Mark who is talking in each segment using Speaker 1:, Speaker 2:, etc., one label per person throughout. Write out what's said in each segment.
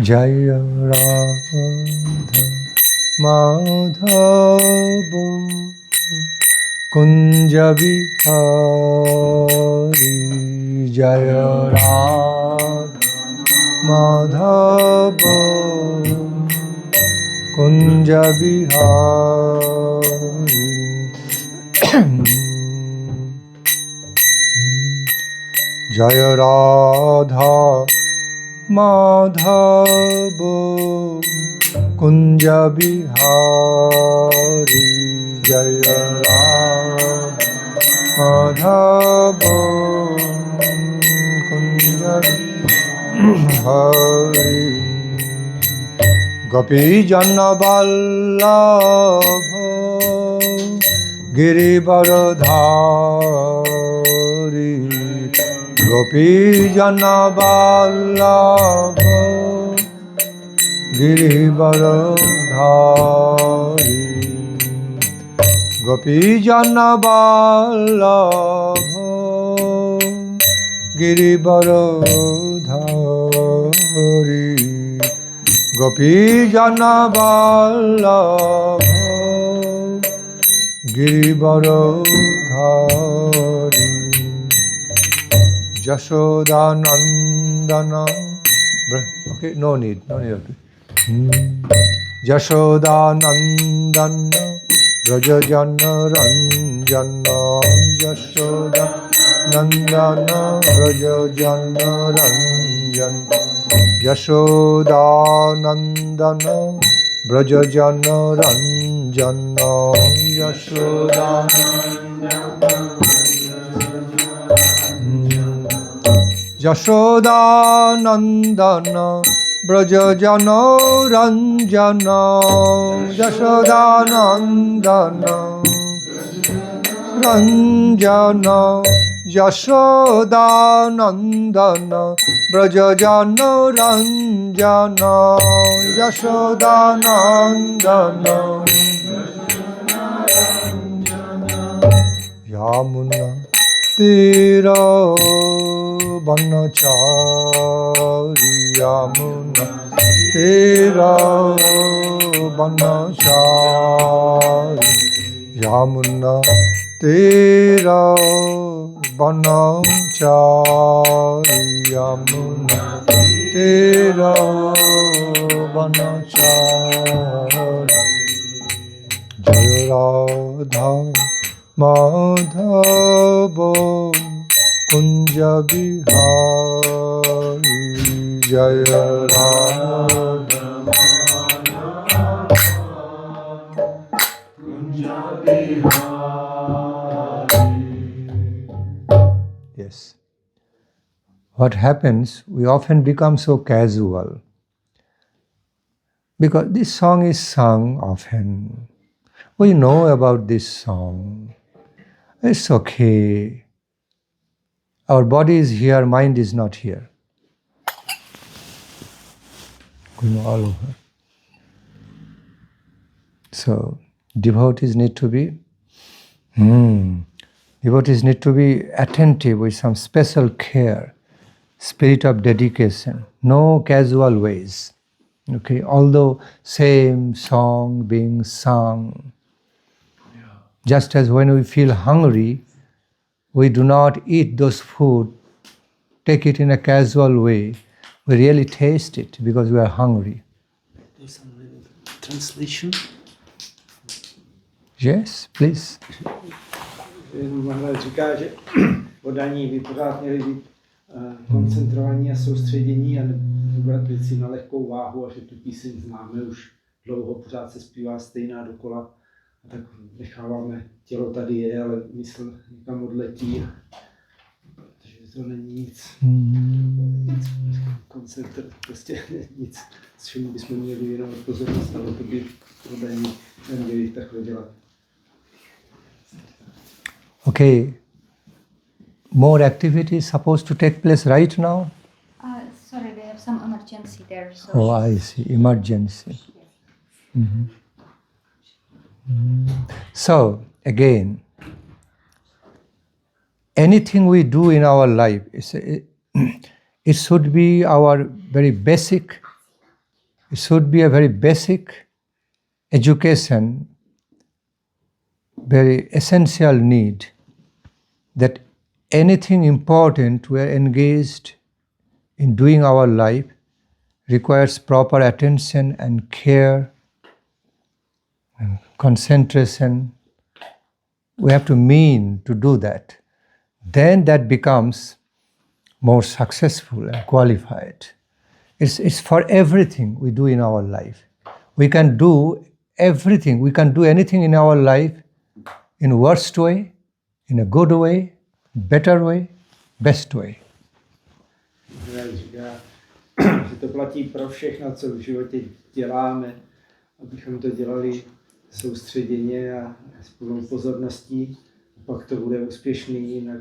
Speaker 1: Jaya Radha Madhava Kunja Bihari Jaya Radha Madhava Kunja Bihari Jaya Radha Madhava Kunja Bihari Jaya Radha Madhava Kunja Bihari Gopi Jana Vallabha Girivaradhari Gopi Jana Vallabha Girivaradhari Gopi Jana Vallabha Girivaradhari Gopi Jana Vallabha Girivaradhari Jashoda Nandana. Okay, no need. Jashoda Nandana Brajajana Ranjana Jashoda Nandana Brajajana Ranjana Jashoda Nandana Brajajana Ranjana Jashoda Jashoda Nandana Brajajana Ranjana Jashoda Nandana Ranjana Jashoda Nandana Brajajana Ranjana Jashoda Nandana Yamuna Tira Banachari Yamuna Tira Banachari Yamuna Tira Banachari Yamuna Tira Banachari Jaya Radha Madhava Kunja Bihari Jaya Radha Kunja Bihari. Yes. What happens, we often become so casual because this song is sung often. We know about this song. It's okay. Our body is here, mind is not here. All over. So devotees need to be attentive with some special care, spirit of dedication, no casual ways. Okay, although same song being sung, just as when we feel hungry, we do not eat those food, take it in a casual way. We really taste it because we are hungry.
Speaker 2: There's some translation.
Speaker 1: Yes, please.
Speaker 3: Maharaja říká, že podání by pořád měli být koncentrovaní a soustředění a nebrat věci na lehkou váhu a že tu píseň známe už dlouho, pořád se zpívá stejná dokola. A tak necháváme, tělo tady je, ale mysl někam odletí. Takže to není nic. Koncentr, prostě nic, s čemu bychom měli věnovat pozornost, ale to by podání neměli takhle dělat.
Speaker 1: Okay, more activity is supposed to take place right now?
Speaker 4: Sorry, we have some emergency there. So
Speaker 1: Oh, I see, emergency. Mm-hmm. So, again, anything we do in our life, it should be our very basic It should be a very basic education, very essential need, that anything important we are engaged in doing our life requires proper attention and care and concentration. We have to mean to do that. Then that becomes more successful and qualified. It's for everything we do in our life. We can do everything. We can do anything in our life in a worst way, in a good way, better way, best way.
Speaker 3: Říká, že to platí pro všechno, co v životě děláme, abychom to dělali soustředěně a s plnou pozorností. Pak to bude úspěšný, jinak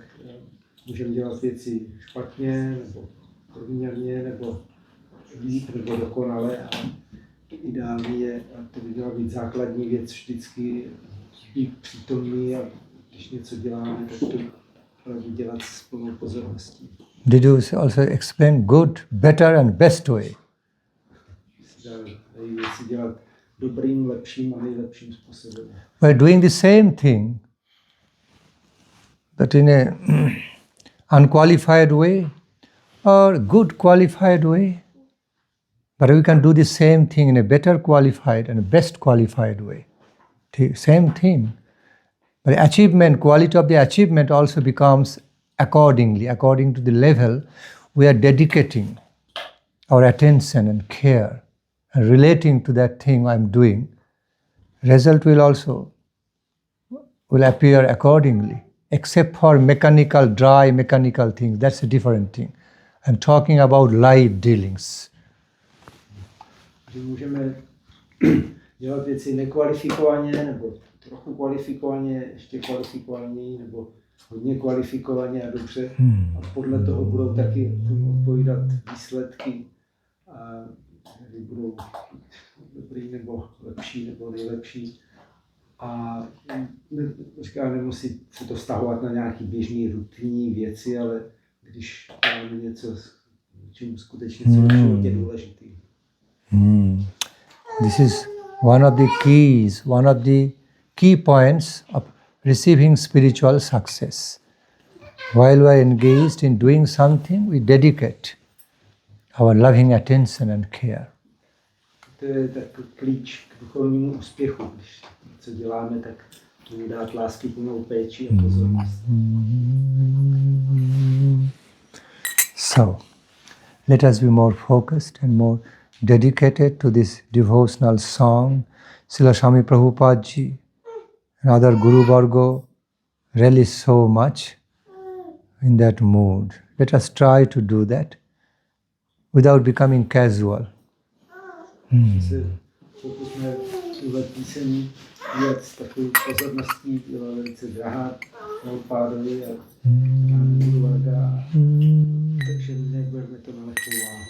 Speaker 3: můžeme dělat věci špatně, nebo průměrně, nebo líp, nebo dokonale. A ideální je, a to by měla být základní věc vždycky, být přítomný, a když něco děláme, tak to opravdu dělat s plnou pozorností.
Speaker 1: Did you also explain good, better and best way?
Speaker 3: Věci dělat dobrým, lepším a nejlepším způsobem.
Speaker 1: By doing the same thing, but in a unqualified way or good qualified way. But we can do the same thing in a better qualified and best qualified way. Same thing. But the achievement, quality of the achievement also becomes accordingly, according to the level we are dedicating our attention and care and relating to that thing I'm doing. Result will also appear accordingly, except for mechanical, dry mechanical things. That's a different thing. I'm talking about life dealings.
Speaker 3: Můžeme dělat věci nekvalifikovaně, nebo trochu kvalifikovaně, ještě kvalifikovaněji, nebo hodně kvalifikovaně a dobře. A podle toho budou taky odpovídat výsledky, které budou dobrý, nebo lepší, nebo nejlepší. A říkám, nemusí se to vztahovat na nějaké běžné rutinní věci, ale když máme něco, čím skutečně co v životě důležitý.
Speaker 1: This is one of the keys, one of the key points of receiving spiritual success. While we are engaged in doing something, we dedicate our loving attention and care.
Speaker 3: To je takový klíč k duchovnímu úspěchu. Když co děláme, tak tomu dát láskyplnou péči a pozornost.
Speaker 1: So, let us be more focused and more dedicated to this devotional song. Srila Swami Prabhupada ji and other Guru Varga relish so much in that mood. Let us try to do that without becoming casual.
Speaker 3: Pokusme tuhle píseň dělat s takovou pozorností, byla velice drahá Prabhupádovi a Guru Varga, takže neberme to na lehkou váhu.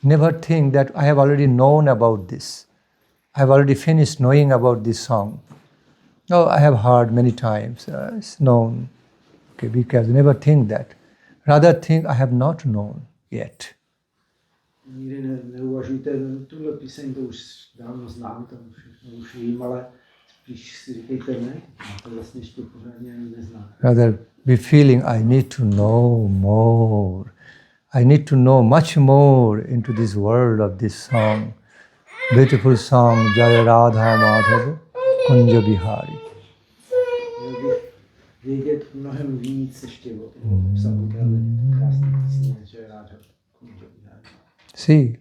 Speaker 1: Never think that I have already known about this. I have already finished knowing about this song. No, I have heard many times. It's known. Okay, because never think that. Rather think I have not known yet.
Speaker 3: Nikdy neuvažujte, tuhle píseň, to už dávno znám, to už vím, ale spíš si říkejte, ne, to vlastně ještě pořádně ani neznám.
Speaker 1: Rather be feeling I need to know more. I need to know much more into this world of this song. Beautiful song, Jaya Radha Madhava Kunja Bihari.
Speaker 3: Měl bych vědět mnohem víc ještě o tom obsahu téhle krásné písně, Jaya Radha Kunja Bihari.
Speaker 1: See,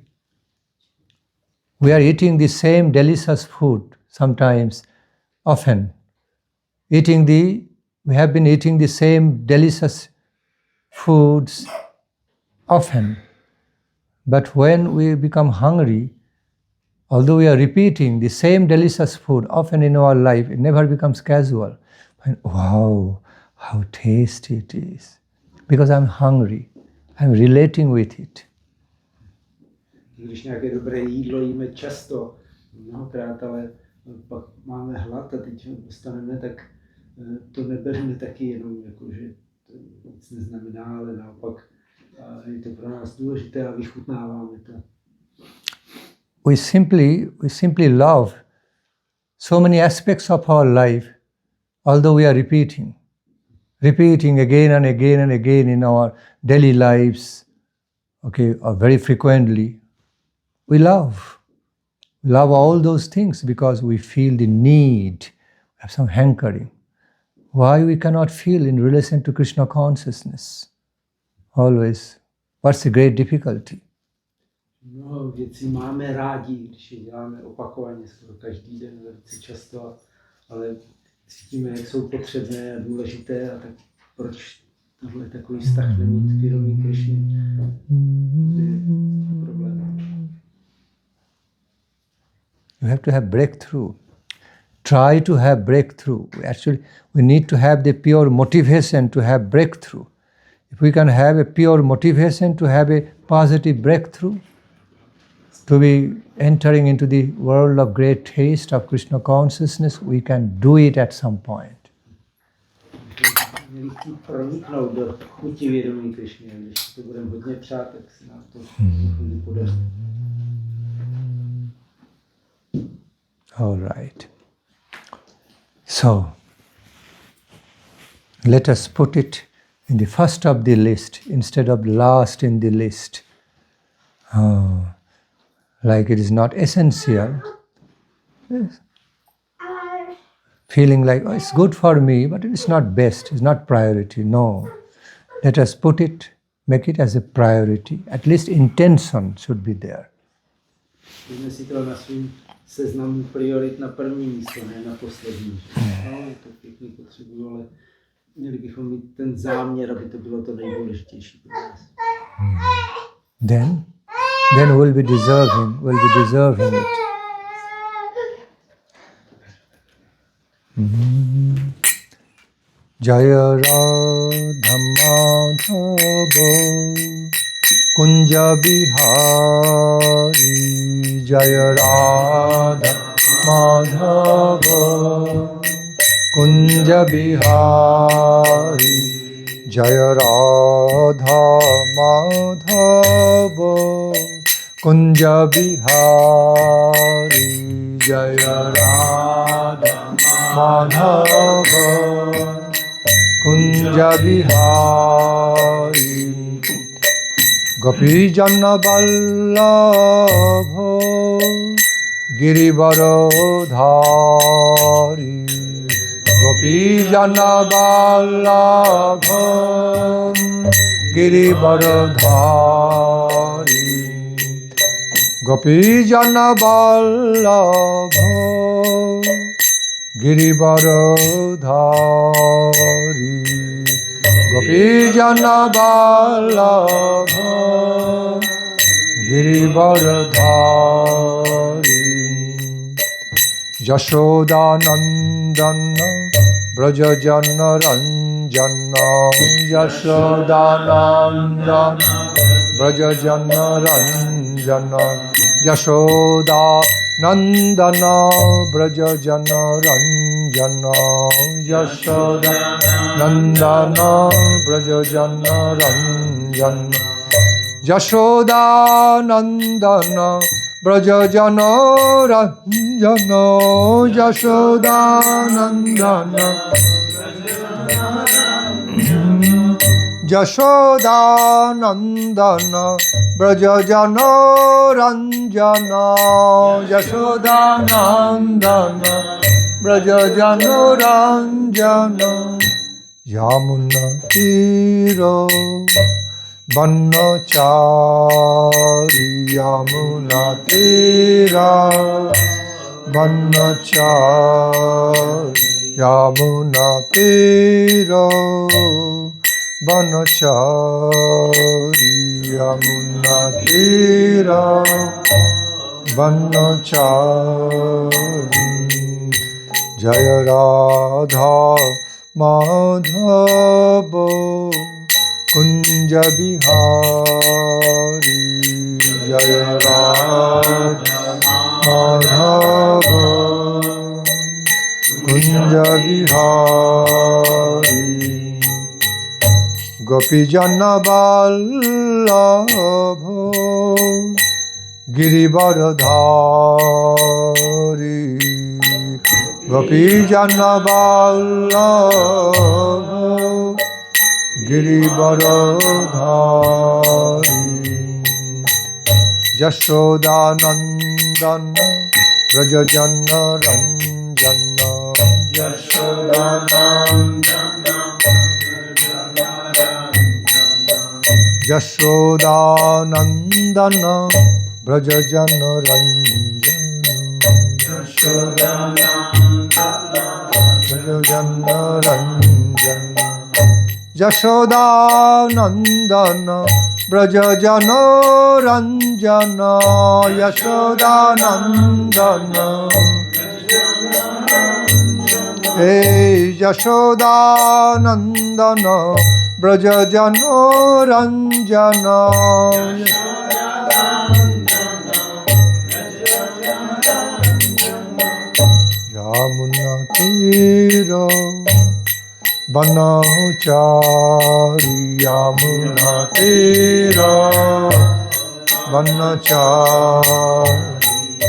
Speaker 1: we are eating the same delicious food sometimes, often. We have been eating the same delicious foods often. But when we become hungry, although we are repeating the same delicious food often in our life, it never becomes casual. And, wow, how tasty it is. Because I'm hungry. I'm relating with it.
Speaker 3: Když nějaké dobré jídlo jíme často, mnohokrát, ale pak máme hlad a teď ho dostaneme, tak to nebereme taky jenom jako, že to nic neznamená, ale naopak je to pro nás důležité a vychutnáváme to.
Speaker 1: we simply love so many aspects of our life, although we are repeating again and again and again in our daily lives, okay, or very frequently. We love all those things because we feel the need, have some hankering. Why we cannot feel in relation to Krishna consciousness? Always. What's the great difficulty?
Speaker 3: Mnoho věcí máme rádi, když je děláme opakovaně, skoro každý den, velice často, ale cítíme, jak jsou potřebné a důležité, a tak proč tohle takový vztah nemít k vědomí Krišny? To je problém.
Speaker 1: You have to have breakthrough. Try to have breakthrough. Actually, we need to have the pure motivation to have breakthrough. If we can have a pure motivation to have a positive breakthrough, to be entering into the world of great taste of Krishna consciousness, we can do it at some point.
Speaker 3: Měli chtít proniknout do chuti vědomí Krišny, a když to budeme hodně přát, tak se nám to podaří.
Speaker 1: All right. So, let us put it in the first of the list instead of the last in the list. Like it is not essential. Yes. Feeling like, oh, it's good for me, but it's not best, it's not priority. No. Let us put it, make it as a priority. At least intention should be there.
Speaker 3: Dejme si to na svým seznamu priorit na první místo, ne na poslední. No, to pěkně potřebuju, ale měli bychom mít ten záměr, aby to bylo to nejdůležitější pro nás.
Speaker 1: Then we'll be deserving it. Jaya Radha Madhava Kunja Bihari, Jaya Radha Madhava Kunja Bihari, Jaya Radha Madhava Kunja Bihari, Jaya Radha Madhava Kunja Bihari, Gopi Jana Vallabha Girivaradhari, Gopi Jana Vallabha Girivaradhari, Gopi Jana Vallabha Girivaradhari, Gopi Jana Vallabha Girivaradhari, Yashoda Nandana Braja Jana Ranjana, Yashoda Nandana Braja Jana Ranjana, Yashoda Nandana Braja Jana Ranjana, Yashoda Nandana Braja Jana Ranjana, Yashoda Nandana Braja Jana Ranjana, Yashoda Nandana Yashoda Nandana Braja Jana Ranjana, Yashoda Nandana Braja Jana Ranjana, Yamuna Tiro Vannachari, Yamuna Tira Vannachari, Yamuna Tira Vannachari, Yamuna Tira Vannachari, Jaya Radha Madhava Kunja Bihari, Jaya Radha Madhava Kunja Bihari, Gopi Jana Vallabha Girivaradhari Gopijana Vallabha Girivaradhari Yashodanandana Vrajajana Ranjana Yashodanandana Yashodanandana Vrajajana Ranjana Vrajajana Ranjana Yashodanandana Vrajajana Ranjana Yashodanandana Hey Yashodanandana Vrajajana Ranjana Yamuna Tira Banachari Yamuna Tira Banachari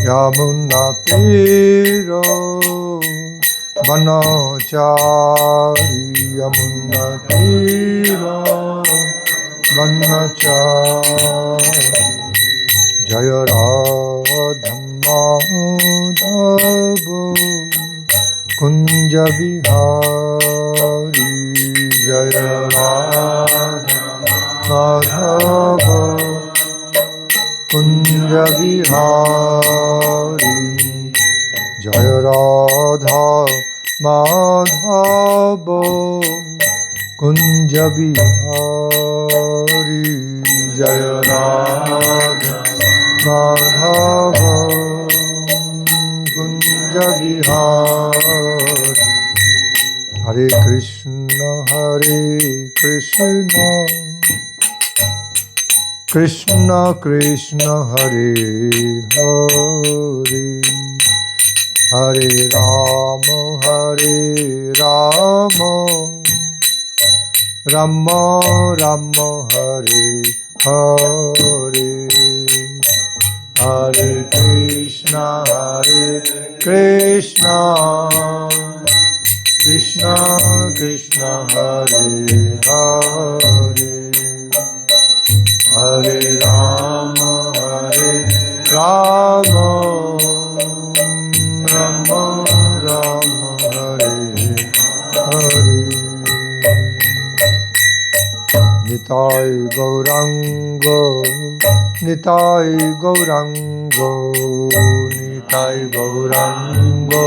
Speaker 1: Yamuna Tira Banachari Yamuna Tira Banachari Jaya Radha Madhava Kunja Vihari Jaya Radha Madhava Kunja Vihari Jaya Radha Madhava Kunja Vihari Jaya Radha Madhava Kunja Vihari Hare Krishna Krishna Krishna Hare Hare Hare Rama Rama Rama Hare Hare Hare Krishna Krishna Krishna Hare Hare Hare Rama Rama Rama Hare Hare Nitai Gaurango Nitai Gaurango Nitai Gaurango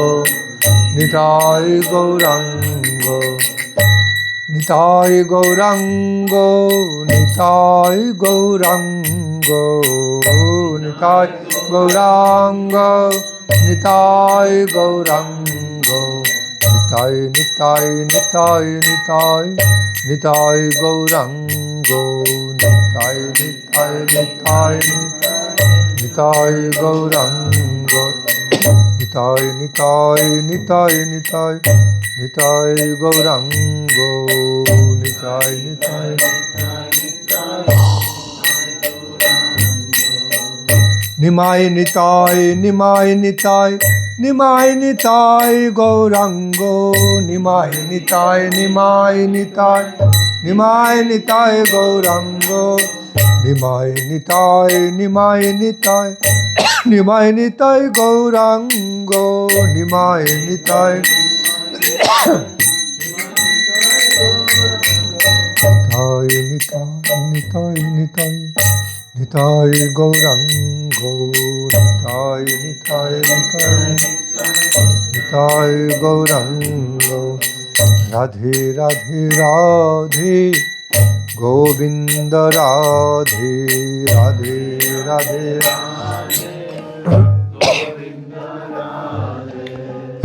Speaker 1: Nitai Gaurango Nitai Gaurango Nitai Gaurango Nitai Gaurango Nitai Gaurango Nitai Nitai Nitai Nitai Nitai Gaurango Nitai Nitai Nitai Nitai Gaurango Nitai Nitai Nitai Nitai Nitai Gaurango Nitai Nitai Nimai Nitai Nimai Nitai Nimai Nitai Gaurango Nimai Nitai Nimai Nitai Nimai Nitai Gaurango Nimai Nitai Nimai Nitai Nimai Nitai Gaurango Nimai Nitai Nitai Nitai Nitai Gaurango Nitai Nitai Nitai Nitai Gaurango Radhe Radhe Radhe Govinda Radhe Radhe Radhe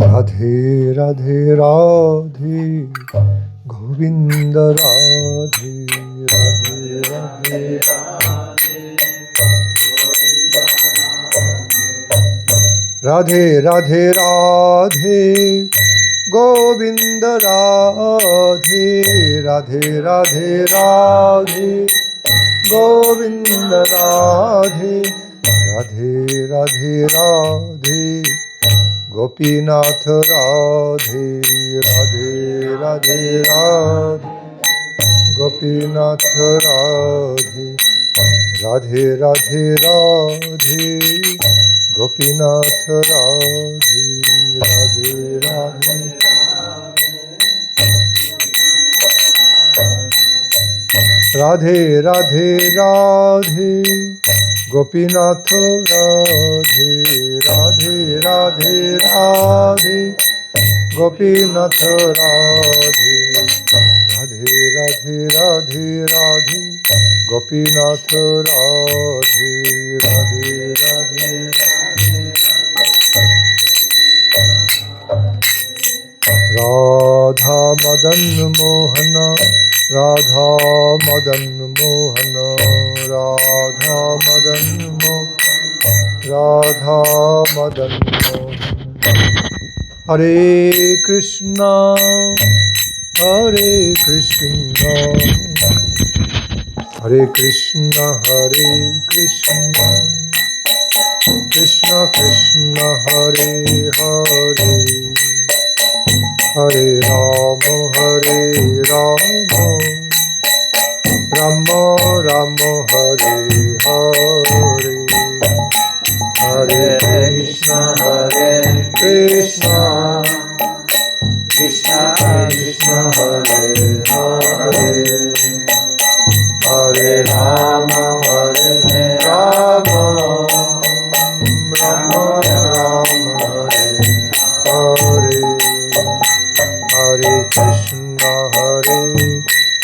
Speaker 1: Radhe Radhe Radhe Govinda Radhe Radhe Radhe Radhe Radhe Radhe Govinda Radhe Radhe Radhe Radhe Govinda Radhe Radhe Radhe Radhe Gopinath Radhe Radhe Radhe Radhe Gopinath Radhe Radhe Radhe Radhe Gopinath Radhe Radhe Radhe Radhe Radhe Radhe Gopinath Radhe Radhe Radhe Radhe Gopinath Radhe Radhe Radhe Radhe Radhe Gopinath Radhe Radhe Radhe Radha Madan Mohana Radha Madan Mohana Radha Madan Mohana Radha Madan Mohana Hare Krishna Hare Krishna Hare Krishna Hare Krishna Krishna Krishna Hare Hare Hare Rama Hare Rama Rama Rama Hare Hare Hare Krishna Hare Krishna Krishna Krishna Hare Hare Hare Rama Hare Rama Rama Rama Hare Hare Hare Krishna Hare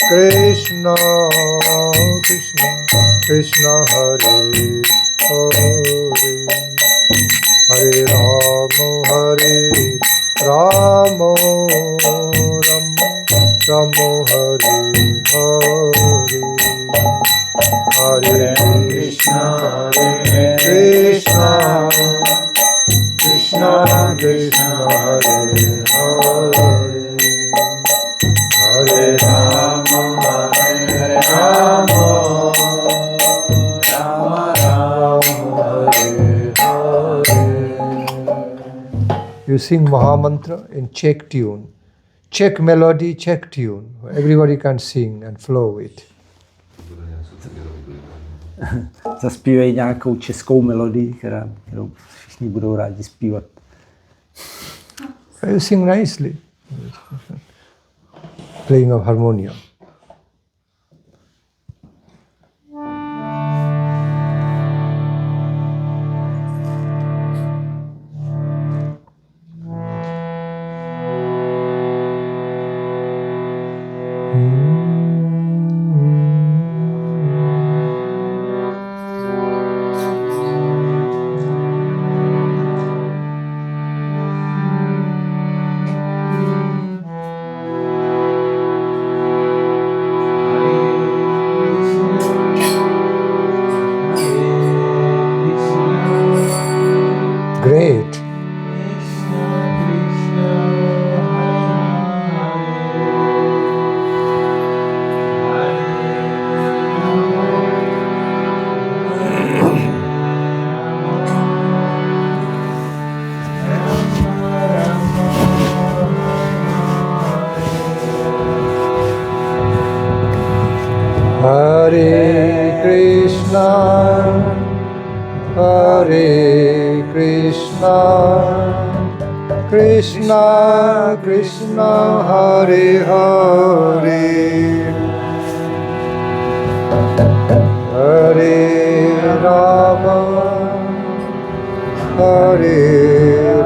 Speaker 1: Krishna Krishna Krishna Hare Hare Hare Rama Hare Rama Rama Rama Hare Hare Hare Krishna Hare Krishna Krishna Krishna Hare Hare Hare Rama Hare Rama Rama Rama Hare Hare. You sing Mahamantra in Czech tune. Czech melody, Czech tune. Everybody can sing and flow with.
Speaker 2: Zaspívají nějakou českou melodii, kterou všichni budou rádi zpívat.
Speaker 1: You sing nicely. Playing of harmonium. Great. Hare Krishna, Hare Krishna, Krishna Krishna, Hare Hare, Hare Rama, Hare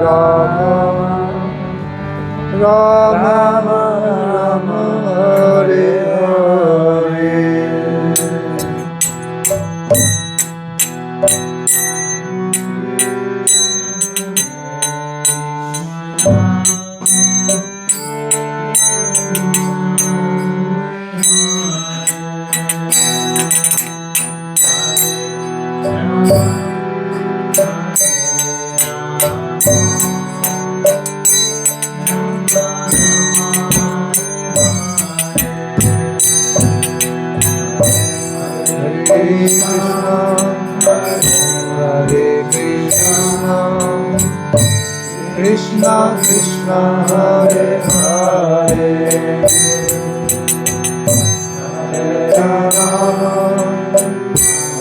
Speaker 1: Rama, Rama Rama, Hare Hare. Krishna Krishna Hare Hare Hare Rama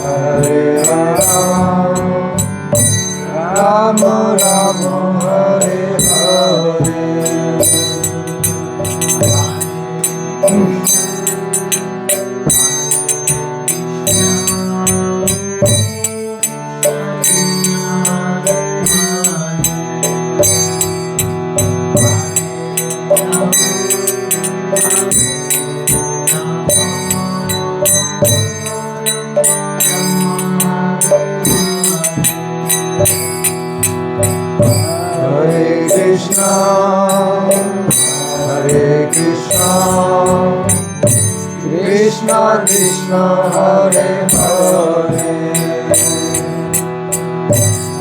Speaker 1: Hare Rama Rama Rama Hare Hare Hare Krishna Krishna Krishna Hare Hare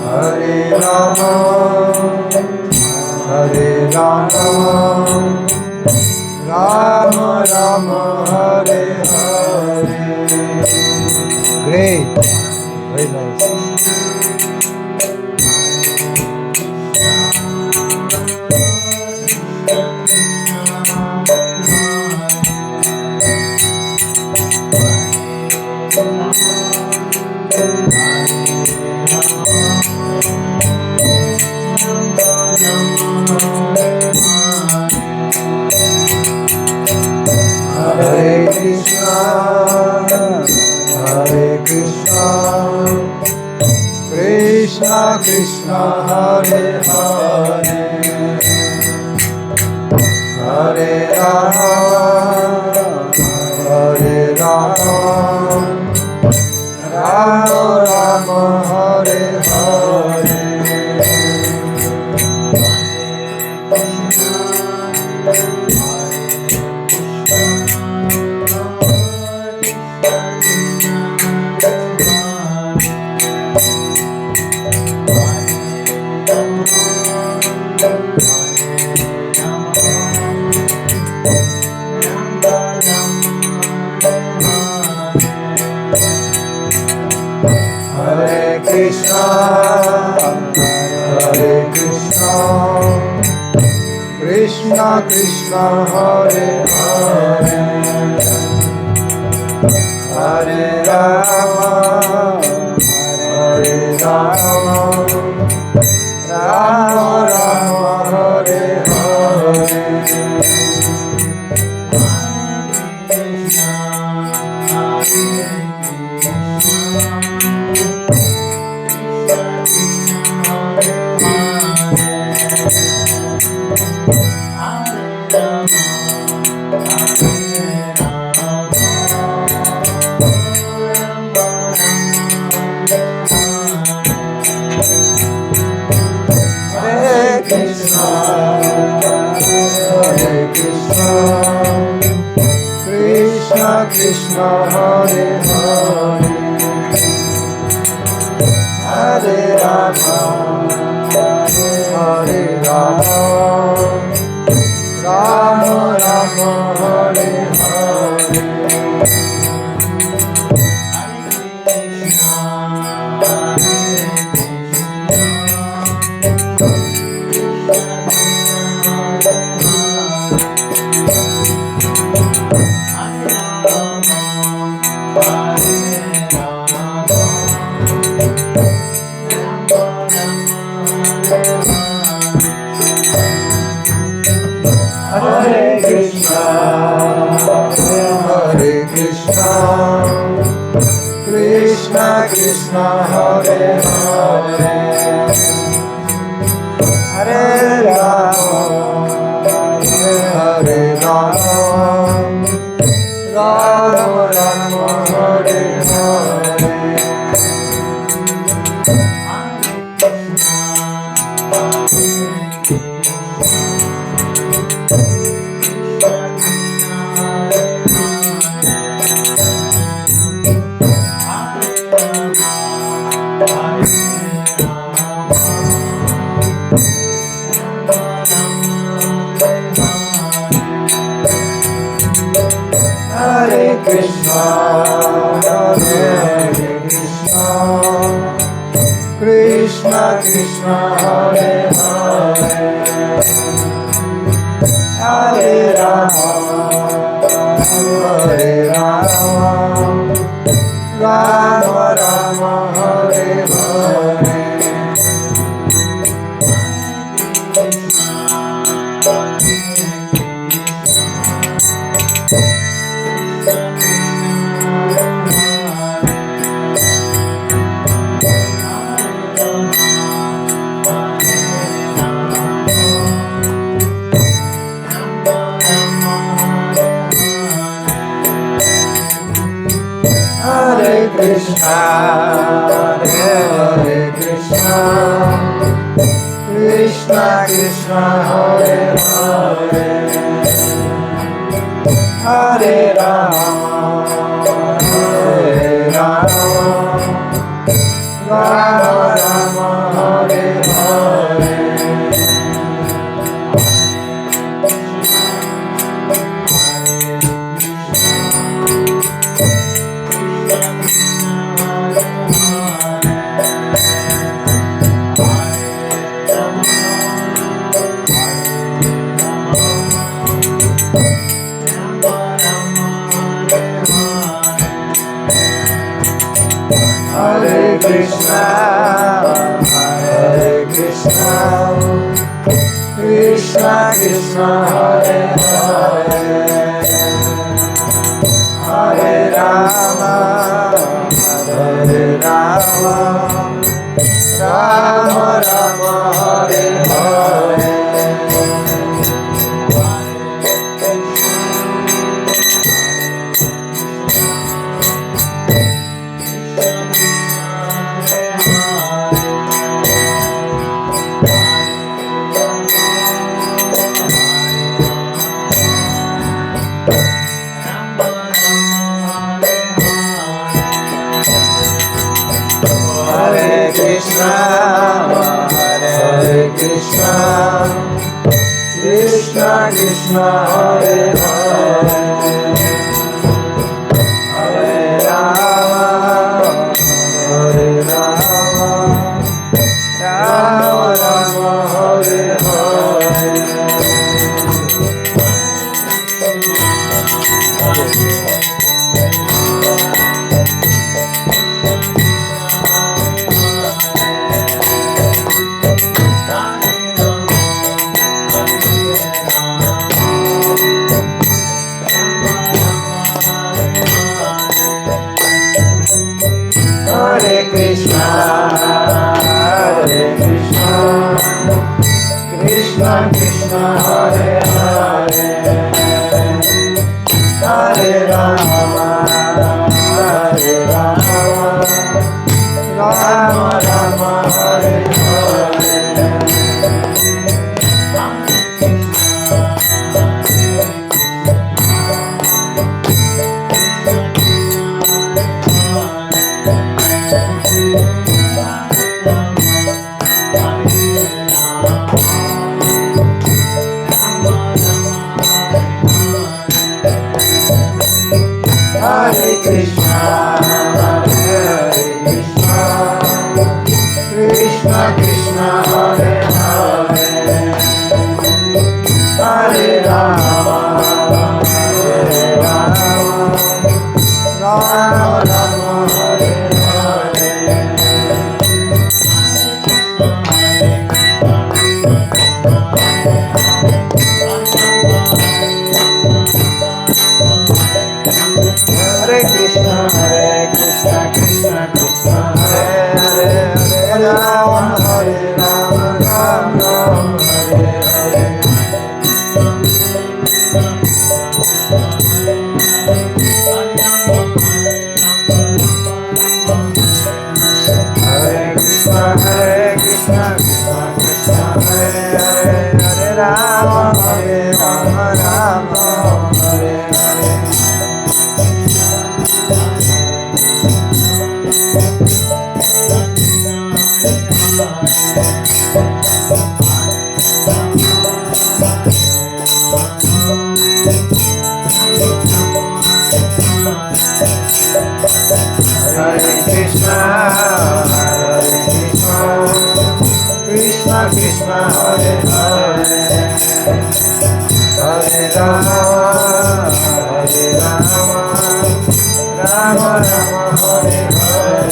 Speaker 1: Hare Rama Hare Rama Rama Rama Hare Hare. Great, very nice. Hare Krishna Krishna Krishna Hare Hare Hare Rama Rama Rama Hare Hare. Hare Krishna Krishna Krishna Hare Hare Hare Rama Rama Rama Hare Hare. Krishna Hare Hare Hare Rama Rama Rama Hare Hare. Krishna Krishna Hare Hare Hare Rama Rama Rama Hare Hare. Hare Krishna Hare
Speaker 2: Krishna, Hare Hare, Hare Rama, Hare Rama, Rama Rama, Hare Hare. Hare Krishna, Hare Krishna, Krishna Krishna, Hare Hare, Hare Rama, Hare Rama, Rama Rama, Hare Hare. Hare Krishna, Hare Krishna, Krishna Krishna, Hare Hare, Hare Rama, Hare Rama, Rama Rama, Hare Hare. Hare Krishna, Hare Krishna, Krishna Krishna, Hare Hare, Hare Rama, Hare Rama, Rama Rama, Hare Hare. Hare Krishna, Hare Krishna, Krishna Krishna, Hare Hare, Hare Rama, Hare Rama, Rama Rama, Hare Hare. Hare Krishna, Hare Krishna, Krishna Krishna, Hare Hare, Hare Rama, Hare Rama, Rama Rama, Hare Hare. Hare Krishna, Krishna Krishna, Hare Hare, Hare Rama, Hare Rama, Rama Rama, Hare Hare. Hare Krishna, Krishna Krishna, Hare Hare, Hare Rama, Hare Rama, Rama Rama, Hare Hare. Hare Krishna, Krishna Krishna, Hare Hare, Hare Rama, Hare Rama, Rama Rama, Hare Hare.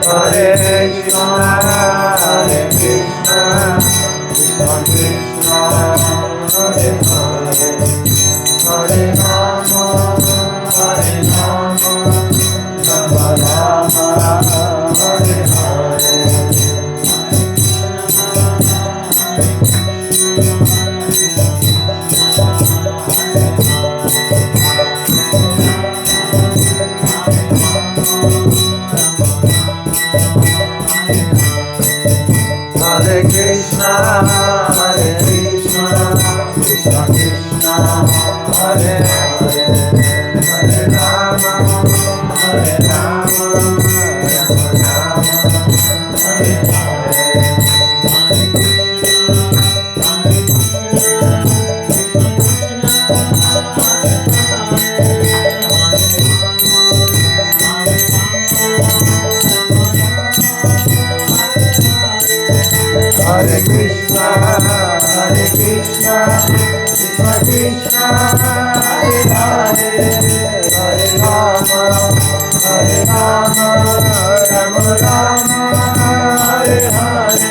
Speaker 2: Hare Krishna, Hare Krishna, Krishna Krishna, Hare Hare, Hare Rama, Hare Rama, Rama Rama, Hare Hare. Hare Krishna, Hare Krishna, Krishna Krishna, Hare Hare, Hare Rama, Hare Rama, Rama Rama, Hare Hare.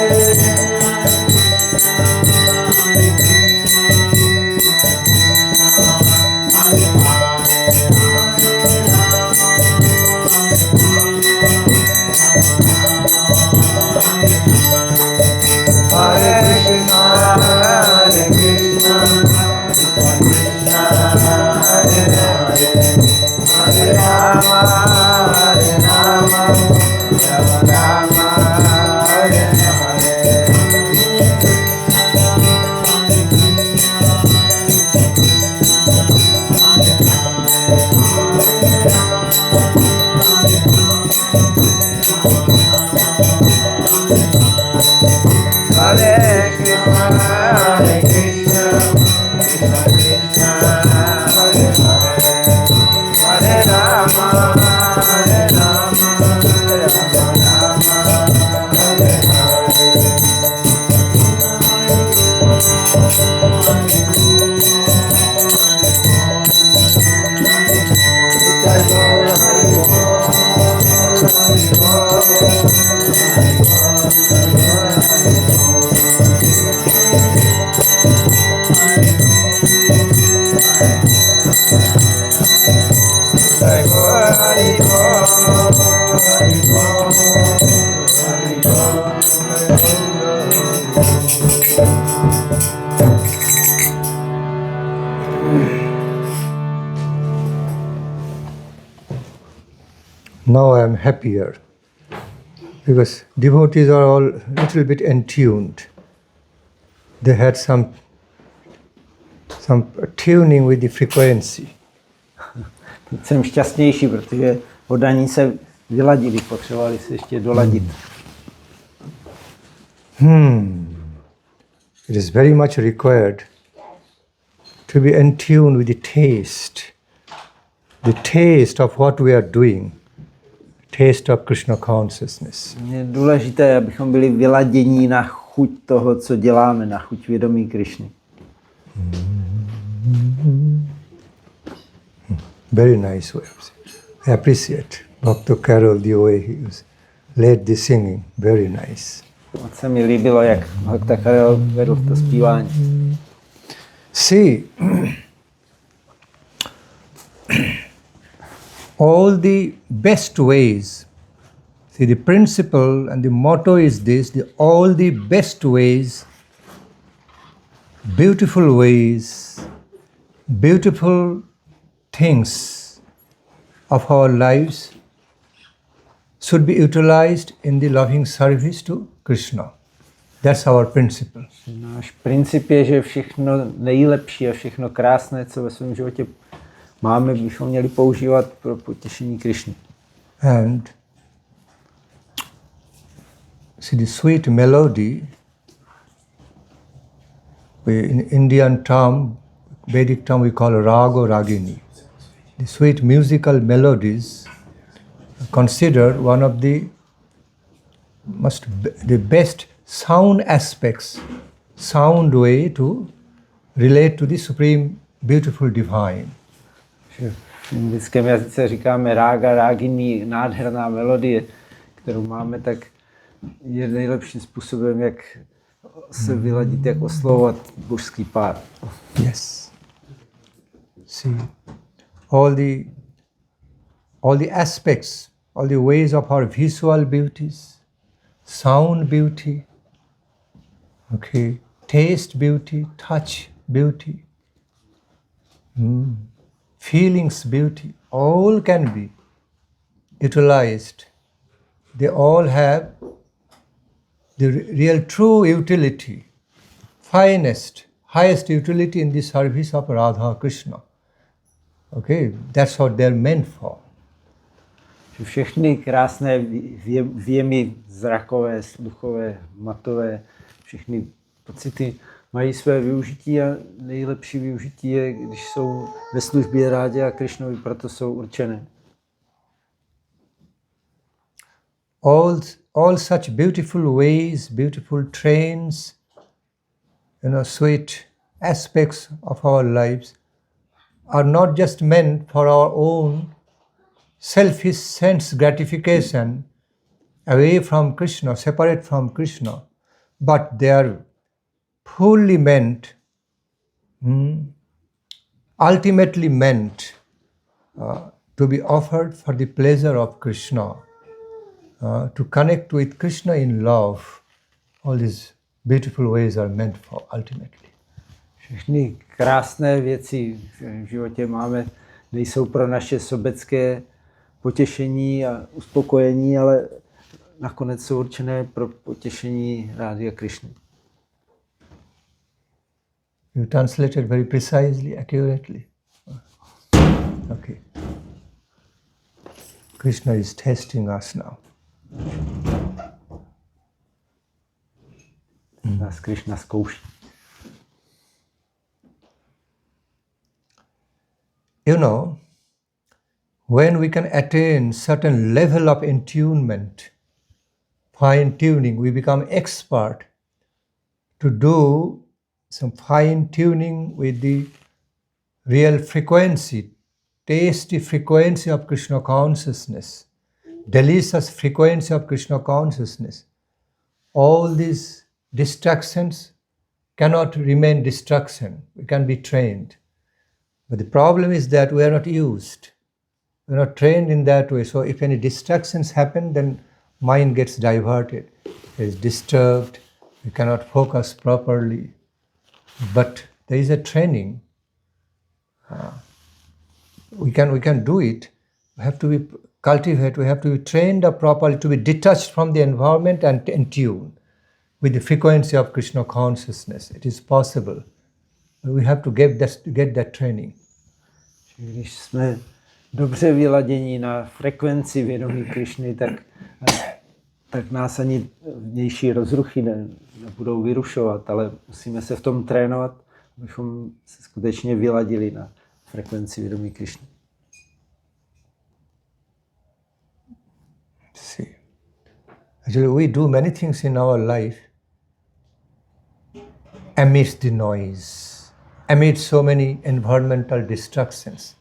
Speaker 2: Hare Krishna, Hare Krishna, Krishna Krishna, Hare Hare, Hare Rama, Hare Rama, Rama Rama, Hare Hare. Hare Krishna, Hare Krishna, Krishna Krishna, Hare Hare, Hare Rama, Hare Rama, Rama Rama, Hare Hare. Hare Krishna, Hare Krishna, Krishna Krishna, Hare Hare, Hare Rama, Hare Rama, Rama Rama, Hare Hare.
Speaker 1: Now I am happier because devotees are all a little bit entuned. They had some tuning with the frequency.
Speaker 3: Jsem šťastnější, protože oddaní se vyladili, potřebovali se ještě doladit.
Speaker 1: It is very much required to be in tune with the taste of what we are doing, taste of Krishna consciousness.
Speaker 3: Je důležité, abychom byli vyladění na chuť toho, co děláme, na chuť vědomí Krishny.
Speaker 1: Very nice way of saying. I appreciate Dr. Carol, the way he led the singing. Very nice.
Speaker 3: Moc se mi líbilo, jak Bhakta Karel vedl to zpívání.
Speaker 1: See, all the best ways, see the principle and the motto is this, all the best ways, beautiful things of our lives should be utilized in the loving service to Krishna. That's our principle.
Speaker 3: Náš princip je, že všechno nejlepší a všechno krásné, co ve svém životě máme, bychom měli používat pro potěšení Krishny.
Speaker 1: And See, the sweet melody, in Indian term, Vedic term, we call raga ragini. The sweet musical melodies are considered one of the the best sound aspects, sound way to relate to the supreme, beautiful divine.
Speaker 3: V indickém jazyce říkáme rága, rágini, nádherná melodie, kterou máme, tak je nejlepším způsobem, jak se vyladit, jak oslovovat božský pár.
Speaker 1: Yes. See, all the aspects, all the ways of our visual beauties, sound beauty, okay, taste beauty, touch beauty, feelings beauty, all can be utilized. They all have the real true utility, finest, highest utility in the service of Radha Krishna. Okay, that's what they're meant for.
Speaker 3: Všechny krásné věmy zrakové, sluchové, matové, všechny pocity mají své využití a nejlepší využití je, když jsou ve službě Rádě a Krishnovi, proto jsou určené.
Speaker 1: All such beautiful ways, beautiful trains, sweet aspects of our lives are not just meant for our own selfish sense gratification away from Krishna, separate from Krishna, but they are fully meant, ultimately meant to be offered for the pleasure of Krishna, to connect with Krishna in love. All these beautiful ways are meant for ultimately.
Speaker 3: Všechny krásné věci v životě máme, nejsou pro naše sobecké potěšení a uspokojení, ale nakonec jsou určené pro potěšení Rády a Krishny.
Speaker 1: You translated very precisely, accurately. Okay. Krishna is testing us now.
Speaker 3: Nás Krishna zkouší.
Speaker 1: When we can attain certain level of attunement, fine tuning, we become expert to do some fine tuning with the real frequency, tasty frequency of Krishna consciousness, delicious frequency of Krishna consciousness. All these distractions cannot remain distraction. We can be trained. But the problem is that we are not used. We are not trained in that way. So if any distractions happen, then mind gets diverted. It is disturbed. We cannot focus properly. But there is a training. We can do it. We have to be cultivated. We have to be trained up properly to be detached from the environment and in tune with the frequency of Krishna consciousness. It is possible. We have to get that training.
Speaker 3: Když jsme dobře vyladění na frekvenci vědomí Krishny, tak nás ani vnější rozruchy nebudou vyrušovat, ale musíme se v tom trénovat, abychom se skutečně vyladili na frekvenci vědomí Krishny.
Speaker 1: See, actually we do many things in our life amidst the noise, amidst so many environmental distractions.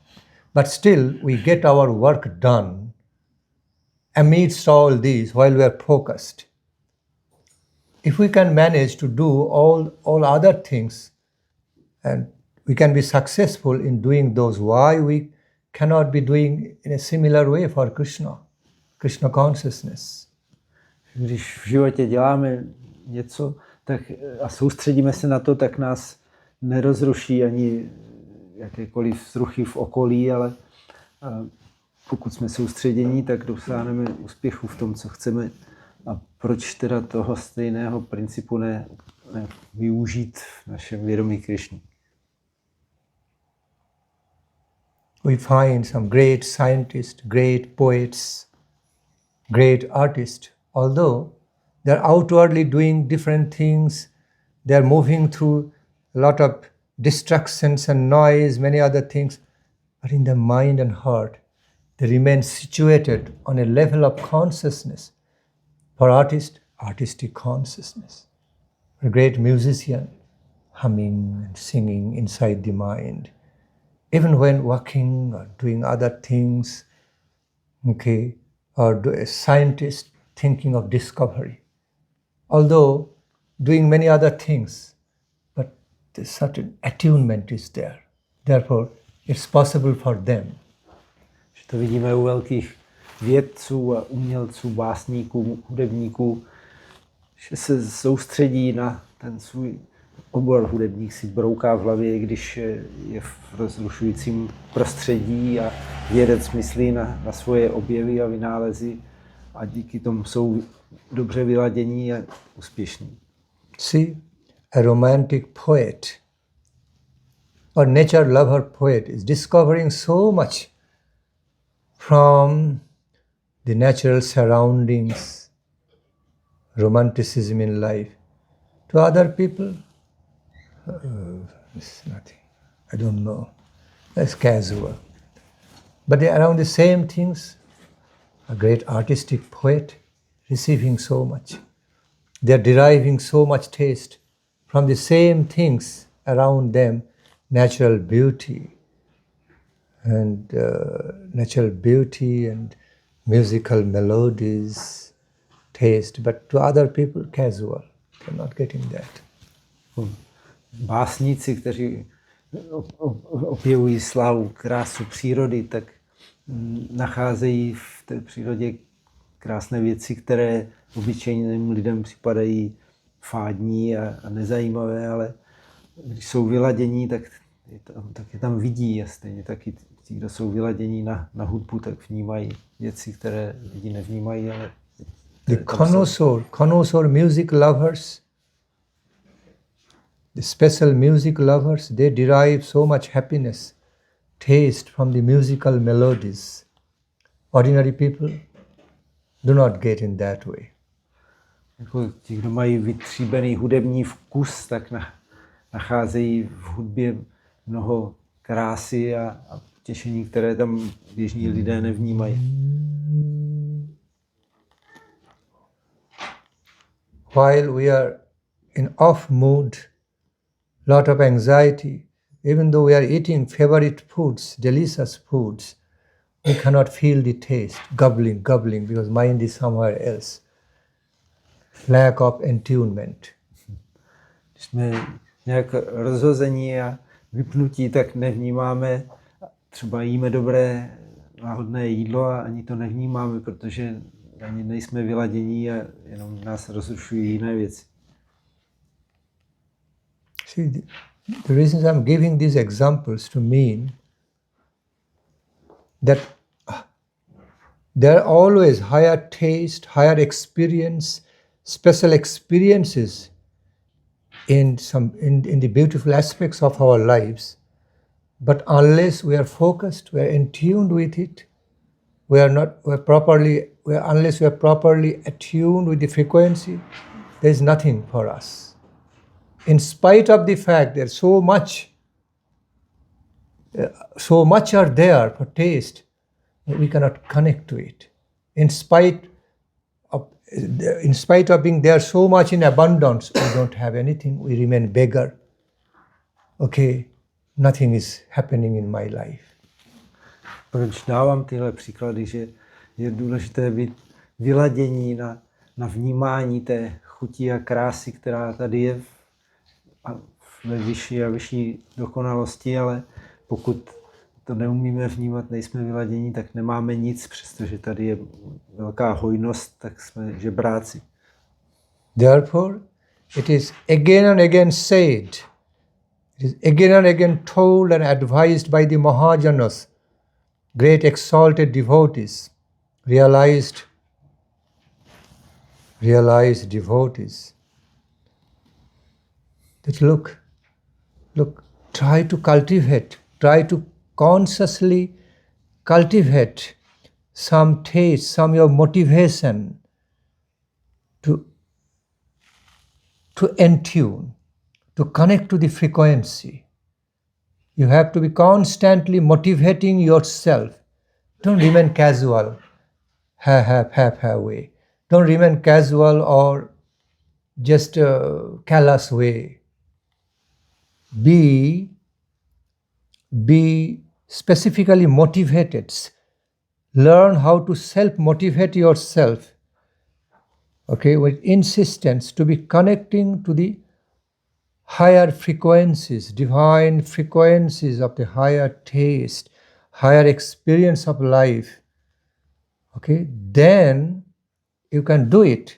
Speaker 1: But still, we get our work done amidst all these while we are focused. If we can manage to do all other things, and we can be successful in doing those, why we cannot be doing in a similar way for Krishna consciousness?
Speaker 3: Když v životě děláme něco a soustředíme se na to, tak nás nerozruší ani jakékoliv vzruchy v okolí, ale pokud jsme soustředění, tak dosáhneme úspěchu v tom, co chceme. A proč teda toho stejného principu ne využít v našem vědomí Krishny?
Speaker 1: We find some great scientists, great poets, great artists, although they're outwardly doing different things, they're moving through a lot of distractions and noise, many other things, but in the mind and heart, they remain situated on a level of consciousness. For artist, artistic consciousness. For a great musician, humming and singing inside the mind. Even when walking or doing other things, okay, or a scientist thinking of discovery. Although doing many other things, but a certain attunement is there. Therefore, it's possible for them.
Speaker 3: Že to vidíme u velkých vědců a umělců, básníků, hudebníků, že se soustředí na ten svůj obor. Hudebník si brouká v hlavě, když je v rozrušujícím prostředí, a vědec myslí na svoje objevy a vynálezy a díky tomu jsou dobře vyladění a úspěšní.
Speaker 1: See, a romantic poet or nature lover poet is discovering so much from the natural surroundings, romanticism in life. To other people, it's nothing. I don't know. That's casual. But around the same things, a great artistic poet receiving so much. They're deriving so much taste from the same things around them, natural beauty and musical melodies, taste. But to other people, casual. They're not getting that.
Speaker 3: Básníci, kteří objevují slávu, krásu přírody, tak nacházejí v té přírodě krásné věci, které obyčejným lidem připadají fádní a nezajímavé, ale když jsou vyladění, tak je tam vidí, a stejně taky ti, kdo jsou vyladění na hudbu, tak vnímají věci, které lidi nevnímají, ale
Speaker 1: the connoisseur music lovers, the special music lovers, they derive so much happiness, taste from the musical melodies. Ordinary people do not get in that way.
Speaker 3: Jako ti, kdo mají vytříbený hudební vkus, tak nacházejí v hudbě mnoho krásy a těšení, které tam běžní lidé nevnímají.
Speaker 1: While we are in off mood, lot of anxiety, even though we are eating favorite foods, delicious foods, we cannot feel the taste, gobbling, because mind is somewhere else. Lack of attunement.
Speaker 3: Když jsme nějak rozhození a vypnutí, tak nevnímáme, třeba jíme dobré, náhodné jídlo a ani to nevnímáme, protože ani nejsme vyladění a jenom nás rozrušují jiné věci.
Speaker 1: See, the reasons I'm giving these examples to mean that there are always higher taste, higher experience, special experiences in the beautiful aspects of our lives. But unless we are focused, we are in tune with it, unless we are properly attuned with the frequency, there is nothing for us. In spite of the fact that so much are there for taste, we cannot connect to it. In spite of being there so much in abundance, we don't have anything, we remain beggar. Okay, nothing is happening in my life.
Speaker 3: Proč dávám tyhle příklady, že je důležité být vyladění na vnímání té chuti a krásy, která tady je ve vyšší a vyšší dokonalosti, ale pokud to neumíme vnímat, nejsme vyladění, tak nemáme nic, přestože tady je velká hojnost, tak jsme žebráci.
Speaker 1: Therefore, it is again and again said, it is again and again told and advised by the Mahajanas, great exalted devotees, realized devotees, that look, try to consciously cultivate some taste, some your motivation to to entune, to connect to the frequency. You have to be constantly motivating yourself. Don't remain casual, halfway. Don't remain casual or just callous way. Be specifically motivated. Learn how to self-motivate yourself, okay, with insistence to be connecting to the higher frequencies, divine frequencies of the higher taste, higher experience of life. Okay, then you can do it.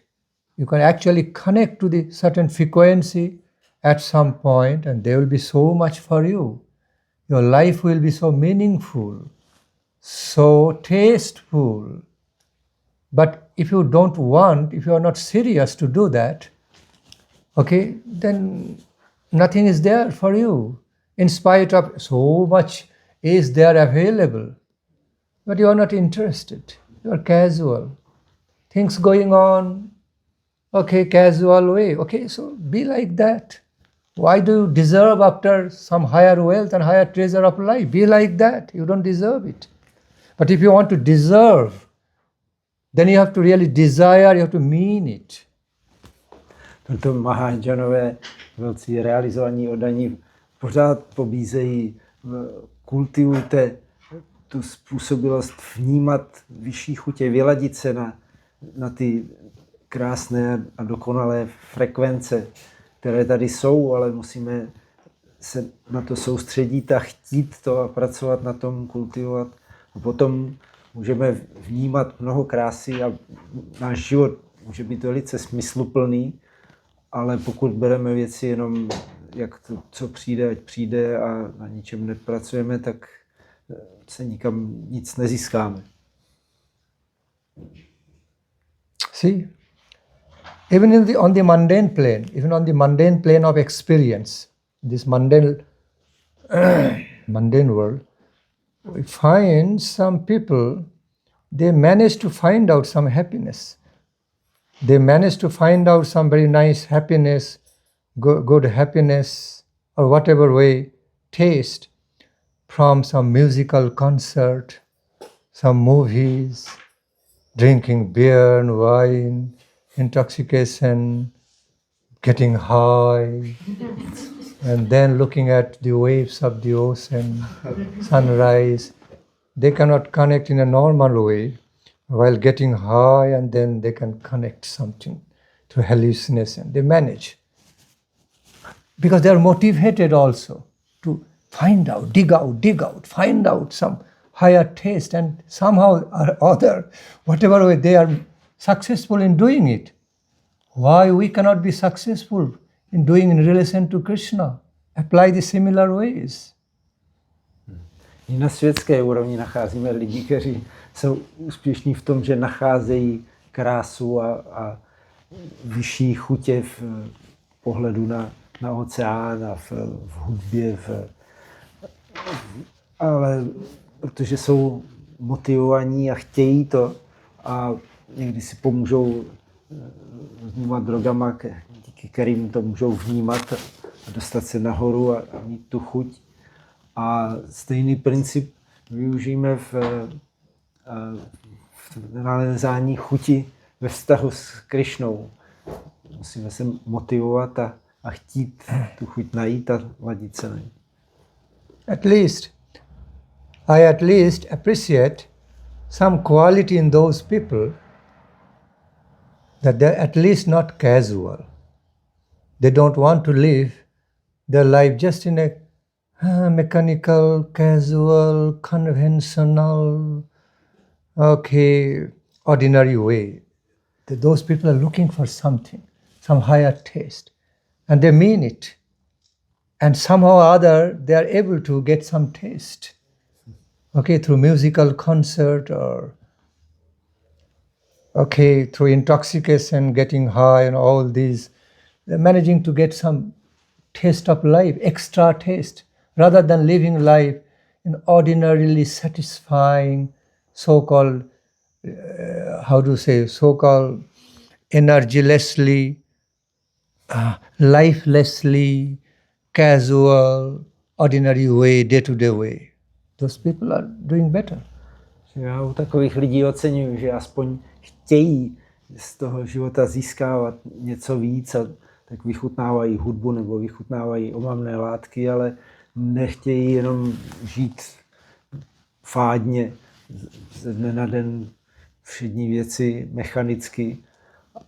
Speaker 1: You can actually connect to the certain frequency at some point, and there will be so much for you. Your life will be so meaningful, so tasteful. But if you don't want, if you are not serious to do that, okay, then nothing is there for you. In spite of so much is there available, but you are not interested. You are casual. Things going on, okay, casual way. Okay, so be like that. Why do you deserve after some higher wealth and higher treasure of life? Be like that. You don't deserve it. But if you want to deserve, then you have to really desire, you have to mean it.
Speaker 3: Proto Mahajanové, velcí realizovaní oddaní, pořád pobízejí, kultivujte tu způsobilost vnímat vyšší chutě, vyladit se na ty krásné a dokonalé frekvence, které tady jsou, ale musíme se na to soustředit a chtít to a pracovat na tom, kultivovat. A potom můžeme vnímat mnoho krásy a náš život může být velice smysluplný, ale pokud bereme věci jenom, jak to, co přijde, ať přijde a na ničem nepracujeme, tak se nikam nic nezískáme.
Speaker 1: See, even on the mundane plane, even on the mundane plane of experience, this mundane world, we find some people, they manage to find out some happiness. They manage to find out some very nice happiness, good happiness, or whatever way, taste, from some musical concert, some movies, drinking beer and wine, intoxication, getting high, and then looking at the waves of the ocean, sunrise. They cannot connect in a normal way while getting high, and then they can connect something to hallucination. They manage. Because they are motivated also to find out, dig out, find out some higher taste, and somehow or other, whatever way they are successful in doing it. Why we cannot be successful in doing in relation to Krishna? Apply the similar ways.
Speaker 3: I na světské úrovni nacházíme lidi, kteří jsou úspěšní v tom, že nacházejí krásu a vyšší chutě v pohledu na oceán a v hudbě, ale protože jsou motivovaní a chtějí to a někdy si pomůžou vnímat drogama, díky kterým to můžou vnímat a dostat se nahoru a mít tu chuť. A stejný princip využijeme v nalezání chuti ve vztahu s Krišnou. Musíme se motivovat a chtít tu chuť najít a ladit se na ní.
Speaker 1: I at least appreciate some quality in those people that they're at least not casual. They don't want to live their life just in a mechanical, casual, conventional, okay, ordinary way. Those people are looking for something, some higher taste, and they mean it. And somehow or other, they are able to get some taste, okay, through musical concert or, okay, through intoxication, getting high and all these. They're managing to get some taste of life, extra taste, rather than living life in ordinarily satisfying, so-called, so-called energylessly lifelessly, casual, ordinary way, day-to-day way. Those people are doing better.
Speaker 3: Já u takových lidí oceňuji, že aspoň chtějí z toho života získávat něco víc a tak vychutnávají hudbu nebo vychutnávají omamné látky, ale nechtějí jenom žít fádně ze dne na den všední věci mechanicky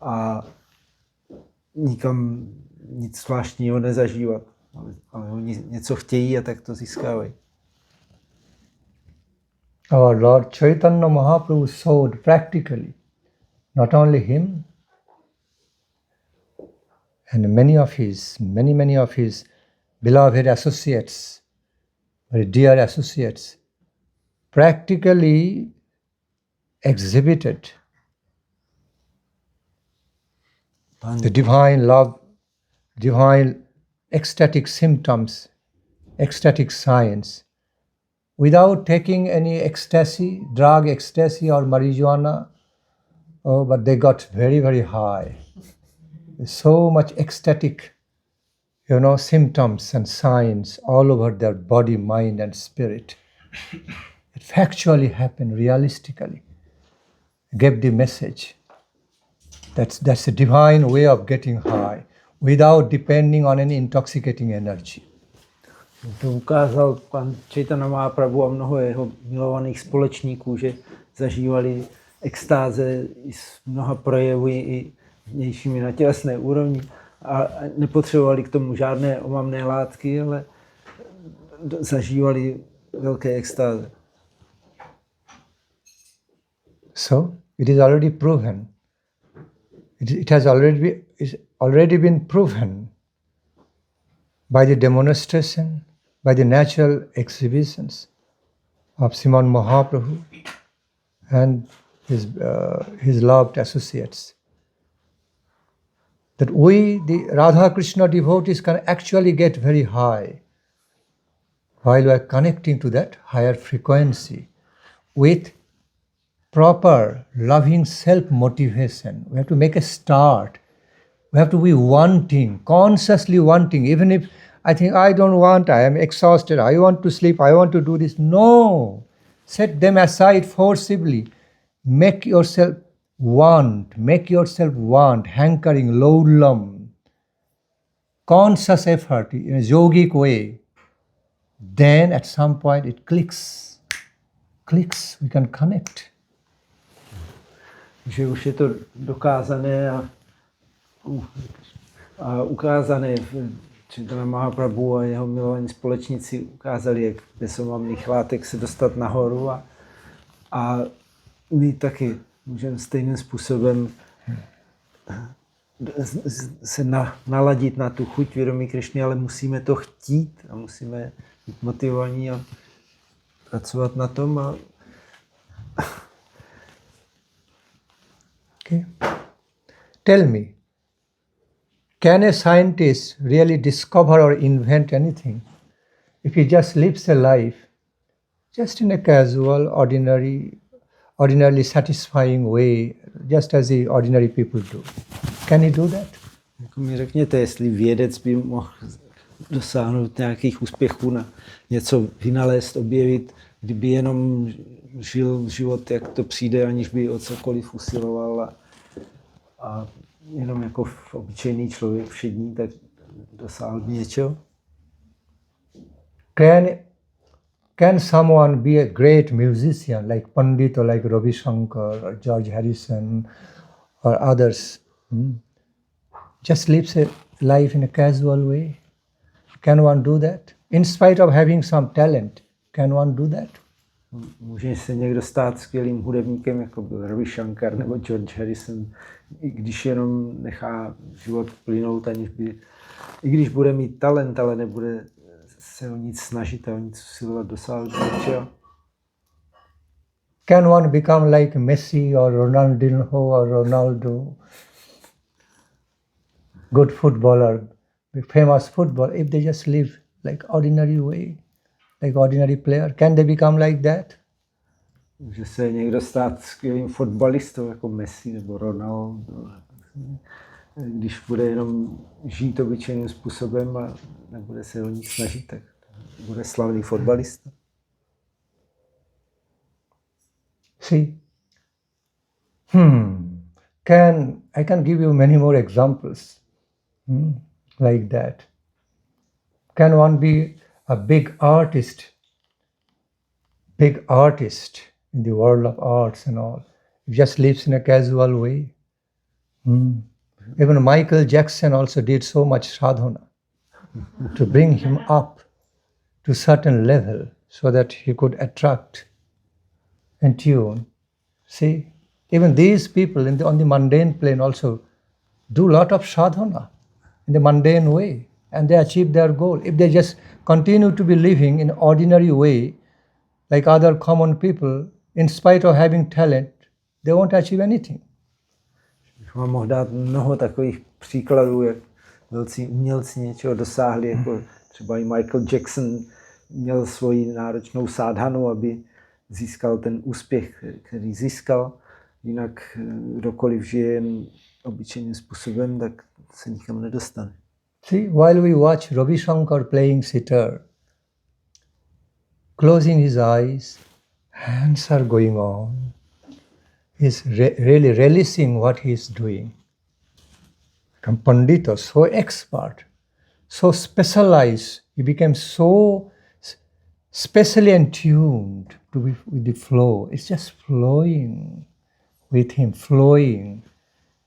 Speaker 3: a nikam nic zvláštního nezažívat. Ale oni něco chtějí a tak to získávají.
Speaker 1: Our Lord Chaitanya Mahaprabhu showed practically, not only him, and many of his beloved associates, very dear associates, practically exhibited the divine love, divine ecstatic symptoms, ecstatic signs, without taking any ecstasy, drug ecstasy or marijuana, but they got very, very high. So much ecstatic, symptoms and signs all over their body, mind and spirit. It factually happened, realistically. Gave the message. That's a divine way of getting high, without depending on any intoxicating energy.
Speaker 3: To ukázal pan Chaitanya Mahaprabhu a mnoho jeho milovaných společníků, že zažívali extáze s mnoha projevy i vnějšími na tělesné úrovni a nepotřebovali k tomu žádné omamné látky, ale zažívali velké extáze.
Speaker 1: So it is already proven. It has already been proven by the demonstration, by the natural exhibitions of Srimad Mahaprabhu and his loved associates, that we, the Radha Krishna devotees, can actually get very high while we are connecting to that higher frequency with proper loving self-motivation. We have to make a start. We have to be wanting, consciously wanting, even if I think I don't want, I am exhausted, I want to sleep, I want to do this. No! Set them aside forcibly. Make yourself want, hankering, lodlam, conscious effort in a yogic way. Then at some point it clicks, we can connect.
Speaker 3: Že už je to dokázané a ukázané v Chaitanya Mahaprabhu a jeho milovaní společníci ukázali, jak bez omamných látek se dostat nahoru a my taky můžeme stejným způsobem se naladit na tu chuť vědomí Krišny, ale musíme to chtít a musíme být motivovaní a pracovat na tom.
Speaker 1: Okay. Tell me, can a scientist really discover or invent anything if he just lives a life just in a casual, ordinarily satisfying way, just as the ordinary people do? Can he do that?
Speaker 3: Jako mi řekněte, jestli vědec by mohl dosáhnout nějakých úspěchů na něco vynalézt, objevit, kdyby jenom žil život, jak to přijde, aniž by o cokoliv usiloval a jenom jako obyčejný člověk všední, tak dosáhl by něčeho?
Speaker 1: Can someone be a great musician like Pandit or like Ravi Shankar or George Harrison or others? Just lives a life in a casual way? Can one do that? In spite of having some talent, can one do that?
Speaker 3: Může se někdo stát skvělým hudebníkem, jako byl Ravi Shankar nebo George Harrison, i když jenom nechá život plynout, i když bude mít talent, ale nebude se o nic snažit a o nic usilovat, dosáhnout něčeho.
Speaker 1: Can one become like Messi or Ronaldinho or Ronaldo, good footballer, famous footballer, if they just live like ordinary way, like ordinary player? Can they become like that?
Speaker 3: Může se někdo stát skvělým fotbalistou jako Messi nebo Ronaldo. když bude jenom žít obyčejným způsobem a nebude se o nic snažit, tak bude slavný fotbalista.
Speaker 1: See, I can give you many more examples like that. Can one be a big artist in the world of arts and all? He just lives in a casual way. Even Michael Jackson also did so much sadhana to bring him up to a certain level so that he could attract and tune. See, even these people on the mundane plane also do a lot of sadhana in the mundane way, and they achieve their goal. If they just continue to be living in ordinary way, like other common people, in spite of having talent, they won't achieve anything.
Speaker 3: Mám mohl dát mnoho takových příkladů, jak velcí umělci něčeho dosáhli, jako třeba i Michael Jackson měl svoji náročnou sádhanu, aby získal ten úspěch, který získal. Jinak kdokoliv žije jen obyčejným způsobem, tak se nikam nedostane.
Speaker 1: See, while we watch Ravi Shankar playing sitar, closing his eyes, hands are going on. He's really relishing what he's doing. Become Pandita, so expert, so specialized. He became so specially attuned to with the flow. It's just flowing with him, flowing,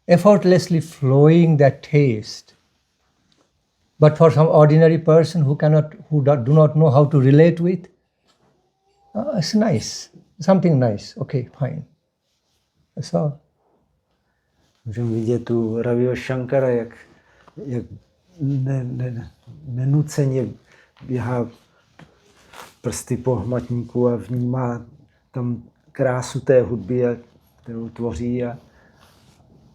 Speaker 1: effortlessly flowing that taste. But for some ordinary person who do not know how to relate with, it's nice, something nice. Okay, fine. That's all.
Speaker 3: Můžeme vidět tu Raviho Shankara, jak nenuceně běhá prsty po hmatníku a vnímá tam krásu té hudby, kterou tvoří.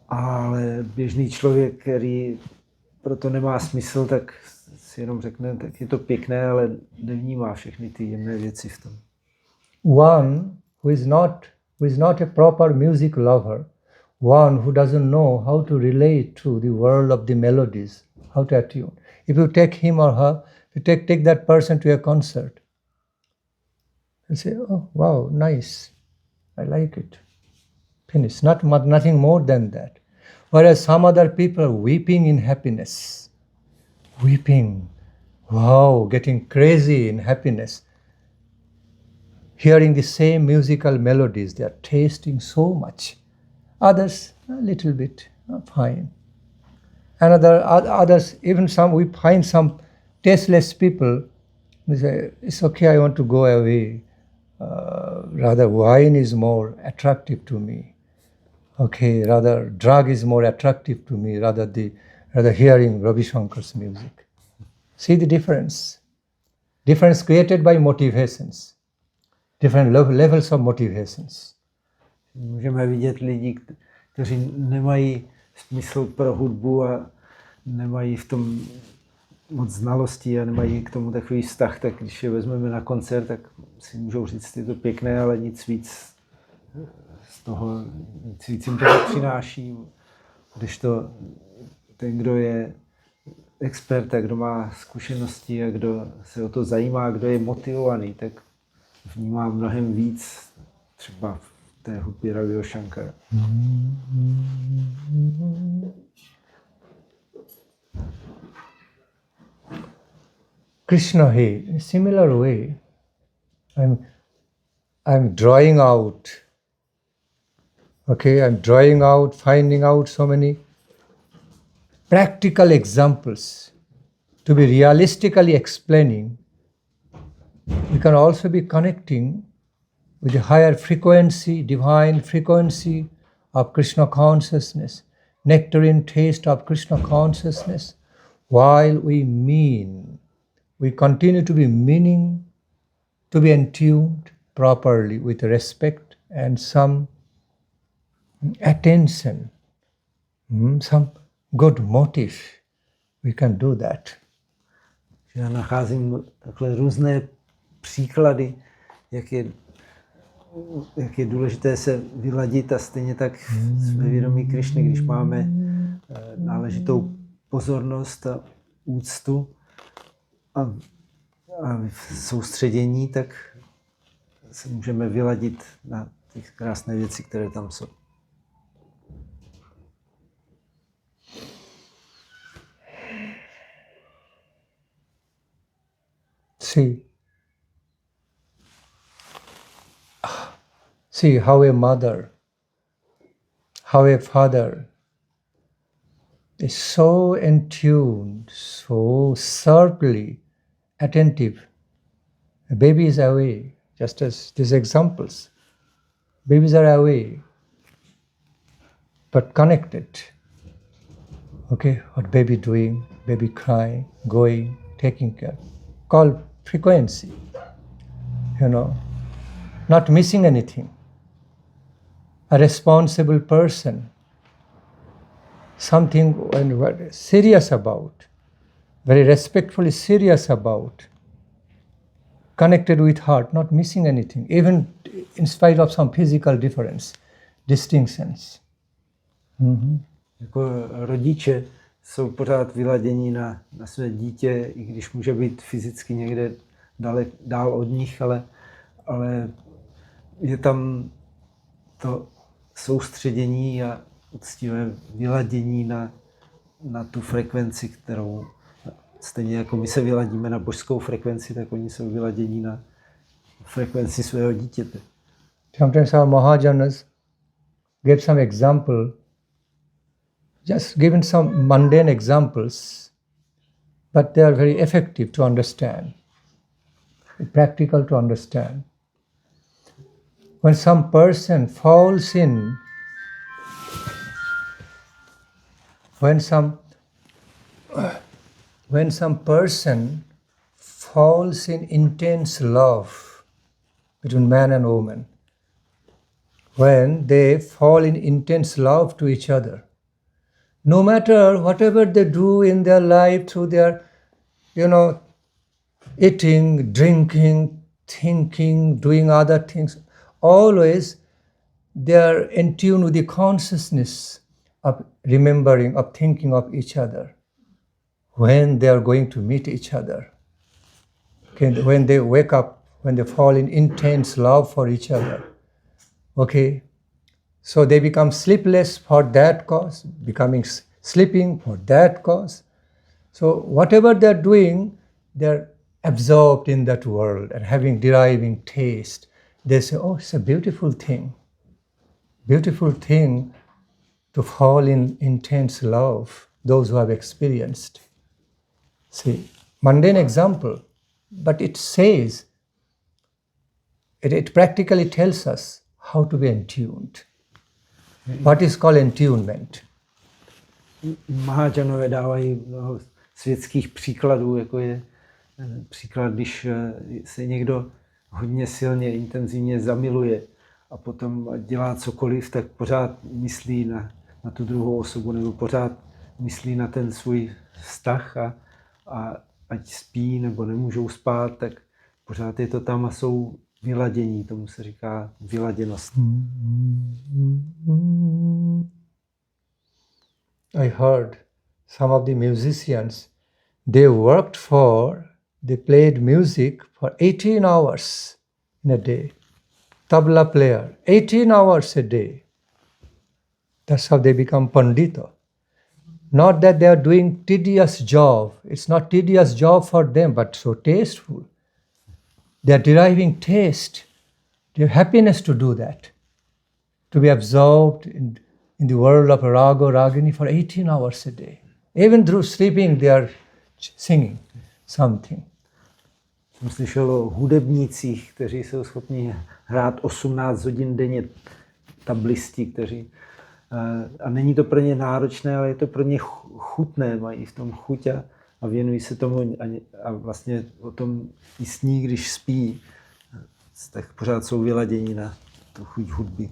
Speaker 3: Ale běžný člověk, který proto nemá smysl, tak si jenom řekne, tak je to pěkné, ale nevnímá všechny ty jemné věci v tom.
Speaker 1: One who is not a proper music lover, one who doesn't know how to relate to the world of the melodies, how to attune. If you take him or her, you take that person to a concert, and say, oh, wow, nice, I like it. Finish. Nothing more than that. Whereas some other people are weeping in happiness. Weeping. Wow, getting crazy in happiness. Hearing the same musical melodies, they are tasting so much. Others, a little bit, fine. Others, even some, we find some tasteless people, they say, it's okay, I want to go away. Rather, wine is more attractive to me. Okay, rather, drug is more attractive to me, rather hearing Ravi Shankar's music. See the difference? Difference created by motivations. Different levels of motivations.
Speaker 3: Můžeme vidět lidi, kteří nemají smysl pro hudbu a nemají v tom moc znalostí a nemají k tomu takový vztah, tak když je vezmeme na koncert, tak si můžou říct, je to pěkné, ale nic víc z toho, nic víc jim to nepřináší. Když to ten, kdo je expert a kdo má zkušenosti a kdo se o to zajímá, kdo je motivovaný, tak vnímá mnohem víc třeba v té hudbě Raviho Shankara.
Speaker 1: Krishna, in a similar way, I'm drawing out. Okay, I'm drawing out, finding out so many practical examples to be realistically explaining. We can also be connecting with the higher frequency, divine frequency of Krishna consciousness, nectarine taste of Krishna consciousness, while we continue to be meaning, to be attuned properly with respect and some attention, some good motive. We can do that.
Speaker 3: Já nacházím takhle různé příklady, jak je důležité se vyladit a stejně tak jsme vědomí Krišny, když máme náležitou pozornost a úctu a soustředění, tak se můžeme vyladit na ty krásné věci, které tam jsou.
Speaker 1: See how a mother, how a father is so in tune, so sharply attentive. A baby is away, just as these examples. Babies are away, but connected. Okay, what baby doing, baby crying, going, taking care. Called frequency, not missing anything. A responsible person, something we're serious about, very respectfully serious about, connected with heart, not missing anything, even in spite of some physical difference, distinctions.
Speaker 3: Jako rodiče jsou pořád vyladění na své dítě, i když může být fyzicky někde dál od nich, ale je tam to soustředění a uctivé vyladění na tu frekvenci, kterou stejně jako my se vyladíme na božskou frekvenci, tak oni jsou vyladění na frekvenci svého dítěte.
Speaker 1: Sometimes our Mahajanas gave some example, just given some mundane examples, but they are very effective to understand, practical to understand. When some person falls in, when some person falls in intense love between man and woman, when they fall in intense love to each other, no matter whatever they do in their life through their, eating, drinking, thinking, doing other things, always they are in tune with the consciousness of remembering, of thinking of each other when they are going to meet each other. Okay, when they wake up, when they fall in intense love for each other. Okay, so they become sleepless for that cause, becoming sleeping for that cause. So whatever they're doing, they're absorbed in that world and deriving taste. They say, oh, it's a beautiful thing to fall in intense love, those who have experienced. See, mundane example, but it says, it practically tells us how to be entuned. What is called entunement?
Speaker 3: Mahajanové dávají mnoho světských příkladů, jako je příklad, když se někdo hodně silně, intenzivně zamiluje a potom dělá cokoliv, tak pořád myslí na tu druhou osobu, nebo pořád myslí na ten svůj vztah a ať spí nebo nemůžou spát, tak pořád je to tam a jsou vyladění, tomu se říká vyladěnost.
Speaker 1: I heard some of the musicians, they played music for 18 hours in a day. Tabla player, 18 hours a day. That's how they become pandita. Not that they are doing tedious job. It's not tedious job for them, but so tasteful. They are deriving taste, their happiness to do that, to be absorbed in the world of raga, ragini for 18 hours a day. Even through sleeping, they are singing something.
Speaker 3: Jsem slyšel o hudebnících, kteří jsou schopni hrát 18 hodin denně, tablisti, kteří a není to pro ně náročné, ale je to pro ně chutné, mají v tom chuť a věnují se tomu a vlastně o tom i sní, když spí, tak pořád jsou vyladění na tu chuť hudby.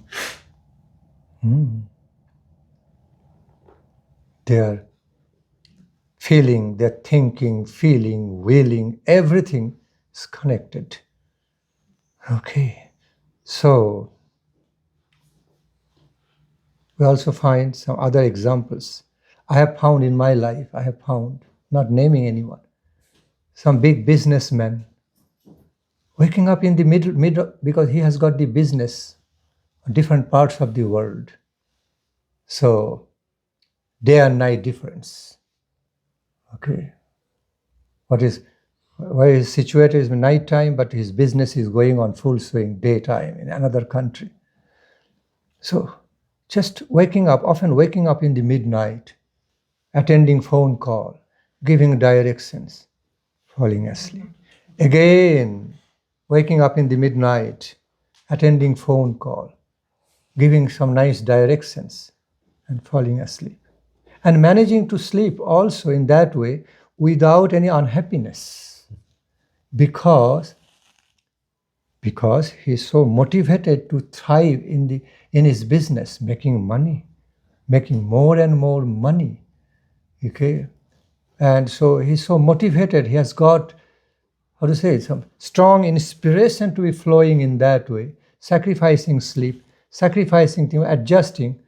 Speaker 1: They are feeling, they're thinking, feeling, willing, everything is connected. Okay, so we also find some other examples. I have found in my life, not naming anyone, some big businessman waking up in the middle because he has got the business in different parts of the world. So, day and night difference. Okay. Where he is situated is night time, but his business is going on full swing, daytime in another country. So, just often waking up in the midnight, attending phone call, giving directions, falling asleep. Again, waking up in the midnight, attending phone call, giving some nice directions, and falling asleep. And managing to sleep also in that way without any unhappiness. Because he's so motivated to thrive in his business, making money, making more and more money. Okay? And so he's so motivated, he has got, some strong inspiration to be flowing in that way, sacrificing sleep, adjusting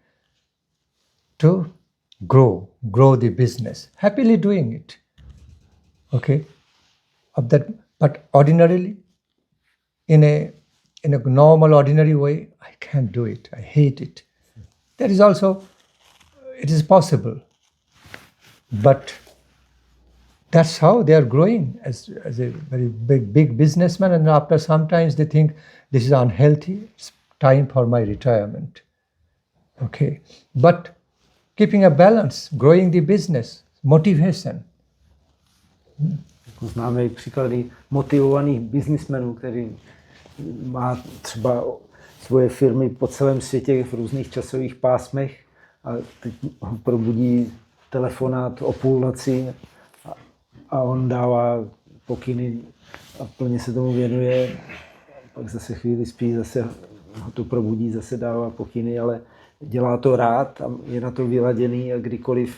Speaker 1: to grow the business, happily doing it. Okay? But ordinarily, in a normal, ordinary way, I can't do it. I hate it. That is also, it is possible. But that's how they are growing as a very big businessman. And after sometimes they think this is unhealthy. It's time for my retirement. Okay. But keeping a balance, growing the business, motivation.
Speaker 3: Známe i příklady motivovaných biznismenů, který má třeba svoje firmy po celém světě v různých časových pásmech a teď ho probudí telefonát o půlnoci a on dává pokyny a plně se tomu věnuje. Pak zase chvíli spí, zase ho to probudí, zase dává pokyny, ale dělá to rád a je na to vyladěný a kdykoliv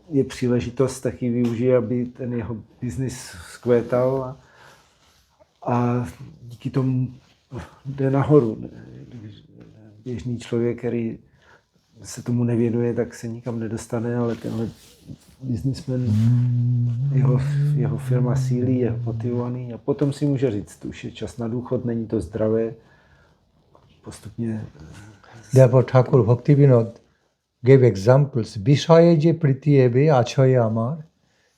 Speaker 3: je příležitost, tak ji využije, aby ten jeho biznis zkvétal a díky tomu jde nahoru. Běžný člověk, který se tomu nevěnuje, tak se nikam nedostane, ale tenhle biznismen, jeho firma sílí, je motivovaný a potom si může říct, už je čas na důchod, není to zdravé, postupně.
Speaker 1: Therefore Thakur Bhakti Vinod gave examples. Bishaye je priti ebe achoye amar,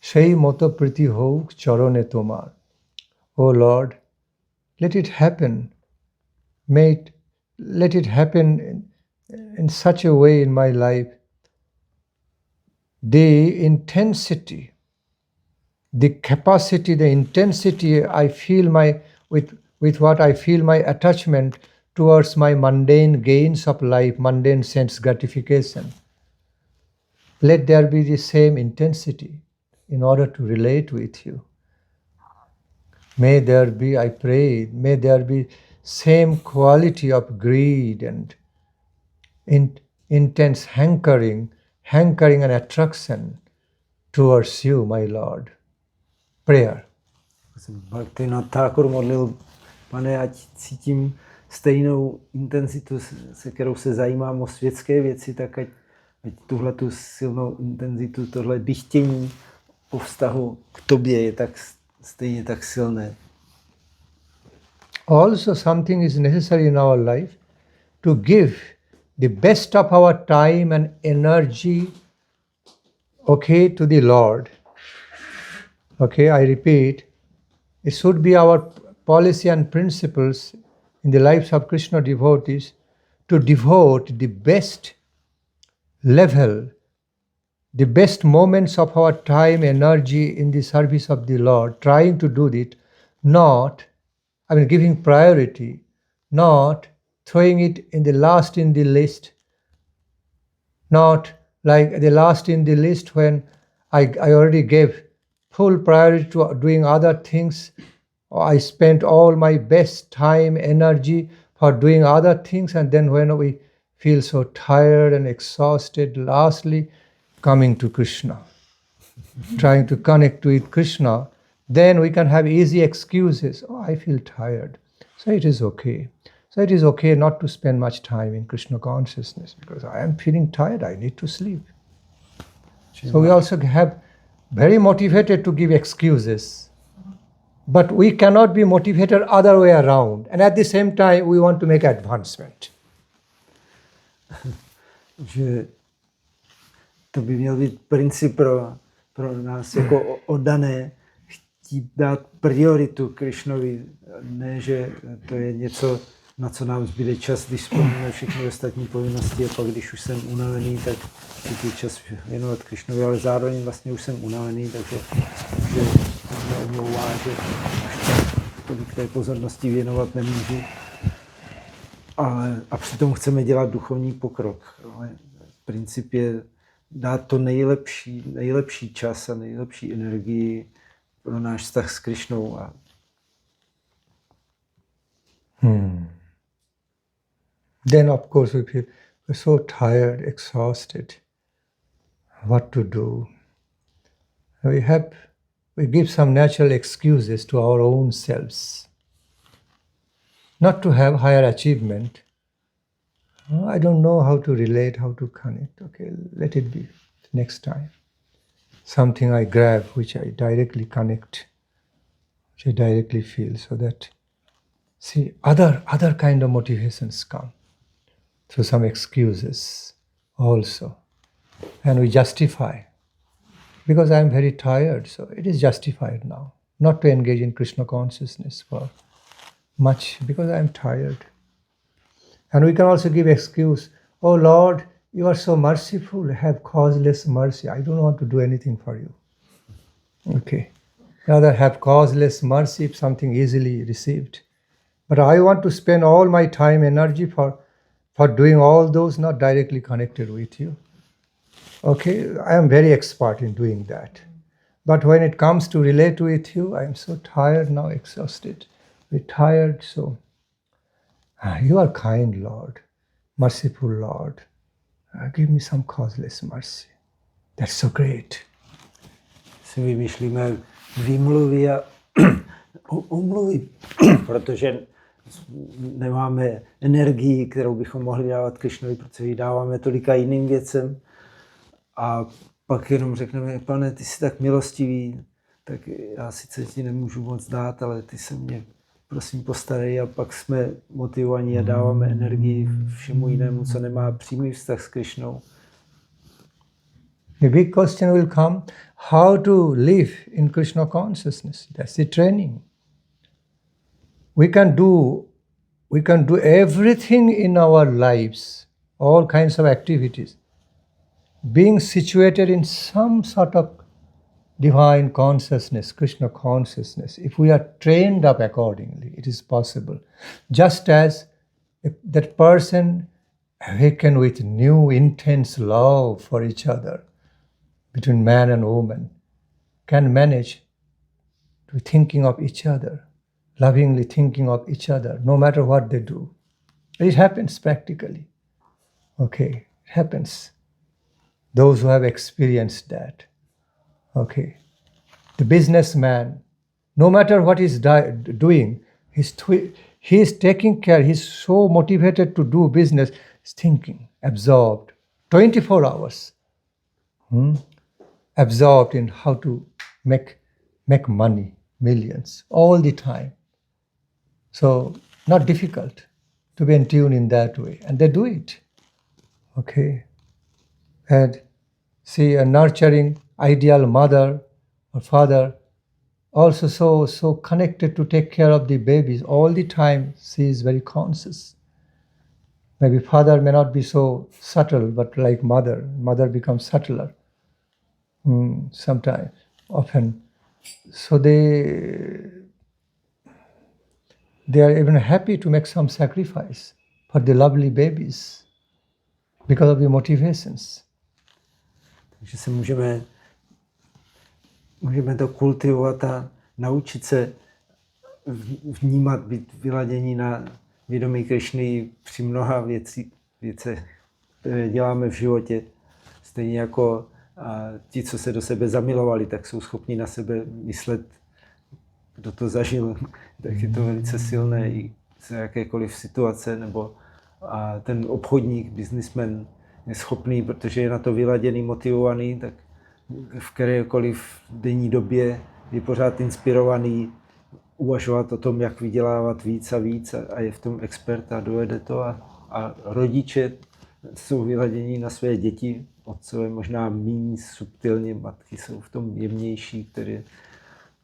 Speaker 1: sei moto priti houk charone tomar. O Lord, let it happen. Let it happen in such a way in my life. The intensity, the capacity, the intensity I feel with what I feel my attachment towards my mundane gains of life, mundane sense gratification. Let there be the same intensity in order to relate with you. May there be, I pray, may there be same quality of greed and intense hankering and attraction towards you, my Lord. Prayer.
Speaker 3: Bhakti Nandan modlil, Pane, ať cítím stejnou intenzitu, se kterou se zajímám o světské věci, tak ať tuhletu silnou intenzitu, tohle dychtění po vztahu k tobě je stejně tak silné.
Speaker 1: Also something is necessary in our life to give the best of our time and energy, okay, to the Lord. Okay, I repeat, it should be our policy and principles in the lives of Krishna devotees to devote the best level, the best moments of our time, energy in the service of the Lord, trying to do it, giving priority, not throwing it in the last in the list, not like the last in the list when I already gave full priority to doing other things. I spent all my best time, energy for doing other things, and then when we feel so tired and exhausted, lastly coming to Krishna, trying to connect with Krishna, then we can have easy excuses. Oh, I feel tired. So it is okay. So it is okay not to spend much time in Krishna consciousness because I am feeling tired, I need to sleep. So we also have very motivated to give excuses. But we cannot be motivated other way around. And at the same time, we want to make advancement.
Speaker 3: Že to by měl být princip pro nás jako oddané, chtít dát prioritu Krishnovi, ne, že to je něco, na co nám zbyde čas, když splníme všechny ostatní povinnosti a pak, když už jsem unavený, tak je čas věnovat Krishnovi, ale zároveň vlastně už jsem unavený, takže mě omlouvá, že tolik té pozornosti věnovat nemůžu. A přitom chceme dělat duchovní pokrok. Ale princip je dát to nejlepší čas a nejlepší energii pro náš vztah s Krishnou.
Speaker 1: Then of course we feel we're so tired, exhausted. What to do? We give some natural excuses to our own selves. Not to have higher achievement. Oh, I don't know how to relate, how to connect. Okay, let it be next time. Something I grab which I directly connect, which I directly feel, so that, see, other kind of motivations come through some excuses also. And we justify. Because I am very tired, so it is justified now. Not to engage in Krishna consciousness for much, because I am tired. And we can also give excuse, oh Lord, you are so merciful, have causeless mercy. I don't want to do anything for you. Okay. Rather have causeless mercy if something easily received. But I want to spend all my time, energy for doing all those not directly connected with you. Okay, I am very expert in doing that. But when it comes to relate with you, I am so tired now, exhausted. Very tired, so you are kind, Lord, merciful Lord. Give me some causeless mercy. That's so great.
Speaker 3: Si vymýšlíme výmluvy a omluvy, protože nemáme energii, kterou bychom mohli dávat Krishnovi, protože ji dáváme tolika jiným věcem. A pak jenom řekneme, Pane, ty jsi tak milostivý, tak já sice ti nemůžu moc dát, ale ty se mě prosím postarej, a pak jsme motivovaní a dáváme energii všemu jinému, co nemá přímý vztah s Krishnou.
Speaker 1: The big question will come, how to live in Krishna consciousness. That's the training. We can do everything in our lives, all kinds of activities, being situated in some sort of divine consciousness, Krishna consciousness. If we are trained up accordingly, it is possible. Just as if that person awakened with new intense love for each other, between man and woman, can manage to be thinking of each other, lovingly thinking of each other, no matter what they do. It happens practically. Okay, it happens. Those who have experienced that. Okay. The businessman, no matter what he's doing, he is taking care, he's so motivated to do business, he's thinking, absorbed, 24 hours. Absorbed in how to make money, millions, all the time. So, not difficult to be in tune in that way. And they do it. Okay. And see, a nurturing, ideal mother or father, also so connected to take care of the babies all the time. She is very conscious. Maybe father may not be so subtle, but like mother becomes subtler. Sometimes, often. So they are even happy to make some sacrifice for the lovely babies because of the motivations.
Speaker 3: Takže se můžeme to kultivovat a naučit se vnímat, být vyladění na vědomí Krishny při mnoha věcech, které děláme v životě. Stejně jako ti, co se do sebe zamilovali, tak jsou schopni na sebe myslet, kdo to zažil, tak je to velice silné i z jakékoliv situace, nebo ten obchodník, businessman je schopný, protože je na to vyladěný, motivovaný, tak v kterékoliv denní době je pořád inspirovaný uvažovat o tom, jak vydělávat víc a víc a je v tom expert a dojede to. A rodiče jsou vyladění na své děti, otcové možná méně subtilně, matky jsou v tom jemnější,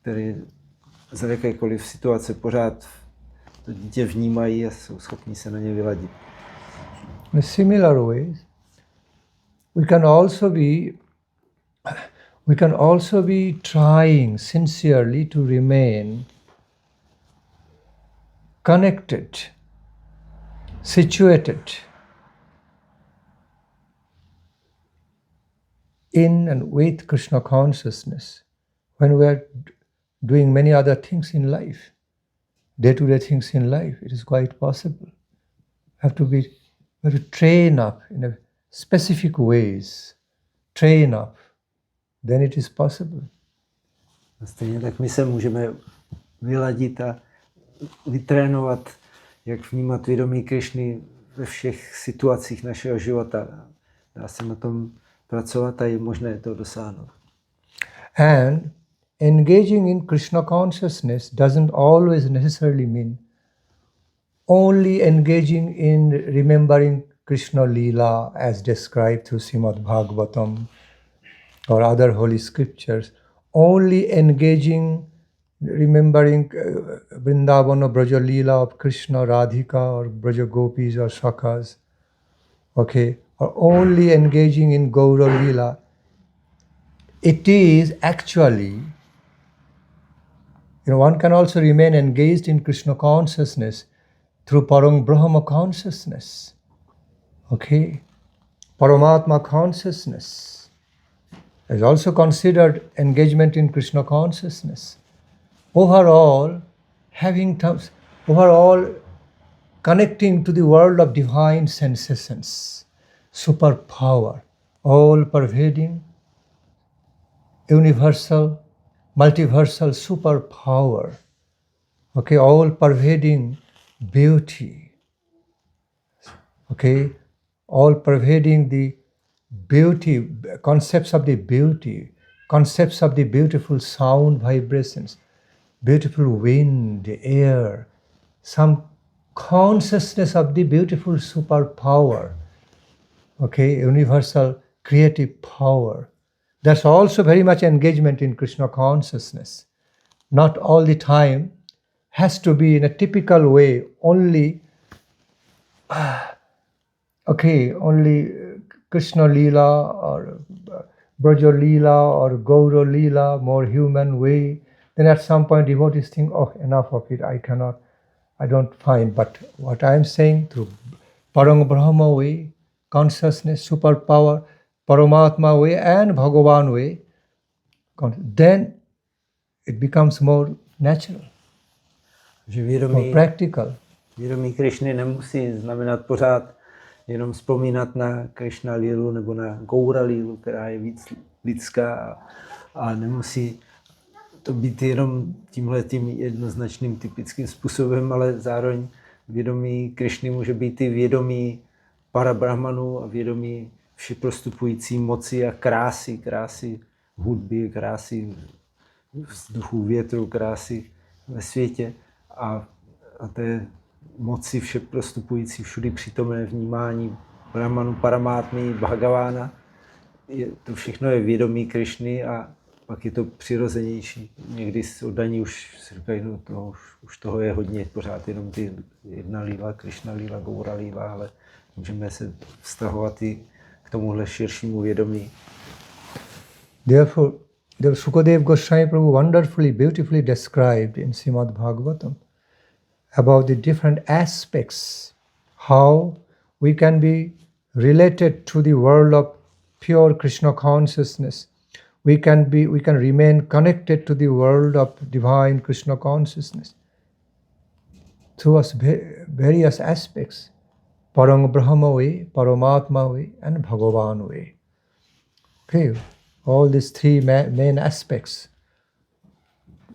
Speaker 3: které za jakékoliv situace pořád to dítě vnímají a jsou schopni se na ně vyladit.
Speaker 1: In similar ways, we can also be trying sincerely to remain connected, situated in and with Krishna consciousness when we are doing many other things in life, day-to-day things in life. It is quite possible. We have to train up in a specific ways, train up, then it is possible.
Speaker 3: Stejně tak my se můžeme vyladit a vytrénovat, jak vnímat vědomí Krišny ve všech situacích našeho života. Dá se na tom pracovat a je možné to dosáhnout.
Speaker 1: And engaging in Krishna consciousness doesn't always necessarily mean only engaging in remembering Krishna Leela as described through Srimad Bhagavatam or other holy scriptures, only engaging, remembering Vrindavana Braja Leela of Krishna, Radhika or Braja Gopis or Shakas, okay, or only engaging in Gaura Leela. It is actually, one can also remain engaged in Krishna consciousness through Parang Brahma consciousness, okay, Paramatma consciousness is also considered engagement in Krishna consciousness. Overall, connecting to the world of divine sensations, superpower, all-pervading, universal, multiversal superpower, okay, all-pervading beauty, okay, all-pervading the beauty, concepts of the beauty, concepts of the beautiful sound vibrations, beautiful wind, air, some consciousness of the beautiful superpower, okay, universal creative power. That's also very much engagement in Krishna consciousness. Not all the time has to be in a typical way, only Krishna Leela or Braja Leela or Gaura Leela, more human way. Then at some point devotees think, oh, enough of it, I don't find. But what I am saying, through Parang Brahma way, consciousness, superpower, Paramatma way and Bhagavan way, then it becomes more natural, more practical.
Speaker 3: Vědomí Krišny nemusí znamenat pořád jenom vzpomínat na Krishna Lílu nebo na Gaura Lílu, která je víc lidská a nemusí to být jenom tímhletím jednoznačným typickým způsobem, ale zároveň vědomí Krišny může být i vědomí Parabrahmanu a vědomí všeprostupující moci a krásy hudby, krásy vzduchu, větru, krásy ve světě a té moci všeprostupující, všudy přítomné vnímání Brahmanu, Paramátmy, Bhagavána. To všechno je vědomí Krišny a pak je to přirozenější. Někdy oddaní už si říkají, no už toho je hodně, pořád jenom ty jedna líla, Krishna líla, Gaura líla, ale můžeme se vztahovat i k tomuhle širšímu vědomí.
Speaker 1: Therefore, Sukadev Goswami Prabhu wonderfully, beautifully described in Srimad Bhagavatam about the different aspects, how we can be related to the world of pure Krishna consciousness. We can remain connected to the world of divine Krishna consciousness through various aspects, Parang Brahma way, Paramatma way, and Bhagavan way. Okay, all these three main aspects.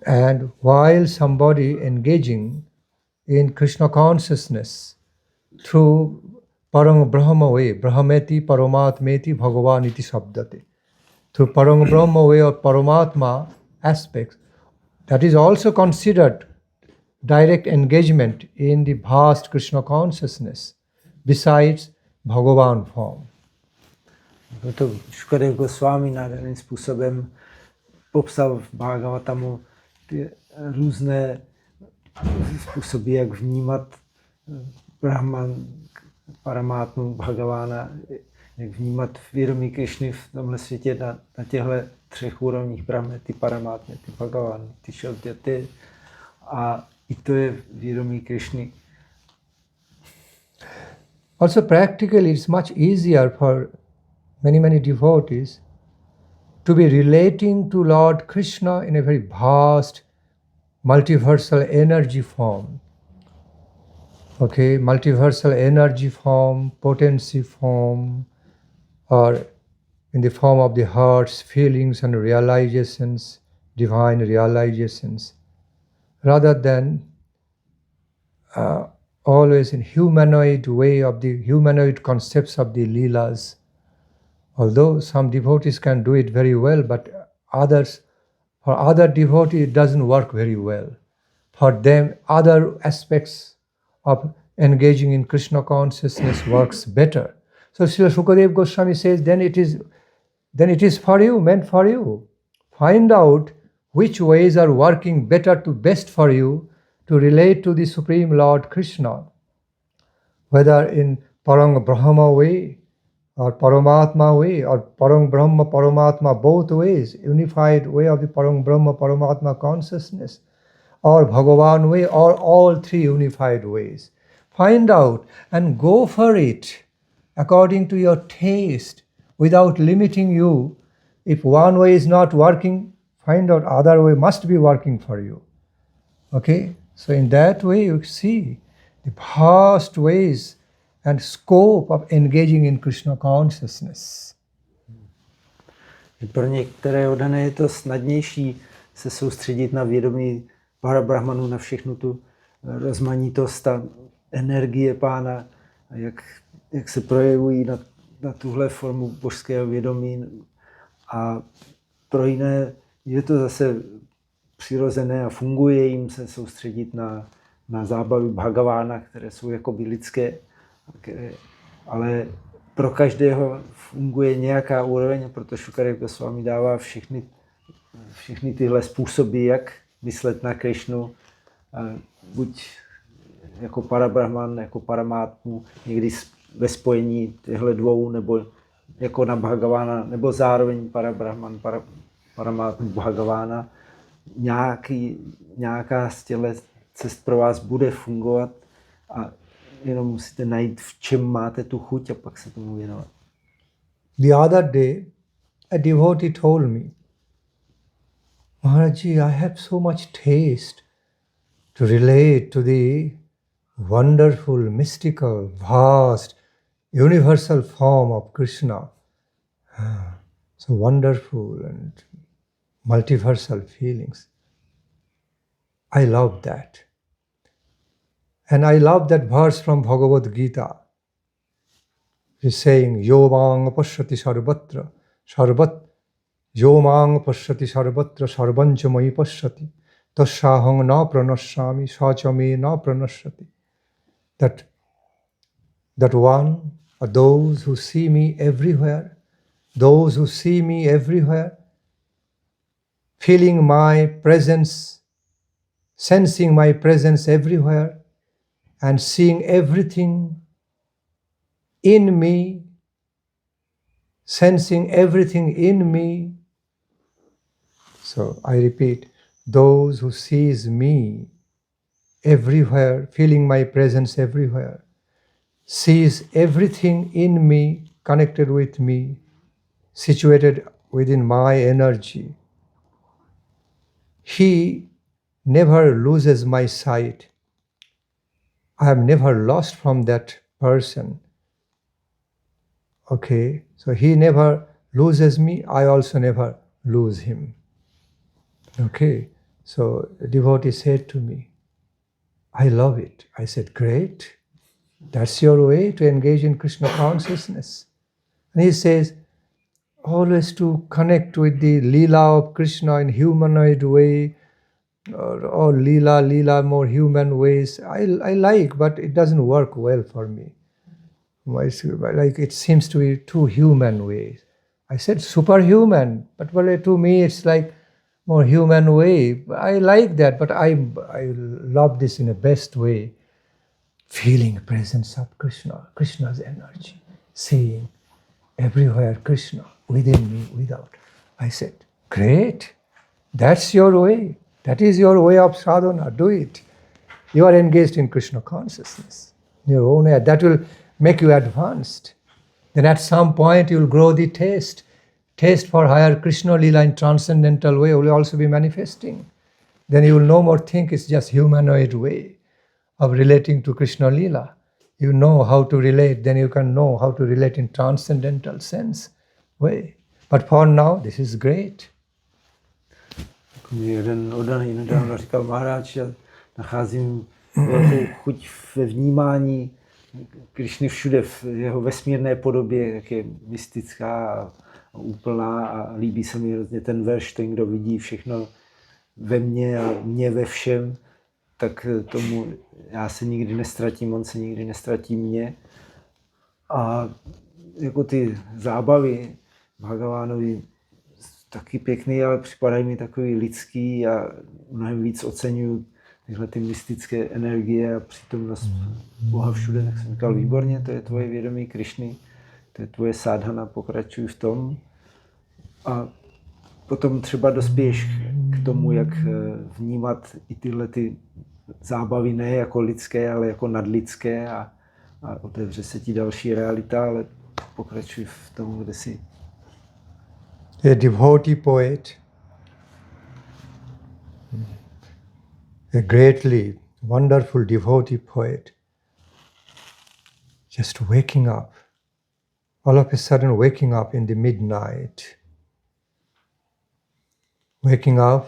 Speaker 1: And while somebody engaging in Krishna consciousness through Parang Brahma way, Brahmeti Paramatmeti Bhagavaniti Sabdate. Through Parang Brahma way or Paramatma aspects, that is also considered direct engagement in the vast Krishna consciousness, besides Bhagavan form.
Speaker 3: Proto Šukadev Goswami nádherným způsobem popsal v Bhagavatamu ty různé způsoby, jak vnímat Brahman, Paramátmu, Bhagavána, jak vnímat vědomí Krišny v tomhle světě na těchto třech úrovních Brahmety, Paramátmety, Bhagavány, ty Šaltyate. A i to je vědomí Krišny.
Speaker 1: Also practically it's much easier for many devotees to be relating to Lord Krishna in a very vast multiversal energy form. Okay, multiversal energy form, potency form, or in the form of the heart's feelings and realizations, divine realizations, rather than always in humanoid way of the humanoid concepts of the Leelas. Although some devotees can do it very well, but for other devotees it doesn't work very well. For them, other aspects of engaging in Krishna consciousness works better. So Srila Shukadev Goswami says, then it is for you, meant for you. Find out which ways are working better to best for you to relate to the Supreme Lord Krishna, whether in Parang Brahma way, or Paramatma way, or Parang Brahma, Paramatma, both ways, unified way of the Parang Brahma, Paramatma consciousness, or Bhagavan way, or all three unified ways. Find out and go for it according to your taste, without limiting you. If one way is not working, find out other way must be working for you. Okay? So in that way you see the vast ways and scope of engaging in Krishna consciousness.
Speaker 3: Pro některé oddané je to snadnější se soustředit na vědomí Parabrahmanu, na všechnu tu rozmanitost, ta energie Pána, jak se projevují na tuhle formu božského vědomí. A pro jiné je to zase přirozené a funguje jim se soustředit na zábavy Bhagavána, které jsou jakoby lidské, ale pro každého funguje nějaká úroveň, proto Šukadev Goswami dává všechny tyhle způsoby, jak myslet na Krišnu, buď jako Parabrahman, jako Paramátmu, někdy ve spojení těchto dvou, nebo jako na Bhagavána, nebo zároveň Parabrahman, Paramátmu, Bhagavána. Nějaká z těchto cest pro vás bude fungovat a jenom musíte najít, v čem máte tu chuť a pak se tomu věnovat.
Speaker 1: The other day, a devotee told me, Maharaji, I have so much taste to relate to the wonderful, mystical, vast, universal form of Krishna. So wonderful and multiversal feelings. I love that. And I love that verse from Bhagavad Gita. He's saying, Yo mang pashyati sarvatra, Yo mang pashyati sarvatra, sarvancha mai pashyati, tasyahang na pranashyami, sachame na pranashyati. That one, or those who see me everywhere, feeling my presence, sensing my presence everywhere, and seeing everything in me, sensing everything in me. So I repeat, those who sees me everywhere, feeling my presence everywhere, sees everything in me, connected with me, situated within my energy. He never loses my sight. I am never lost from that person. Okay, so he never loses me, I also never lose him. Okay, so the devotee said to me, I love it. I said, great. That's your way to engage in Krishna consciousness. And he says, always to connect with the Leela of Krishna in humanoid way, or Leela, more human ways. I like, but it doesn't work well for me. Like it seems to be too human ways. I said superhuman, but well, to me it's like more human way. I like that, but I love this in the best way. Feeling presence of Krishna, Krishna's energy, seeing everywhere Krishna, within me, without. I said, great, that's your way. That is your way of sadhana, do it. You are engaged in Krishna consciousness. Your own way. That will make you advanced. Then at some point you will grow the taste. Taste for higher Krishna Leela in transcendental way will also be manifesting. Then you will no more think it's just humanoid way of relating to Krishna Leela. You know how to relate, then you can know how to relate in transcendental sense way. But for now, this is great.
Speaker 3: Jeden oddaný nedávno říkal Maharaja, že nacházím velkou chuť ve vnímání Krišny všude, v jeho vesmírné podobě, jak je mystická a úplná, a líbí se mi hrozně ten verš, ten, kdo vidí všechno ve mně a mě ve všem, tak tomu já se nikdy nestratím, on se nikdy nestratí mě. A jako ty zábavy Bhagavánovi taky pěkný, ale připadají mi takový lidský a mnohem víc oceňuju tyhle ty mystické energie a přítomnost Boha všude. Tak jsem říkal, výborně, to je tvoje vědomí Krišny, to je tvoje sadhana, pokračuj v tom. A potom třeba dospěješ k tomu, jak vnímat i tyhle ty zábavy ne jako lidské, ale jako nadlidské, a otevře se ti další realita, ale pokračuj v tom, kde jsi.
Speaker 1: A devotee poet, a greatly wonderful devotee poet, just waking up, all of a sudden waking up in the midnight, waking up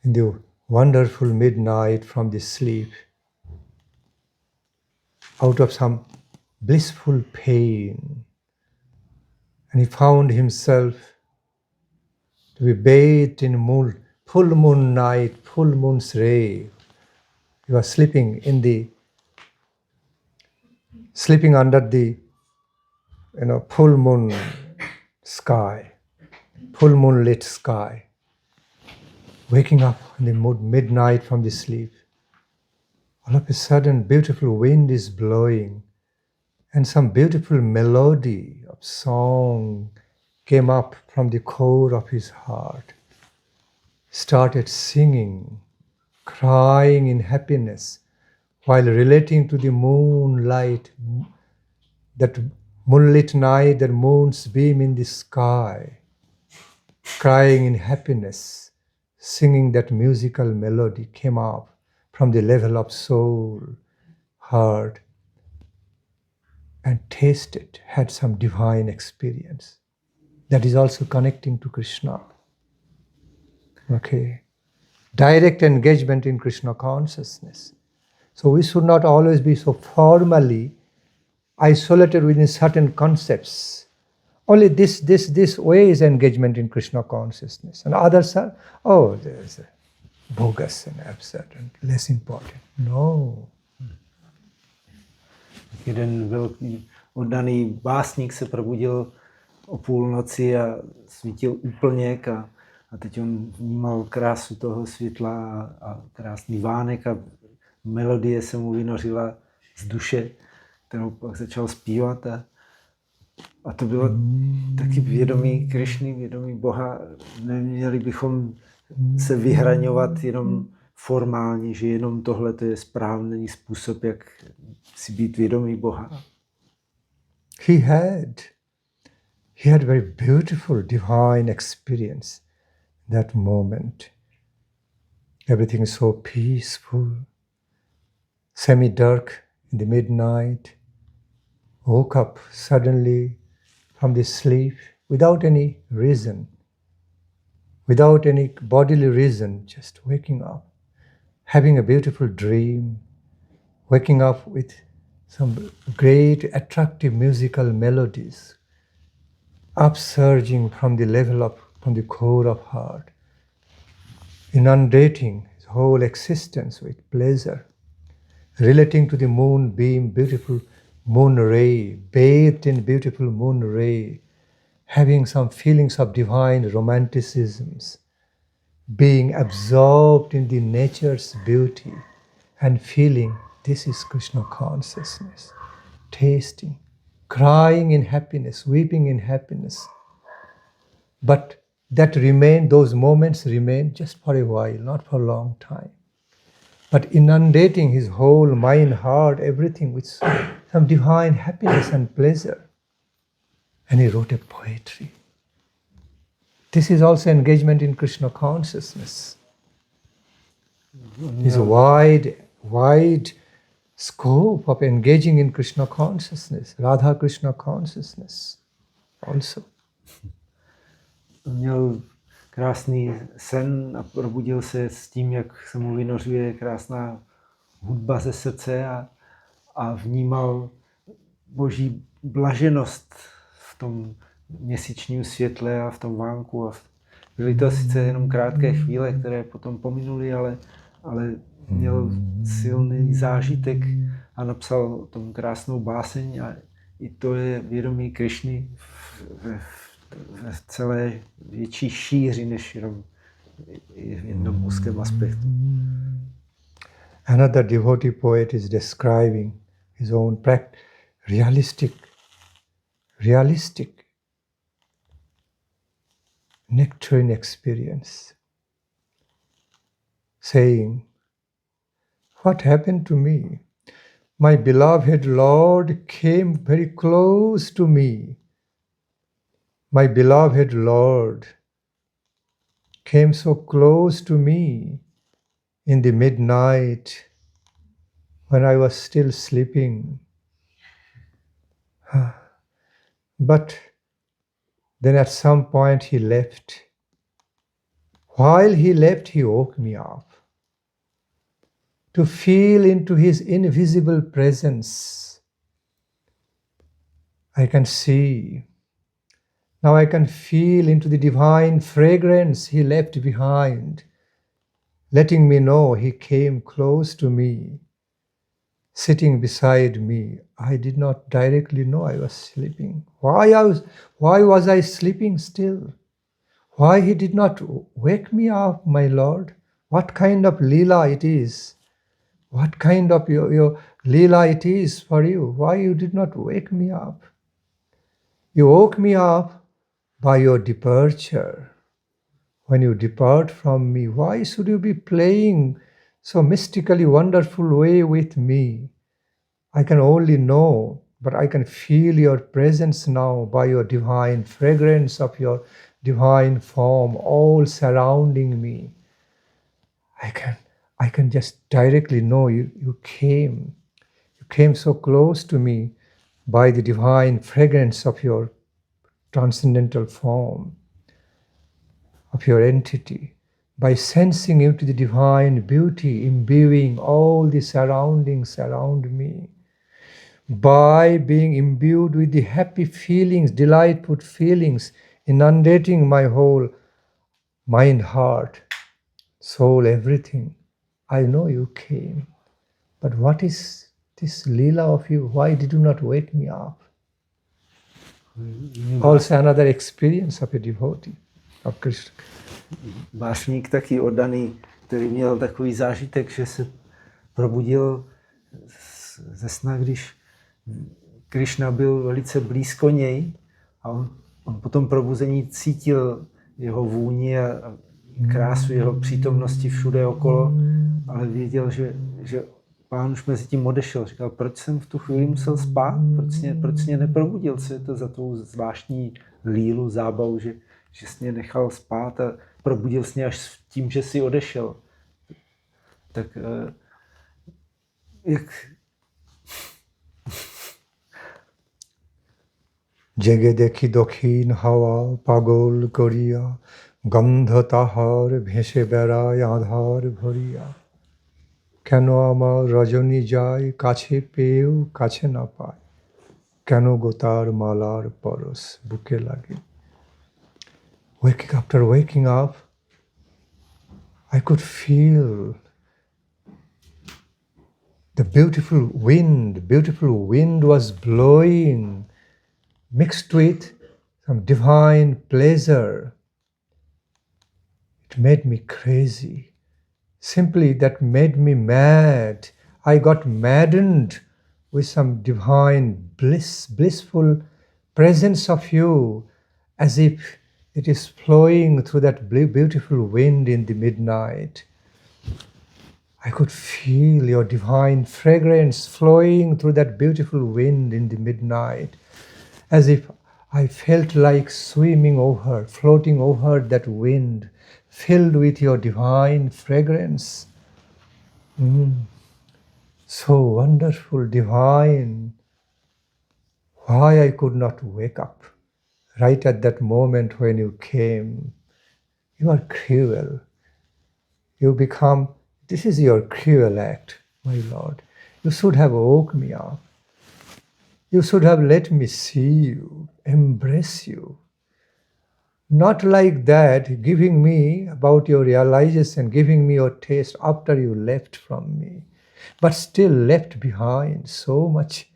Speaker 1: in the wonderful midnight from the sleep, out of some blissful pain. And he found himself to be bathed in full moon night, full moon's ray. He was sleeping under the full moon sky, full moonlit sky. Waking up in the midnight from the sleep. All of a sudden, beautiful wind is blowing, and some beautiful melody of song came up from the core of his heart. Started singing, crying in happiness, while relating to the moonlight, that moonlit night, that moon's beam in the sky, crying in happiness, singing that musical melody came up from the level of soul, heart, and tasted, had some divine experience. That is also connecting to Krishna. Okay. Direct engagement in Krishna consciousness. So we should not always be so formally isolated within certain concepts. Only this way is engagement in Krishna consciousness. And others are, there's a bogus and absurd and less important. No.
Speaker 3: Jeden velký oddaný básník se probudil o půlnoci a svítil úplněk a teď on vnímal krásu toho světla a krásný vánek a melodie se mu vynořila z duše, kterou pak začal zpívat a to bylo taky vědomí Krišny, vědomí Boha. Neměli bychom se vyhraňovat jenom formálně, že jenom tohle to je správný způsob, jak si být vědomí Boha.
Speaker 1: He had very beautiful divine experience that moment. Everything is so peaceful, semi-dark in the midnight. Woke up suddenly from the sleep without any reason, without any bodily reason, just waking up. having a beautiful dream, waking up with some great attractive musical melodies, upsurging from the level of, from the core of heart, inundating his whole existence with pleasure, relating to the moonbeam, beautiful moon ray, bathed in beautiful moon ray, having some feelings of divine romanticisms, being absorbed in the nature's beauty and feeling this is Krishna consciousness, tasting, crying in happiness, weeping in happiness. But that remain, those moments remain just for a while, not for a long time. But inundating his whole mind, heart, everything with some divine happiness and pleasure. And he wrote a poetry. This is also engagement in Krishna consciousness. It's a wide scope of engaging in Krishna consciousness, Radha Krishna consciousness also.
Speaker 3: Měl krásný sen a probudil se s tím, jak se mu vynořuje krásná hudba ze srdce a vnímal boží blaženost v tom měsíčním světle a v tom vánku. Byly to sice jenom krátké chvíle, které potom pominuly, ale měl silný zážitek a napsal o tom krásnou báseň a i to je vědomí Krišny v celé větší šíři než jenom v jednom úzkém aspektu.
Speaker 1: Another devotee poet is describing his own realistic nectarine experience, saying, what happened to me? My beloved Lord came very close to me. My beloved Lord came so close to me in the midnight when I was still sleeping. But then at some point he left. While he left, he woke me up to feel into his invisible presence. I can see. Now I can feel into the divine fragrance he left behind, letting me know he came close to me, sitting beside me. I did not directly know I was sleeping. Why was I sleeping still? Why he did not wake me up, my Lord? What kind of Leela it is? What kind of your Leela it is for you? Why you did not wake me up? You woke me up by your departure. When you depart from me, why should you be playing so mystically wonderful way with me? I can only know, but I can feel your presence now by your divine fragrance of your divine form all surrounding me. I can just directly know you came. You came so close to me by the divine fragrance of your transcendental form, of your entity, by sensing into the divine beauty, imbuing all the surroundings around me, by being imbued with the happy feelings, delightful feelings, inundating my whole mind, heart, soul, everything. I know you came, but what is this Leela of you? Why did you not wake me up? Also another experience of a devotee of Krishna.
Speaker 3: Básník taky oddaný, který měl takový zážitek, že se probudil ze sna, když Krishna byl velice blízko něj a on po tom probuzení cítil jeho vůni a krásu jeho přítomnosti všude okolo, ale věděl, že Pán už mezi tím odešel. Říkal, proč jsem v tu chvíli musel spát? Proč mě neprobudil? Co je to za tou zvláštní lílu, zábavu, že jsi mě nechal spát a probudil jsi mě až tím, že jsi odešel. Tak jak...
Speaker 1: Jege dekhi dokhin hawa pagol koriya gandha tahar bheshe beray adhar bhariya. Keno amar rajoni jai, kache peo, kache na pai. Keno gotar malar paros, buke lagi. After waking up, I could feel the beautiful wind was blowing, mixed with some divine pleasure. It made me crazy. Simply that made me mad. I got maddened with some divine blissful presence of you, as if it is flowing through that beautiful wind in the midnight. I could feel your divine fragrance flowing through that beautiful wind in the midnight, as if I felt like swimming over, floating over that wind, filled with your divine fragrance. So wonderful, divine. Why I could not wake up right at that moment when you came. You are cruel. This is your cruel act, my Lord. You should have woke me up. You should have let me see you, embrace you. Not like that, giving me about your realization, giving me your taste after you left from me, but still left behind so much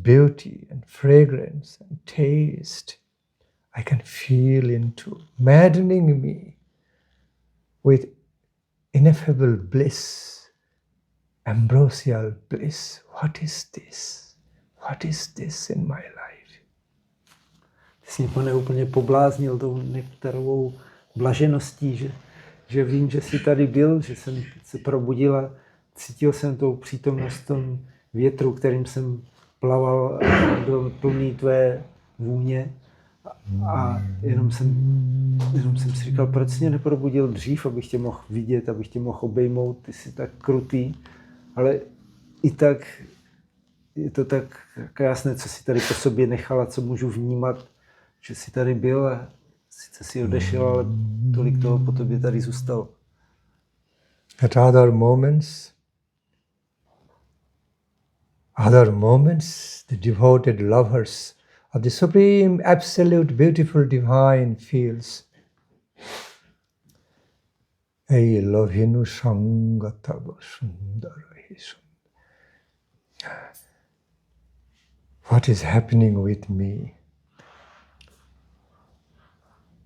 Speaker 1: beauty and fragrance and taste. I can feel into maddening me with ineffable bliss, ambrosial bliss. What is this? What is this in my life?
Speaker 3: Jsi mě, Pane, úplně pobláznil tou nektarovou blažeností, že vím, že jsi tady byl, že jsem se probudil a cítil jsem tou přítomnost tom větru, kterým jsem plaval a byl plný tvé vůně. A jenom jsem si říkal, proč jsi mě neprobudil dřív, abych tě mohl vidět, abych tě mohl obejmout, ty jsi tak krutý, ale i tak je to tak krásné, co jsi tady po sobě nechal a co můžu vnímat, že jsi tady byl a sice jsi odešel, ale tolik toho po tobě tady zůstalo.
Speaker 1: At other moments, the devoted lovers of the Supreme, Absolute, Beautiful, Divine feels Ei lovinu sangatava sundarahi. What is happening with me?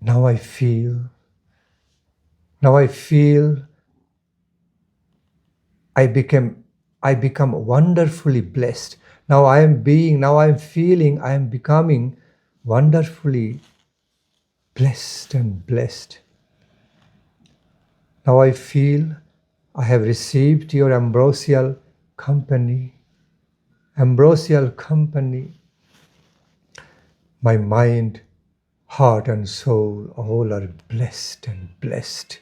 Speaker 1: Now I feel I become wonderfully blessed. Now I am feeling I am becoming wonderfully blessed and blessed. Now I feel I have received your ambrosial company. My mind, heart and soul all are blessed and blessed.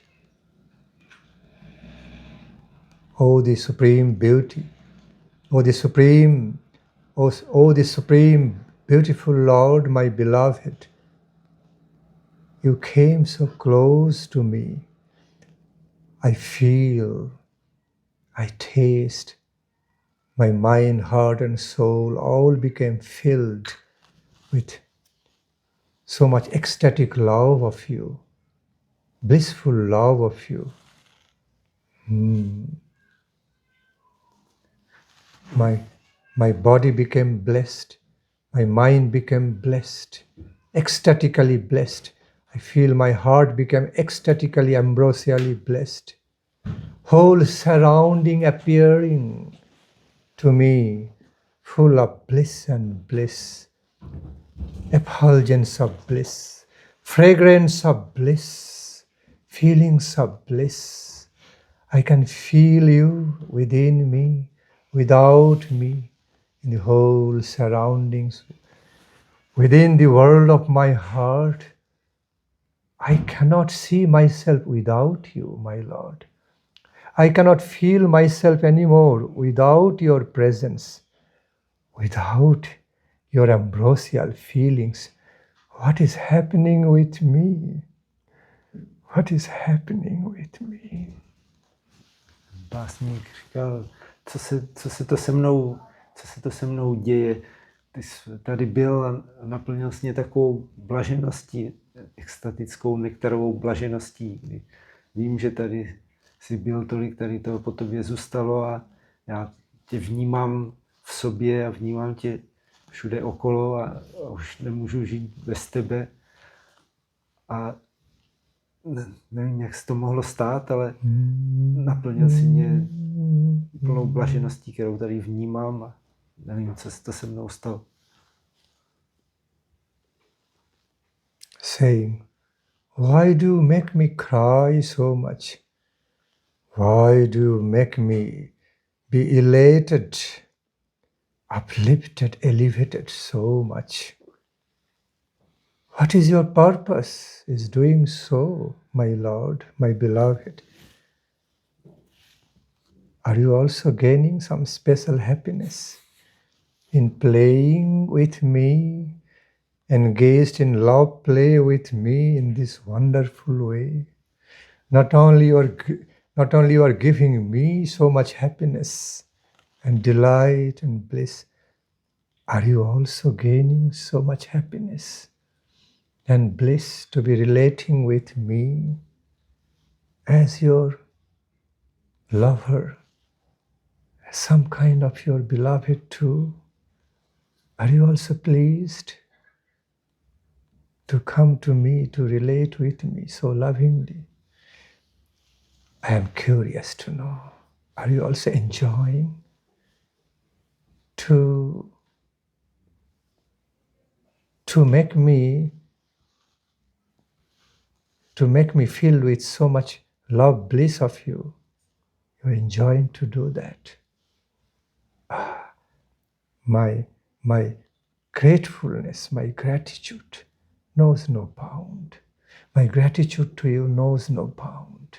Speaker 1: Oh, the supreme beauty, oh the supreme beautiful Lord, my beloved, you came so close to me. I feel, I taste, my mind, heart and soul all became filled with so much ecstatic love of you, blissful love of you. My body became blessed, my mind became blessed, ecstatically blessed. I feel my heart became ecstatically, ambrosially blessed. Whole surrounding appearing to me, full of bliss and bliss, effulgence of bliss, fragrance of bliss, feelings of bliss. I can feel you within me, without me, in the whole surroundings, within the world of my heart. I cannot see myself without you, my Lord. I cannot feel myself anymore without your presence, without your ambrosial feelings. What is happening with me? What is happening with me?
Speaker 3: básník říkal, co se to se mnou děje. Ty jsi tady byl a naplnil jsi mě takovou blažeností, extatickou nektarovou blažeností. Vím, že tady jsi byl tolik, tady toho po tobě zůstalo a já tě vnímám v sobě a vnímám tě všude okolo a už nemůžu žít bez tebe. A nevím, jak se to mohlo stát, ale naplnil si mě plnou blažeností, kterou tady vnímám a nevím, co se to se mnou stalo.
Speaker 1: Saying, why do you make me cry so much? Why do you make me be elated, uplifted, elevated so much? What is your purpose is doing so, my Lord, my beloved? Are you also gaining some special happiness in playing with me, engaged in love play with me in this wonderful way? Not only you are giving me so much happiness and delight and bliss, are you also gaining so much happiness and bliss to be relating with me as your lover, as some kind of your beloved too? Are you also pleased to come to me, to relate with me so lovingly? I am curious to know, are you also enjoying to make me filled with so much love, bliss of you? You're enjoying to do that. My gratefulness, my gratitude knows no bound. My gratitude to you knows no bound.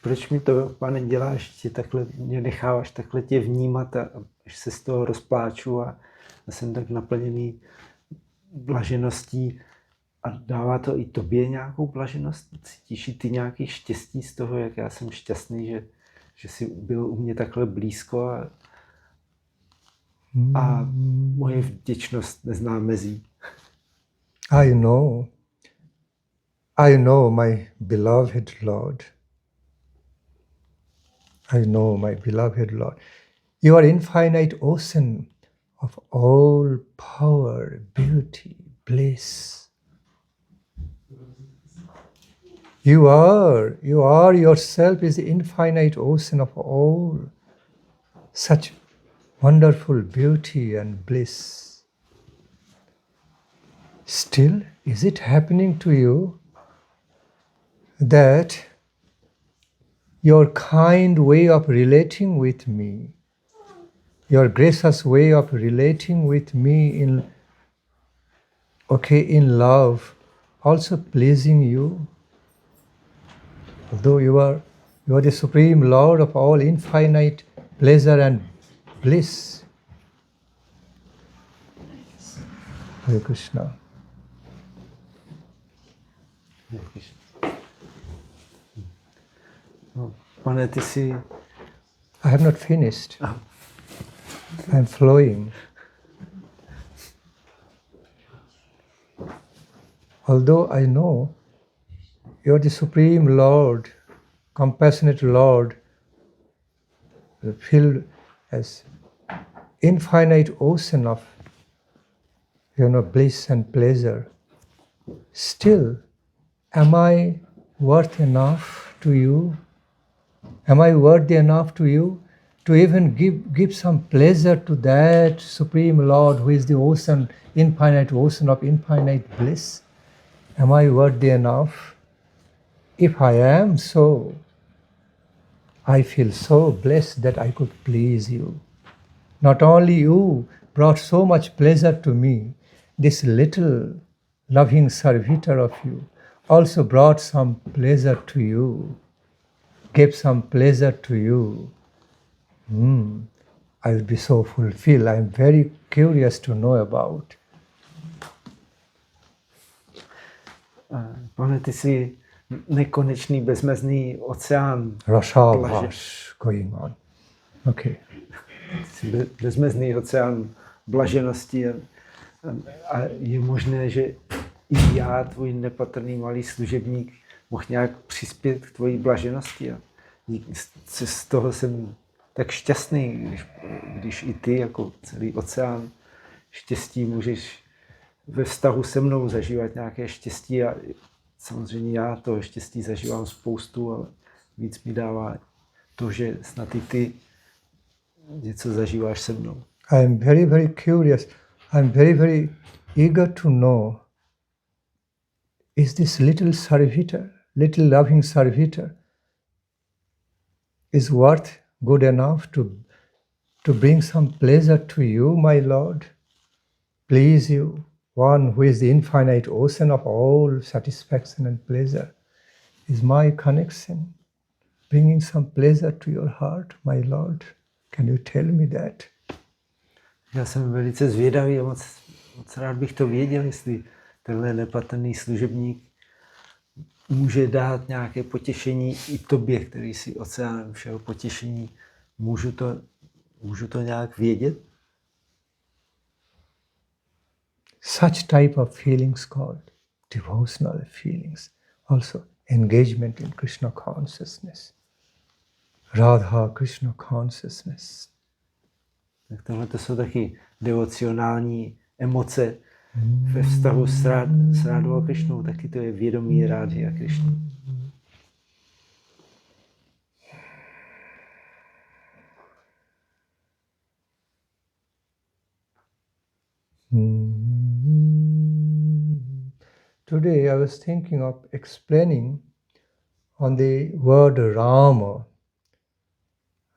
Speaker 3: Proč mi to, Pane, děláš, mě necháváš takhle tě vnímat a až se z toho rozpláču a jsem tak naplněný blažeností a dává to i tobě nějakou blaženost? Cítíš i ty nějaký štěstí z toho, jak já jsem šťastný, že jsi byl u mě takhle blízko a moje vděčnost nezná mezí.
Speaker 1: I know my beloved Lord. I know my beloved Lord. You are infinite ocean of all power, beauty, bliss. You are yourself is the infinite ocean of all such wonderful beauty and bliss. Still, is it happening to you that your kind way of relating with me, your gracious way of relating with me in love, also pleasing you? Although you are the Supreme Lord of all infinite pleasure and bliss. Hare Krishna.
Speaker 3: Pane, ty jsi...
Speaker 1: I have not finished. I am flowing. Although I know you are the Supreme Lord, compassionate Lord, filled as infinite ocean of bliss and pleasure, still, am I worth enough to you? Am I worthy enough to you to even give some pleasure to that Supreme Lord who is the ocean, infinite ocean of infinite bliss? Am I worthy enough? If I am so, I feel so blessed that I could please you. Not only you brought so much pleasure to me, this little loving servitor of you also brought some pleasure to you, gave some pleasure to you. I will be so fulfilled. I am very curious to know about.
Speaker 3: Pane, ty jsi nekonečný, bezmezný oceán.
Speaker 1: rasabhasa going on. Okay.
Speaker 3: Bezmezný oceán blaženosti a je možné, že i já, tvůj nepatrný malý služebník, mohl nějak přispět k tvojí blaženosti. A z toho jsem tak šťastný, když i ty, jako celý oceán štěstí, můžeš ve vztahu se mnou zažívat nějaké štěstí. A samozřejmě já toho štěstí zažívám spoustu, ale víc mi dává to, že snad i ty něco zažíváš se mnou.
Speaker 1: I am very, very curious. I am very, very eager to know, is this little servitor, little loving servitor, is worth good enough to bring some pleasure to you, my Lord? Please you, one who is the infinite ocean of all satisfaction and pleasure. Is my connection bringing some pleasure to your heart, my Lord? Can you tell me that?
Speaker 3: Já jsem velice zvědavý a moc rád bych to věděl, jestli tenhle nepatrný služebník může dát nějaké potěšení i tobě, který jsi oceánem všeho potěšení. Můžu to nějak vědět?
Speaker 1: Such type of feelings called devotional feelings, also engagement in Krishna consciousness, Radha Krishna consciousness.
Speaker 3: Tak tohle to jsou taky devocionální emoce ve vztahu s Radhou a Krishnou, taky to je vědomí Radhy a Krishny.
Speaker 1: Today I was thinking of explaining on the word Rama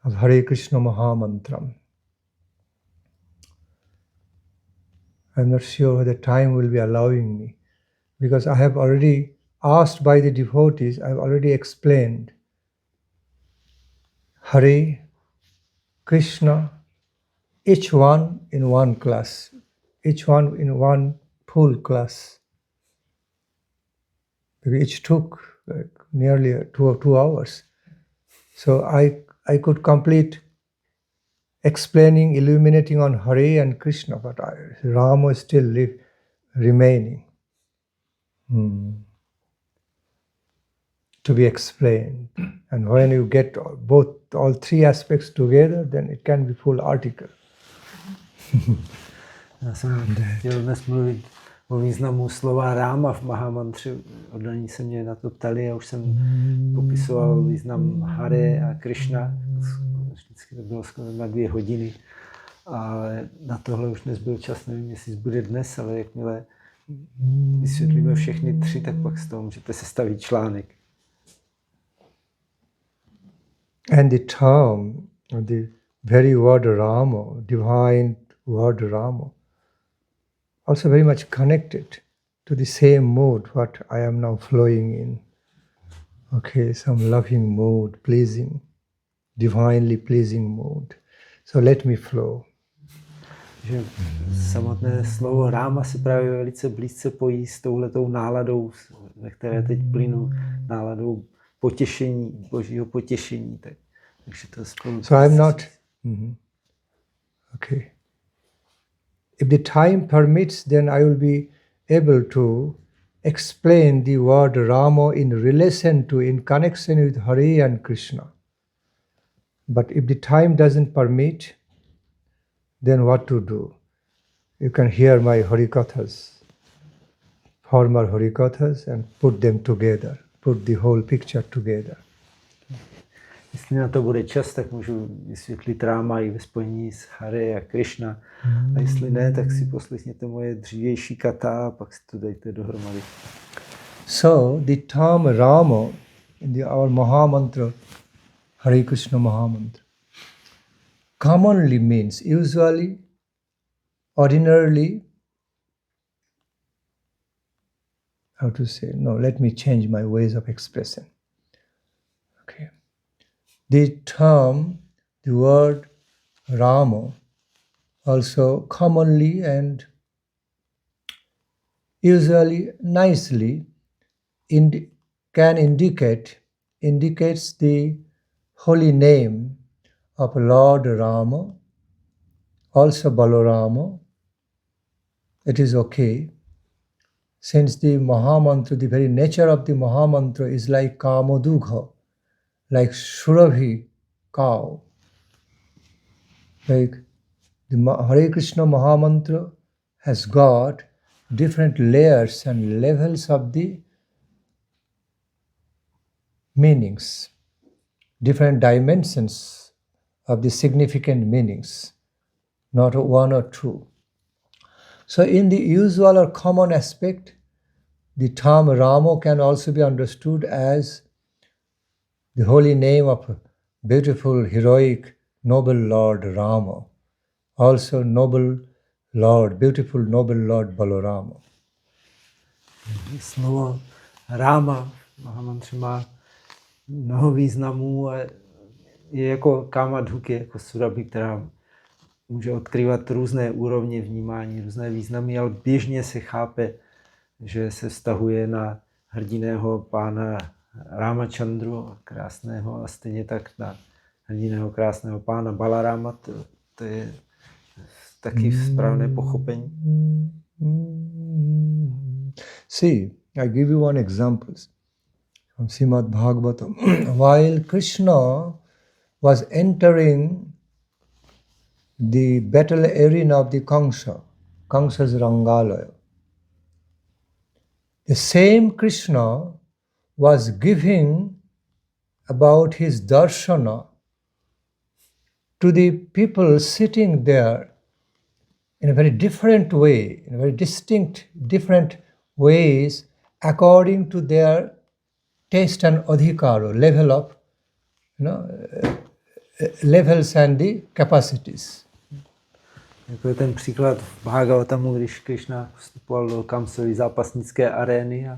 Speaker 1: of Hare Krishna Mahamantra. I'm not sure whether time will be allowing me, because I have already asked by the devotees, I've already explained Hare Krishna, each one in one class, each one in one full class. Each took like nearly 2 hours. So I could complete explaining, illuminating on Hare and Krishna, but Rama is still remaining to be explained. And when you get all three aspects together, then it can be full article.
Speaker 3: Já jsem chtěl dnes mluvit o významu slova Rama v Mahamantře. Oddaní se mě na to ptali a už jsem popisoval význam Hare a Krishna. Vždycky to bylo skoro na 2 hodiny. Ale na tohle už dnes byl čas, nevím, jestli bude dnes, ale jakmile vysvětlíme všechny 3, tak pak z toho můžete sestavit článek.
Speaker 1: And the term, the very word Rama, divine word Rama, also very much connected to the same mood what I am now flowing in. Okay, some loving mood, pleasing, divinely pleasing mood. So let me flow.
Speaker 3: Že samotné slovo Rama se právě velice blízce pojí s touhletou náladou, ve které teď plynu, náladou potěšení, božího potěšení. Takže to spolu...
Speaker 1: So I'm not... Okay. If the time permits, then I will be able to explain the word Rama in relation to, in connection with Hare and Krishna. But if the time doesn't permit, then what to do? You can hear my Harikathas, former Harikathas, and put them together, put the whole picture together.
Speaker 3: Jestli na to bude čas, tak můžu vysvětlit Rama i ve spojení s Hare a Krishna. A jestli ne, tak si poslechněte moje dřívější kata a pak si to dejte dohromady.
Speaker 1: So, the term Rama in our Mahamantra, Hare Krishna Mahamantra, commonly means, usually, ordinarily, how to say, no, let me change my ways of expressing. Okay. The term, the word Rama, also commonly and usually nicely can indicates the holy name of Lord Rama, also Balarama. It is okay. Since the Mahamantra, the very nature of the Mahamantra is like Kamadugha, like Surabhi cow. Like the Hare Krishna Mahamantra has got different layers and levels of the meanings, different dimensions of the significant meanings, not one or two. So in the usual or common aspect, the term Rama can also be understood as the holy name of a beautiful, heroic, noble Lord Rama. Also noble Lord, beautiful noble Lord Balarama.
Speaker 3: Slovo Rama v Mahamantře má mnoho významů a je jako kamadhuky, jako surabhi, která může odkrývat různé úrovně vnímání, různé významy, ale běžně se chápe, že se vztahuje na hrdiného pána Ramachandru, krásného, a stejně tak na hrdiného krásného pána Balarama. To je taky správné pochopení.
Speaker 1: See, I give you one example from Srimad Bhagavatam. While Krishna was entering the battle arena of the Kamsa's Rangalaya, the same Krishna was giving about his darshana to the people sitting there in a very different way, in a very distinct, different ways, according to their taste and adhikara, level of, levels and the capacities.
Speaker 3: Jako je ten příklad v Bhagavatamu, když Krishna vstupoval do Kamsovy zápasnické arény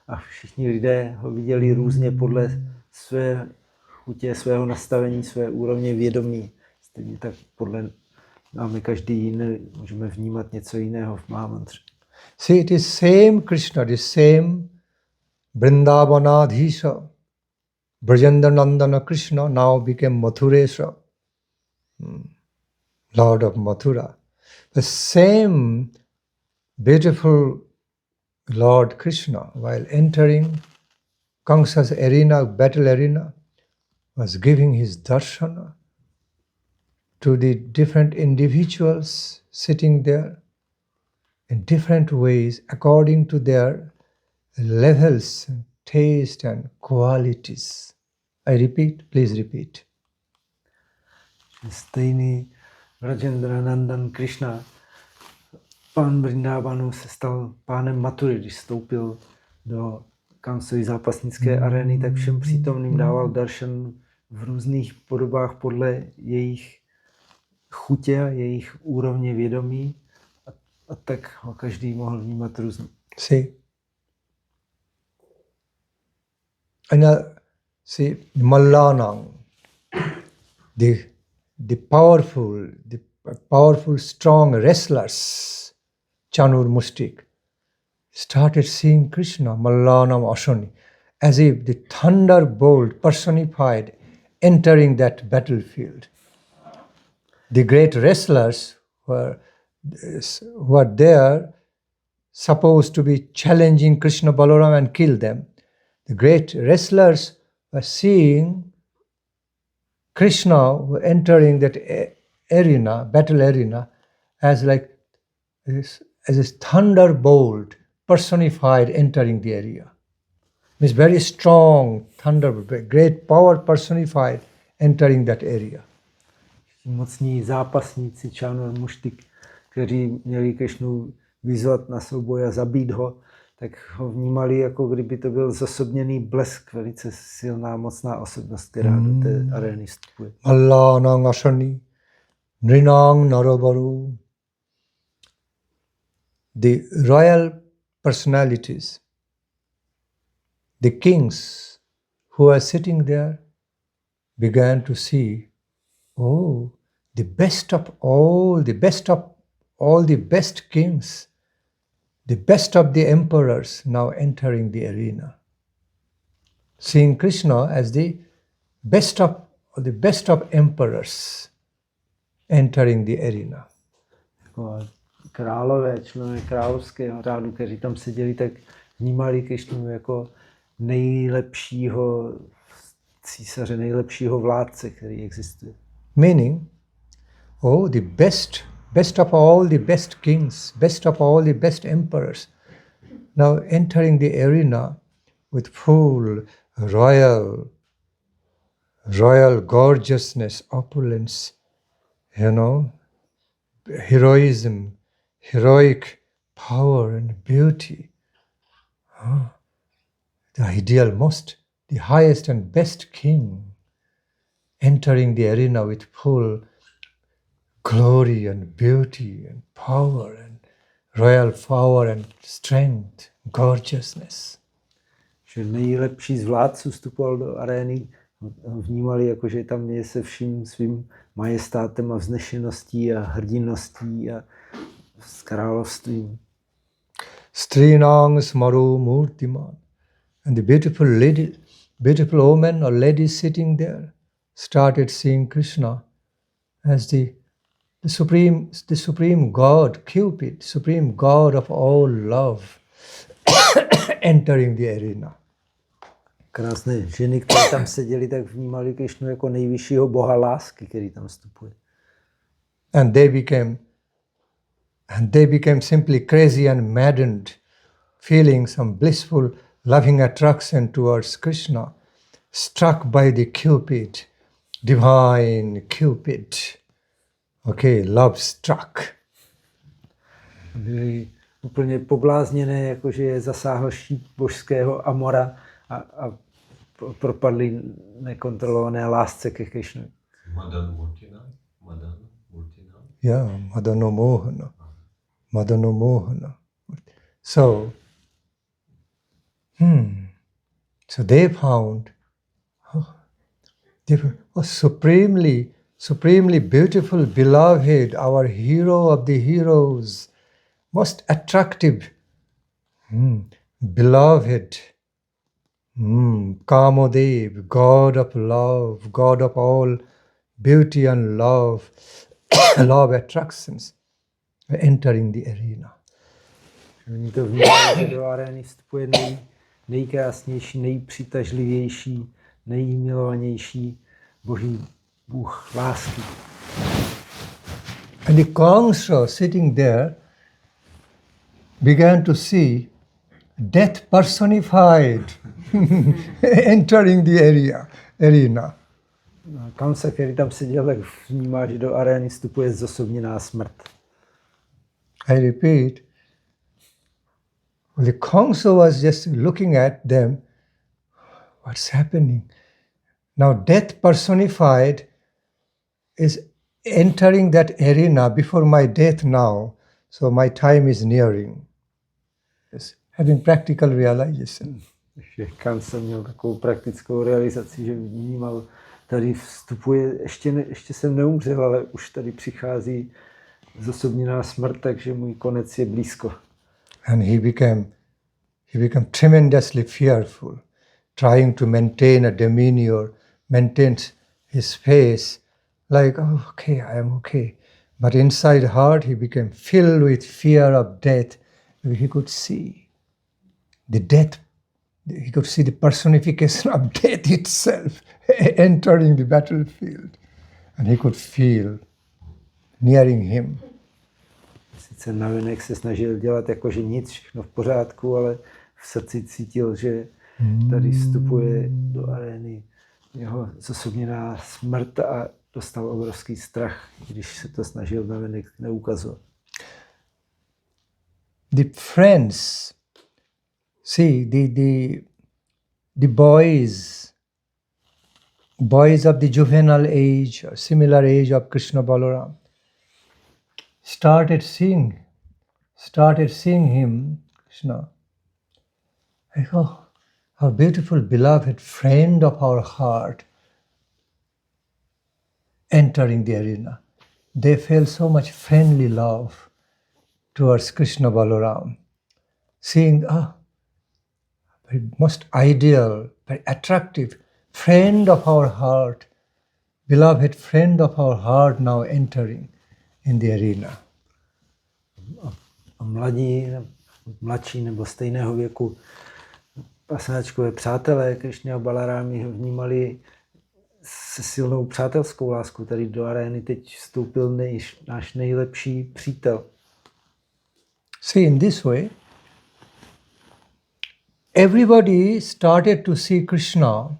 Speaker 3: a všichni lidé ho viděli různě podle své chutě, svého nastavení, své úrovně vědomí. Stejně tak podle námi každý jiný můžeme vnímat něco jiného v Mahamantře.
Speaker 1: See, it is same Krishna, the same Vrindavanadhisha, Brajendra Nandana Krishna now became Mathuresha, Lord of Mathura. The same beautiful Lord Krishna, while entering Kamsa's arena, battle arena, was giving his darshana to the different individuals sitting there in different ways according to their levels, and taste and qualities. I repeat, please repeat.
Speaker 3: Stejný Rajendra Nandan Krishna, pán Vrindavanu, se stal pánem Mathury, když vstoupil do Kamsovy zápasnické arény, tak všem přítomným dával darshan v různých podobách podle jejich chutě, jejich úrovně vědomí, a tak ho každý mohl vnímat různě.
Speaker 1: See, and see, Mallanang, the powerful, strong wrestlers, Chanur Mustik, started seeing Krishna, Mallanam Ashani, as if the thunderbolt personified entering that battlefield. The great wrestlers who were there, supposed to be challenging Krishna, Balaram and kill them. The great wrestlers were seeing Krishna entering that arena, battle arena, as a thunderbolt personified entering the area. Means very strong thunderbolt, great power personified entering that area.
Speaker 3: Mocní zápasníci Chanur Mustik, kteří měli Krishnu vyzvat na souboj a zabít ho, tak ho vnímali, jako kdyby to byl zosobněný blesk, velice silná, mocná osobnost, která do té arény vstupuje.
Speaker 1: Mallanang Ashani, Nrinang Narabaru. The royal personalities, the kings who are sitting there, began to see, oh, the best of all, the best of all the best kings, the best of the emperors now entering the arena. seeing Krishna as the best of emperors entering the arena.
Speaker 3: Jako králové, členové královského řádu, kteří tam seděli, tak vnímali Krišnu jako nejlepšího císaře, nejlepšího vládce, který existuje.
Speaker 1: Meaning, the best of all the best kings, best of all the best emperors, now entering the arena with full royal gorgeousness, opulence, heroism, heroic power and beauty. The ideal, the highest and best king entering the arena with full glory and beauty and power and royal power and strength, gorgeousness.
Speaker 3: Že nejlepší z vládců vstupoval do arény, vnímali jako, že tam je se vším svým majestátem a vznešeností a hrdinností a s královstvím.
Speaker 1: Strinang smaru murtiman. And the beautiful woman or lady sitting there started seeing Krishna as the supreme God, Cupid, supreme God of all love, entering the arena.
Speaker 3: Krásné ženy, které tam seděli, tak vnímali Krišnu jako nejvyššího boha lásky, který tam vstupuje.
Speaker 1: And they became simply crazy and maddened, feeling some blissful, loving attraction towards Krishna, struck by the Cupid, divine Cupid. Okay, love struck.
Speaker 3: Byli úplně poblázněné, jakože je zasáhl šíp božského amora a propadli nekontrolované lásce ke Krišnu.
Speaker 1: Yeah, Madano Mohana. So they found supremely beautiful, beloved, our hero of the heroes, most attractive, beloved, Kamadev, God of love, God of all beauty and love, love attractions, entering the arena.
Speaker 3: Oni to vnímali, že do arény vstupuje nejkrásnější, nejpřitažlivější, nejmilovanější boží Bůh lásky.
Speaker 1: And the Kamsa sitting there began to see death personified entering the arena.
Speaker 3: Kamsa, který tam seděl, tak vnímá, že do arény vstupuje zosobněná smrt.
Speaker 1: I repeat, the Kamsa was just looking at them, what's happening? Now death personified is entering that arena before my death now, so my time is nearing. Yes. Having practical realization.
Speaker 3: Kamsa měl takovou praktickou realizaci, že vnímal, tady vstupuje, ještě jsem neumřel, ale už tady přichází zosobněná smrt, takže můj konec je blízko.
Speaker 1: And he became tremendously fearful, trying to maintain a demeanor, maintain his face, like, oh, okay, I am okay. But inside heart, he became filled with fear of death. He could see the death, he could see the personification of death itself entering the battlefield. And he could feel nearing him.
Speaker 3: Sice navenek se snažil dělat jako, že nic, všechno v pořádku, ale v srdci cítil, že tady vstupuje do arény jeho zosobněná smrt a dostal obrovský strach, když se to snažil navenek neukazovat.
Speaker 1: The friends, see, the boys of the juvenile age or similar age of Krishna Balaram started seeing him, Krishna, like, oh, our beautiful beloved friend of our heart entering the arena. They felt so much friendly love towards Krishna Balaram, seeing, very most ideal, very attractive friend of our heart, beloved friend of our heart now entering in the arena.
Speaker 3: A mladší nebo stejného věku pasáčkové přátelé Krišny a Balarámy ho vnímali se silnou přátelskou láskou. Tady do arény teď vstoupil náš nejlepší přítel.
Speaker 1: See, in this way, everybody started to see Krishna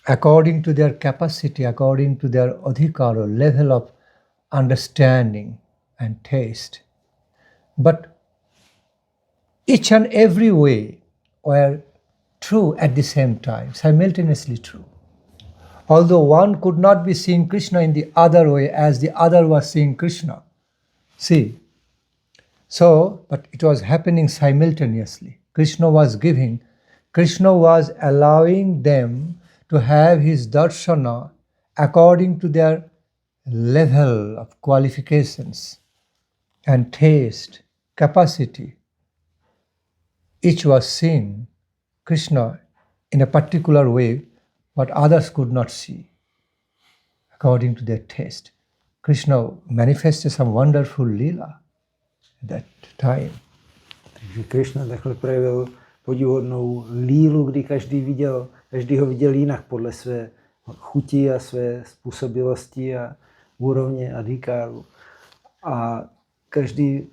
Speaker 1: according to their capacity, according to their adhikara, level of understanding and taste. But each and every way were true at the same time, simultaneously true. Although one could not be seeing Krishna in the other way as the other was seeing Krishna. See, so, but it was happening simultaneously. Krishna was giving, Krishna was allowing them to have his darshana according to their level of qualifications and taste, capacity. Each was seeing Krishna in a particular way, what others could not see, according to their taste. Krishna manifested some wonderful lila at that time.
Speaker 3: Takže Krishna takhle projevil podivuhodnou lílu, kdy každý ho viděl jinak podle své chuti a své způsobilosti a úrovně adhikáru. A každý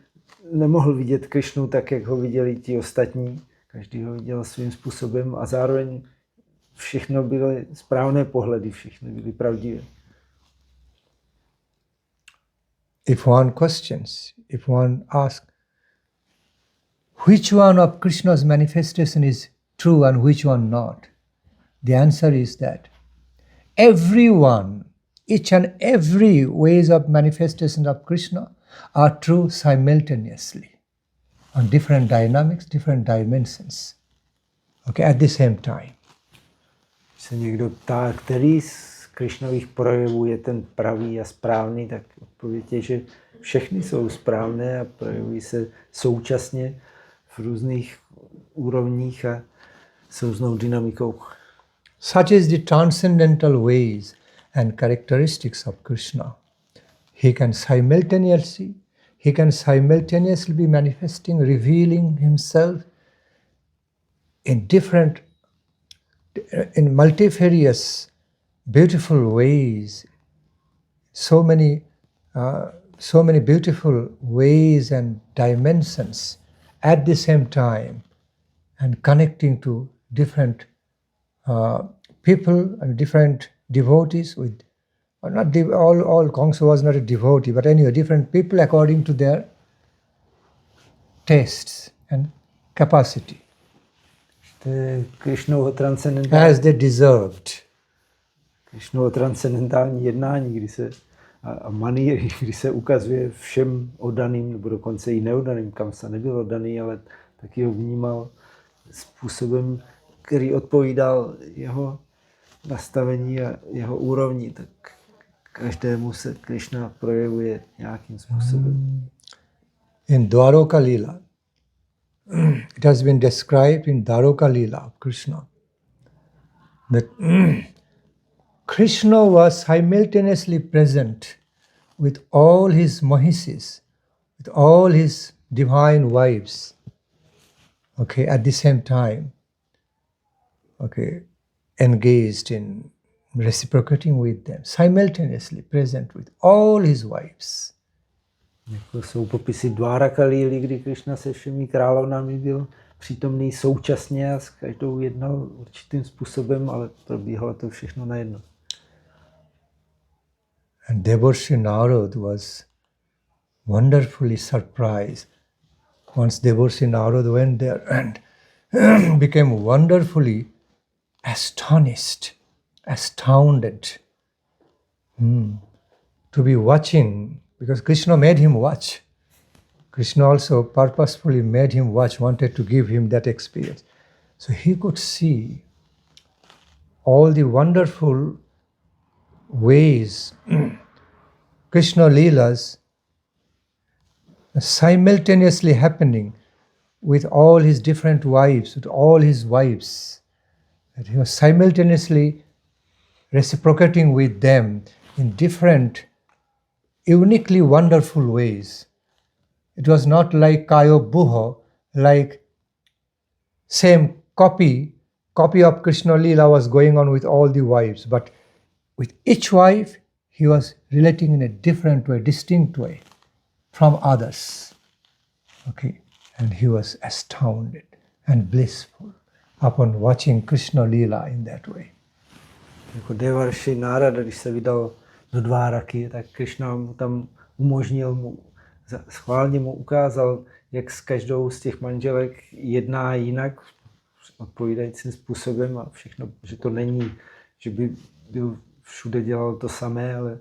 Speaker 3: nemohl vidět Krishnu tak, jak ho viděli ti ostatní. Každý ho viděl svým způsobem a zároveň všechno byly správné pohledy, všechny byly pravdivé.
Speaker 1: If one questions, if one asks, which one of Krishna's manifestation is true and which one not? The answer is that everyone, each and every ways of manifestation of Krishna are true simultaneously on different dynamics, different dimensions, okay, at the same time.
Speaker 3: Když se někdo ptá, který z Krishnových projevů je ten pravý a správný, tak odpověď je, že všechny jsou správné a projevují se současně v různých úrovních a s různou dynamikou.
Speaker 1: Such is the transcendental ways and characteristics of Krishna. He can simultaneously be manifesting, revealing himself in multifarious, beautiful ways. So many beautiful ways and dimensions at the same time, and connecting to different people and different devotees with, or not all Kongsa was not a devotee, but anyway, different people according to their tastes and capacity. As they deserved.
Speaker 3: Krishnovo transcendentální jednání, kdy se a maníry, kdy se ukazuje všem oddaným, nebo dokonce i neoddaným, kam se nebyl oddaný, ale taky ho vnímal způsobem, který odpovídal jeho nastavení a jeho úrovni, tak každému se Krishna projevuje nějakým způsobem.
Speaker 1: In Dwaroka Lila, it has been described in Dwaroka Lila of Krishna that Krishna was simultaneously present with all his Mahisis, with all his divine wives, okay, at the same time, okay, engaged in reciprocating with them, simultaneously present with all his wives.
Speaker 3: Jako jsou popisy Dwaraka Líly, kdy Krishna se všemi královnami byl přítomný současně a s každou jednal určitým způsobem, ale probíhalo to všechno najednou.
Speaker 1: And Devarshi Narad was wonderfully surprised. Once Devarshi Narad went there and became wonderfully astonished, astounded to be watching, because Krishna made him watch. Krishna also purposefully made him watch, wanted to give him that experience. So he could see all the wonderful ways Krishna Leelas simultaneously happening with all his different wives, with all his wives, that he was simultaneously reciprocating with them in different, uniquely wonderful ways. It was not like Kayo Buho, like same copy of Krishna Lila was going on with all the wives, but with each wife he was relating in a different way, distinct way from others. Okay, and he was astounded and blissful upon watching Krishna Lila in that way.
Speaker 3: Jako Devarši Nárada, když se vydal do Dváraky, tak Krishna mu tam umožnil, schválně mu ukázal, jak s každou z těch manželek jedná jinak, odpovídajícím způsobem a všechno, že to není, že by byl všude dělal to samé, ale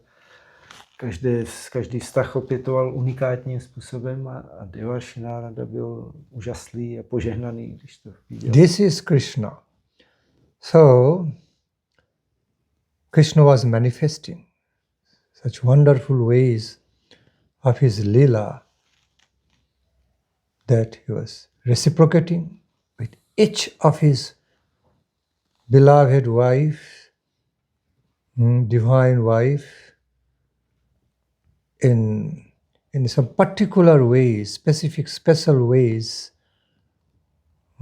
Speaker 3: každý vztah opětoval unikátním způsobem a Devarši Nárada byl úžaslý a požehnaný, když to viděl.
Speaker 1: This is Krishna. So, Krishna was manifesting such wonderful ways of his lila that he was reciprocating with each of his beloved wife, divine wife, in some particular ways, specific, special ways,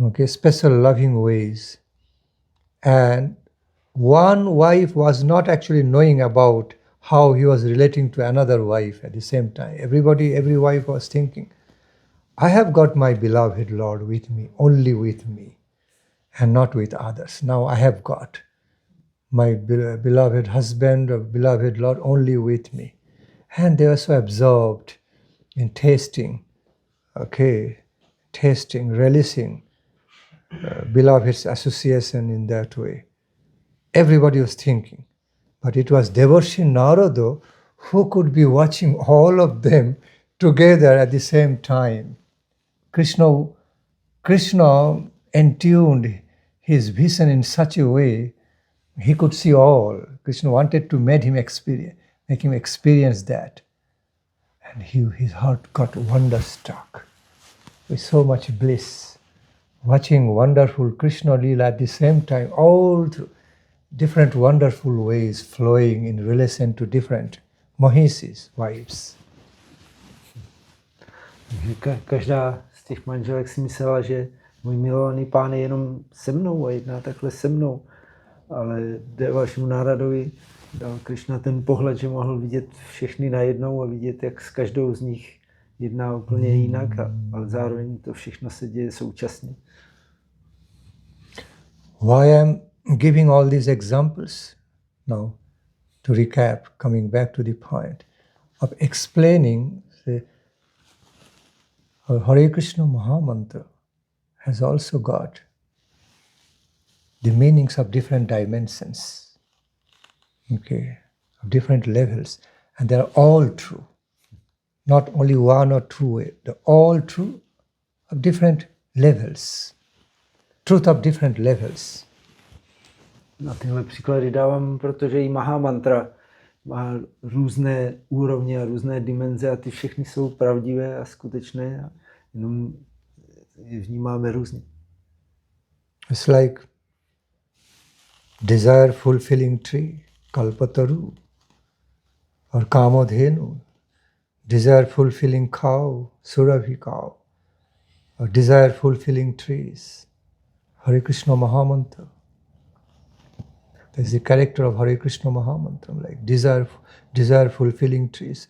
Speaker 1: okay, special loving ways. And one wife was not actually knowing about how he was relating to another wife at the same time. Every wife was thinking, I have got my beloved Lord with me, only with me, and not with others. Now I have got my beloved husband or beloved Lord only with me. And they were so absorbed in tasting, relishing beloved's association in that way. Everybody was thinking. But it was Devarshi Narada who could be watching all of them together at the same time. Krishna entuned his vision in such a way he could see all. Krishna wanted to make him experience that. And his heart got wonderstruck with so much bliss, watching wonderful Krishna Lila at the same time, all through different wonderful ways flowing in relation to different Mahisis, wives.
Speaker 3: Každá z těch manželek si myslela, že můj milovaný pán je jenom se mnou a jedná takhle se mnou. Ale Devaršimu Náradovi dal Krishna ten pohled, že mohl vidět všechny najednou a vidět, jak s každou z nich jedná úplně jinak, ale zároveň to všechno se děje současně.
Speaker 1: Why I'm giving all these examples now, to recap, coming back to the point of explaining our Hare Krishna Mahamantra has also got the meanings of different dimensions, okay, of different levels, and they're all true. Not only one or two, they're all true of different levels, truth of different levels.
Speaker 3: Na tyhle příklady dávám, protože i Mahamantra má různé úrovně a různé dimenze a ty všechny jsou pravdivé a skutečné a jenom je vnímáme různě.
Speaker 1: It's like desire fulfilling tree, kalpataru, or kamadhenu, desire fulfilling cow, surabhi cow, or desire fulfilling trees, Hare Krishna Mahamantra. That's the character of Hare Krishna Mahamantra, like desire fulfilling trees.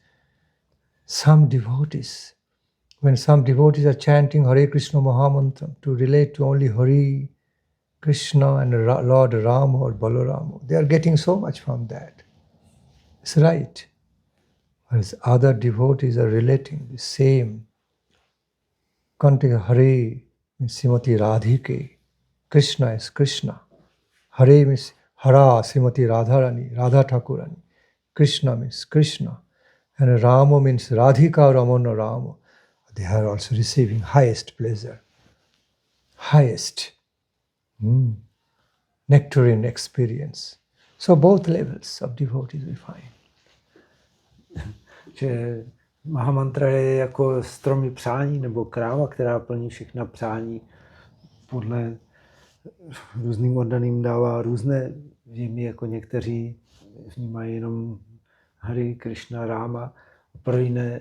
Speaker 1: Some devotees, when some devotees are chanting Hare Krishna Mahamantra to relate to only Hare Krishna and Lord Rama or Balarama, they are getting so much from that. It's right. Whereas other devotees are relating the same content. Hare means Srimati Radhike, Krishna is Krishna. Hare means Hara, Srimati Radharani, Radha Thakurani. Krishna means Krishna. And Rama means Radhika Ramana Rama. They are also receiving highest pleasure, highest nectarine experience. So both levels of devotees we find.
Speaker 3: Že Mahamantra je jako stromy přání nebo kráva, která plní všechna přání. Podle různým oddaným dává různé věmy, jako někteří vnímají jenom Hari, Krishna, Rama. Pro jiné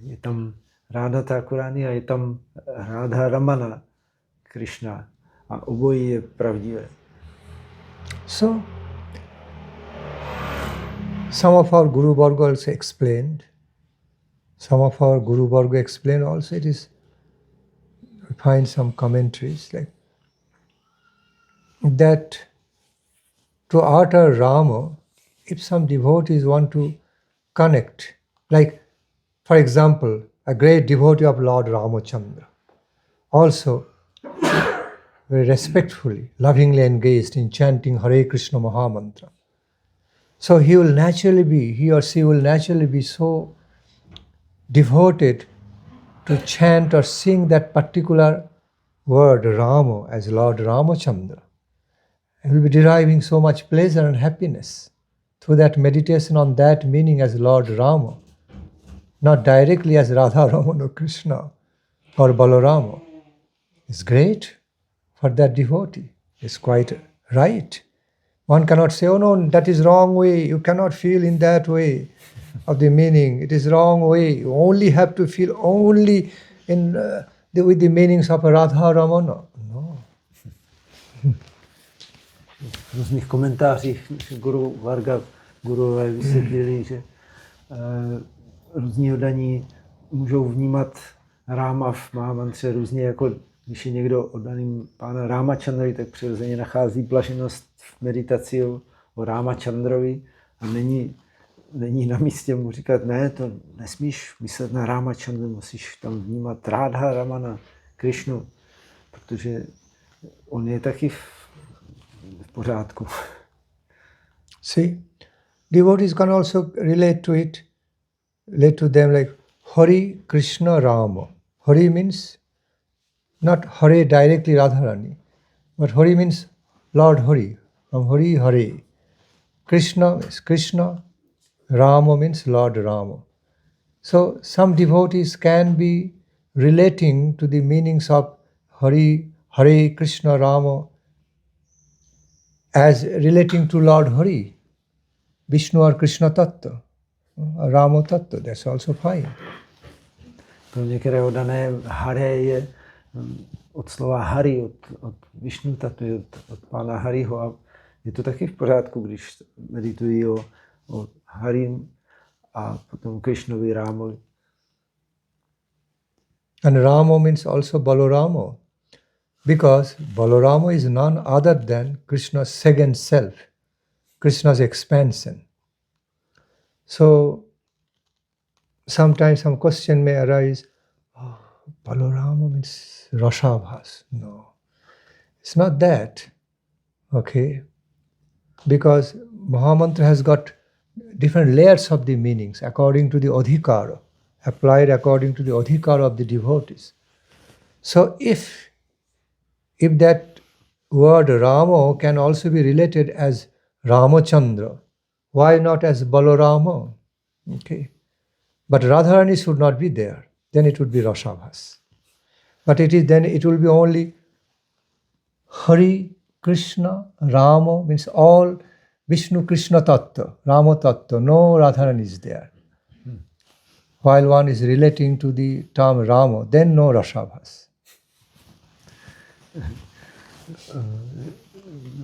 Speaker 3: je tam Ráda Thakurani a je tam Ráda Ramana, Krishna. A obojí je pravdivé.
Speaker 1: So, some of our Guru Varga also explained, also it is, we find some commentaries like that to utter Rama, if some devotees want to connect, like for example, a great devotee of Lord Ramachandra, also very respectfully, lovingly engaged in chanting Hare Krishna Mahamantra. So he or she will naturally be so devoted to chant or sing that particular word Rama as Lord Ramachandra. He will be deriving so much pleasure and happiness through that meditation on that meaning as Lord Rama, not directly as Radha Raman or Krishna or Balarama. It's great for that devotee. It's quite right. One cannot say, oh no, that is wrong way. You cannot feel in that way of the meaning. It is wrong way. You only have to feel only in with the meanings of Radha Ramana. No.
Speaker 3: V různých komentářích Guru Varga, gurové vysvětlili, že různí oddaní můžou vnímat Ráma v Mahamantře různě, jako když je někdo oddaným pána Ramachandry, tak přirozeně nachází blaženost v meditaci o Ramachandrovi a není na místě mu říkat, ne, to nesmíš myslet na Ramachandru, musíš tam vnímat Radha Ramana, Krishnu, protože on je taky v pořádku.
Speaker 1: See, devotees can also relate to them like Hari Krishna Rama. Hari means not Hare directly Radharani, but Hari means Lord Hari, from Hari Hare. Krishna means Krishna, Rama means Lord Rama. So some devotees can be relating to the meanings of Hari, Hare Krishna Rama as relating to Lord Hari, Vishnu or Krishna Tattva, Rama Tattva, that's also fine.
Speaker 3: Pro některé oddané Hare je od slova Hari, od Vishnu Tattvy, od pána Hariho. A je to taky v pořádku, když meditují o Harim a potom Krishnovi, Rámovi.
Speaker 1: And Rama means also Balarama, because Balarama is none other than Krishna's second self, Krishna's expansion. So sometimes some question may arise, oh, Balarama means rasabhasa. No, it's not that, okay? Because Mahamantra has got different layers of the meanings according to the adhikara, applied according to the adhikara of the devotees. So if that word Rama can also be related as Ramachandra, why not as Balarama? Okay. But Radharani should not be there. Then it would be rasabhasa. But then it will be only Hari, Krishna, Rama, means all Vishnu Krishna Tattva, Rama Tattva, no Radharani is there. While one is relating to the term Rama, then no rasabhasa.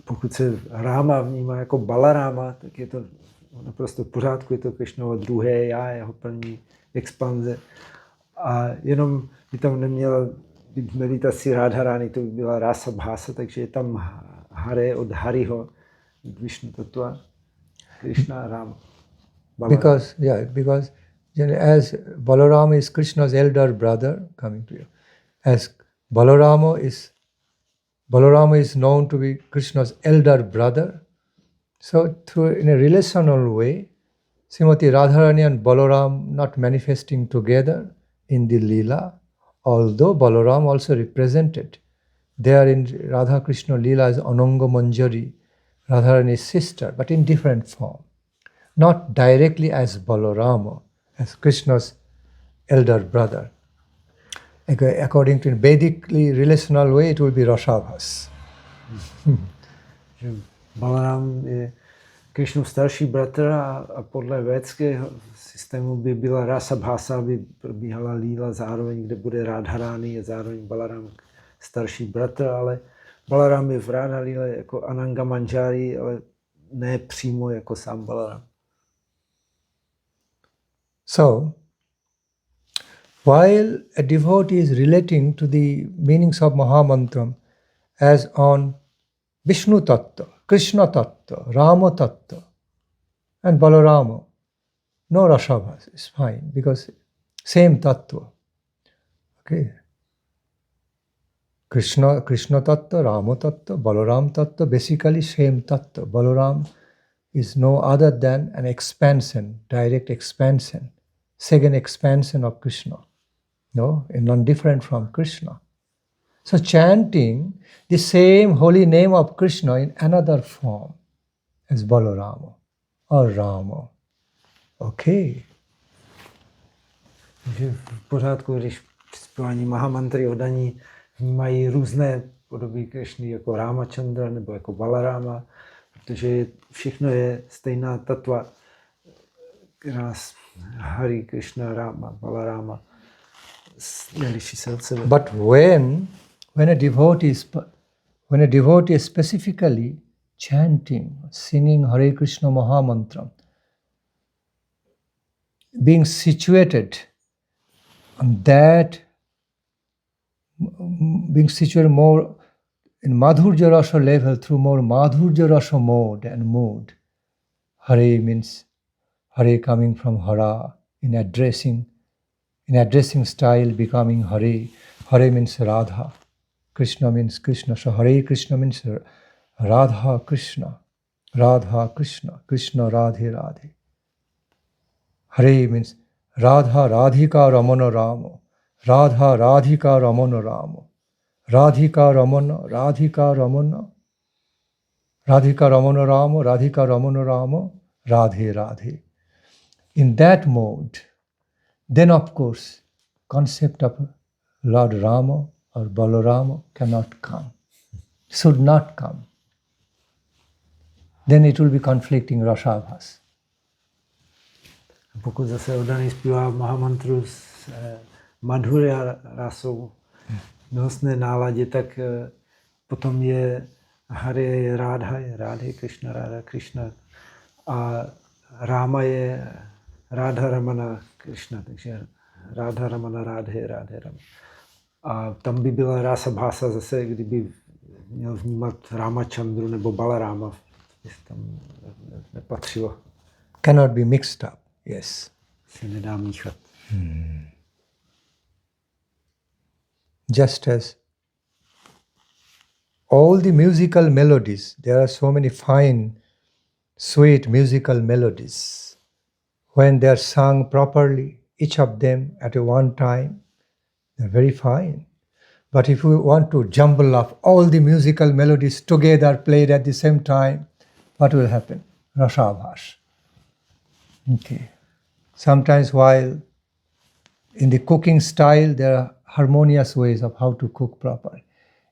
Speaker 3: Pokud se Rama vnímá jako Balarama, tak je to naprosto v pořádku, je to Krishnovo druhé já, jeho plní expanze. A jenom by tam neměla být meditaci Radharani, to by byla rasabhasa, takže je tam Hare od Hariho, Vishnu Tattva, Krishna, Rama.
Speaker 1: Because as Balarama is Krishna's elder brother, coming to you, as Balarama is known to be Krishna's elder brother. So in a relational way, Srimati Radharani and Balaram not manifesting together in the Leela, although Balaram also represented there in Radha Krishna Leela as Ananga Manjari, Radharani's sister, but in different form. Not directly as Balarama, as Krishna's elder brother. According to Vedically relational way, it will be rasabhasa.
Speaker 3: Balaram je Krishnův starší bratr a podle védského systému by byla rasabhasa, by probíhala líla zároveň, kde bude Radharani a zároveň Balaram starší bratr, ale Balaram je v Radha líle jako Ananga Manjari, ale ne přímo jako sám Balaram.
Speaker 1: So, while a devotee is relating to the meanings of Mahamantra as on Vishnu Tattva, Krishna Tattva, Rama Tattva, and Balarama, no rasabhasa is fine because same Tattva. Okay. Krishna Tattva, Rama Tattva, Balaram Tattva, basically same Tattva. Balaram is no other than an expansion, direct expansion, second expansion of Krishna. No, and non different from Krishna. So chanting the same holy name of Krishna in another form as Balarama or Rama. Okay.
Speaker 3: Takže v pořádku, když při zpívání Mahamantry oddaní mají různé podoby Krishny jako Ramachandra nebo jako Balarama, protože všechno je stejná tatva, která Hari, Krishna, Rama, Balarama neliší se od sebe.
Speaker 1: But when a devotee is specifically chanting, singing Hare Krishna Mahamantra, being situated on that, being situated more in Madhurya Rasa level through more Madhurya Rasa mode and mood. Hare means Hare coming from Hara in addressing style becoming Hare. Hare means Radha. Krishna means Krishna. So Hare Krishna means Radha Krishna. Radha Krishna. Krishna Radhe Radhe. Hare means Radha Radhika Ramana Rama. Radha Radhika Ramana Rama. Radhika Ramana. Radhika Ramana. Radhika Ramana Rama. Radhika Ramana Rama. Radhe Radhe. In that mode, then of course, concept of Lord Rama or Balarama cannot come, should not come. Then it will be conflicting rasabhasa.
Speaker 3: Pokud zase oddaný zpívá Mahamantru s Madhurya rasou, milostné náladě, tak potom je Hare je Radha, je Radhe Krishna, Radha Krishna a Rama je Radha Ramana Krishna, takže Radha Ramana Radhe, Radhe Rama. A tam by byla rasabhasa zase, kdyby měl vnímat Ramachandru nebo Balarama, by se tam nepatřilo.
Speaker 1: Cannot be mixed up, yes.
Speaker 3: Se nedá míchat.
Speaker 1: Just as all the musical melodies, there are so many fine, sweet musical melodies. When they are sung properly, each of them at a one time, they're very fine. But if we want to jumble up all the musical melodies together, played at the same time, what will happen? Rasabhasa. Okay. Sometimes while in the cooking style, there are harmonious ways of how to cook properly.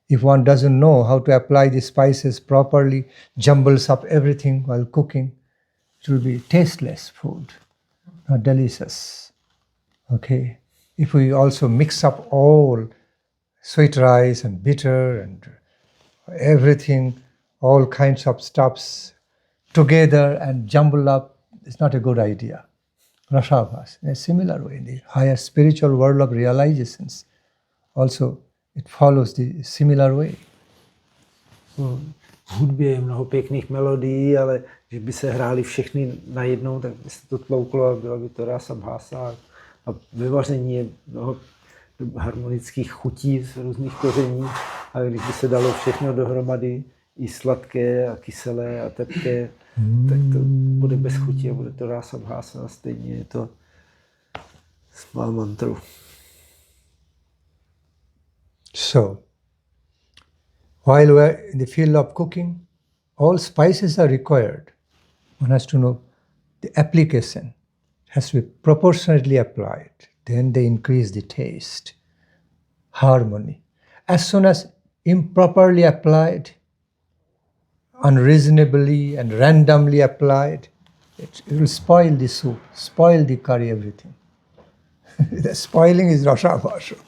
Speaker 1: If one doesn't know how to apply the spices properly, jumbles up everything while cooking, it will be tasteless food, not delicious. Okay. If we also mix up all sweet rice and bitter and everything, all kinds of stuffs together and jumble up, it's not a good idea. Rasabhasa, in a similar way, in the higher spiritual world of realizations, also it follows the similar way.
Speaker 3: V hudbě je mnoho pěkných melodií, ale když by se hrály všechny najednou, tak by se to tlouklo a bylo by to rasabhasa. A ve vaření je mnoho harmonických chutí z různých koření, ale když by se dalo všechno dohromady, i sladké a kyselé a tepké, tak to bude bez chutí a bude to rasabhasa a stejně je to s Mahamantrou.
Speaker 1: So, while we are in the field of cooking, all spices are required. One has to know the application has to be proportionately applied. then they increase the taste. Harmony. As soon as improperly applied, unreasonably and randomly applied, it will spoil the soup, spoil the curry, everything. The spoiling is rasabhasa.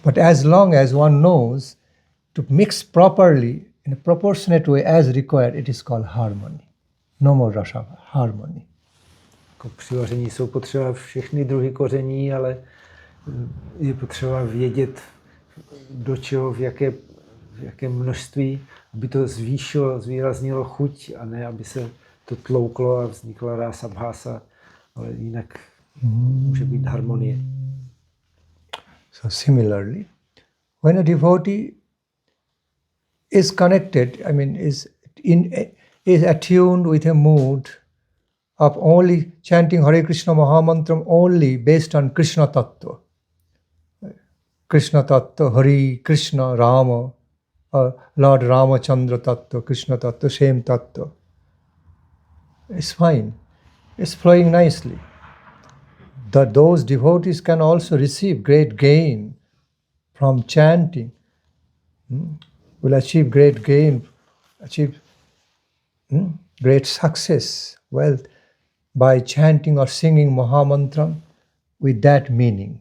Speaker 1: But as long as one knows to mix properly in a proportionate way as required, it is called harmony. No more rasabhasa, harmony.
Speaker 3: Při vaření jsou potřeba všechny druhy koření, ale je potřeba vědět, do čeho, v jakém množství, aby to zvýraznilo chuť, a ne, aby se to tlouklo a vznikla rasabhasa, ale jinak může být harmonie.
Speaker 1: So similarly, when a devotee is connected, is attuned with a mood of only chanting Hare Krishna Mahamantram only based on Krishna Tattva. Krishna Tattva, Hari, Krishna, Rama, Lord Ramachandra Tattva, Krishna Tattva, same Tattva. It's fine. It's flowing nicely. Those devotees can also receive great gain from chanting. Will achieve great gain, achieve great success, wealth, by chanting or singing Mahamantram with that meaning.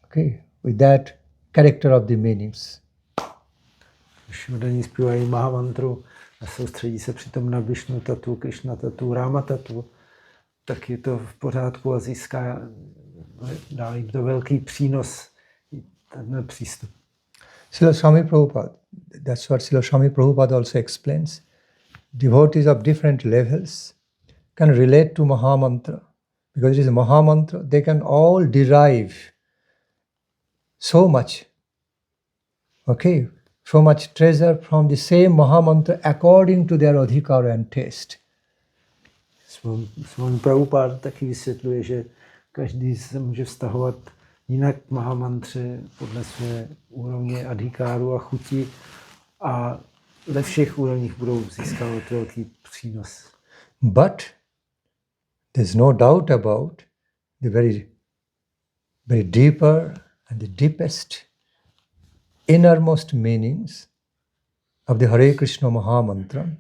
Speaker 1: Okay, with that character of the meanings.
Speaker 3: Když oddaní zpívají Mahamantru a soustředí se přitom na Višnu tatu, Krishna tatu, Rama tatu, tak je to v pořádku a dá jim to velký přínos, tenhle přístup.
Speaker 1: Srila Swami Prabhupada, that's what Srila Swami Prabhupada also explains. Devotees of different levels can relate to Mahamantra. Because it is a Mahamantra, they can all derive so much, so much treasure from the same Mahamantra according to their adhikar and taste.
Speaker 3: Swami Prabhupada taky vysvětluje, že každý se může vztahovat jinak k Mahamantře podle své úrovně adhikáru a chuti a ve všech úrovních budou získávat velký přínos.
Speaker 1: But there's no doubt about the very, very deeper and the deepest, innermost meanings of the Hare Krishna Mahamantra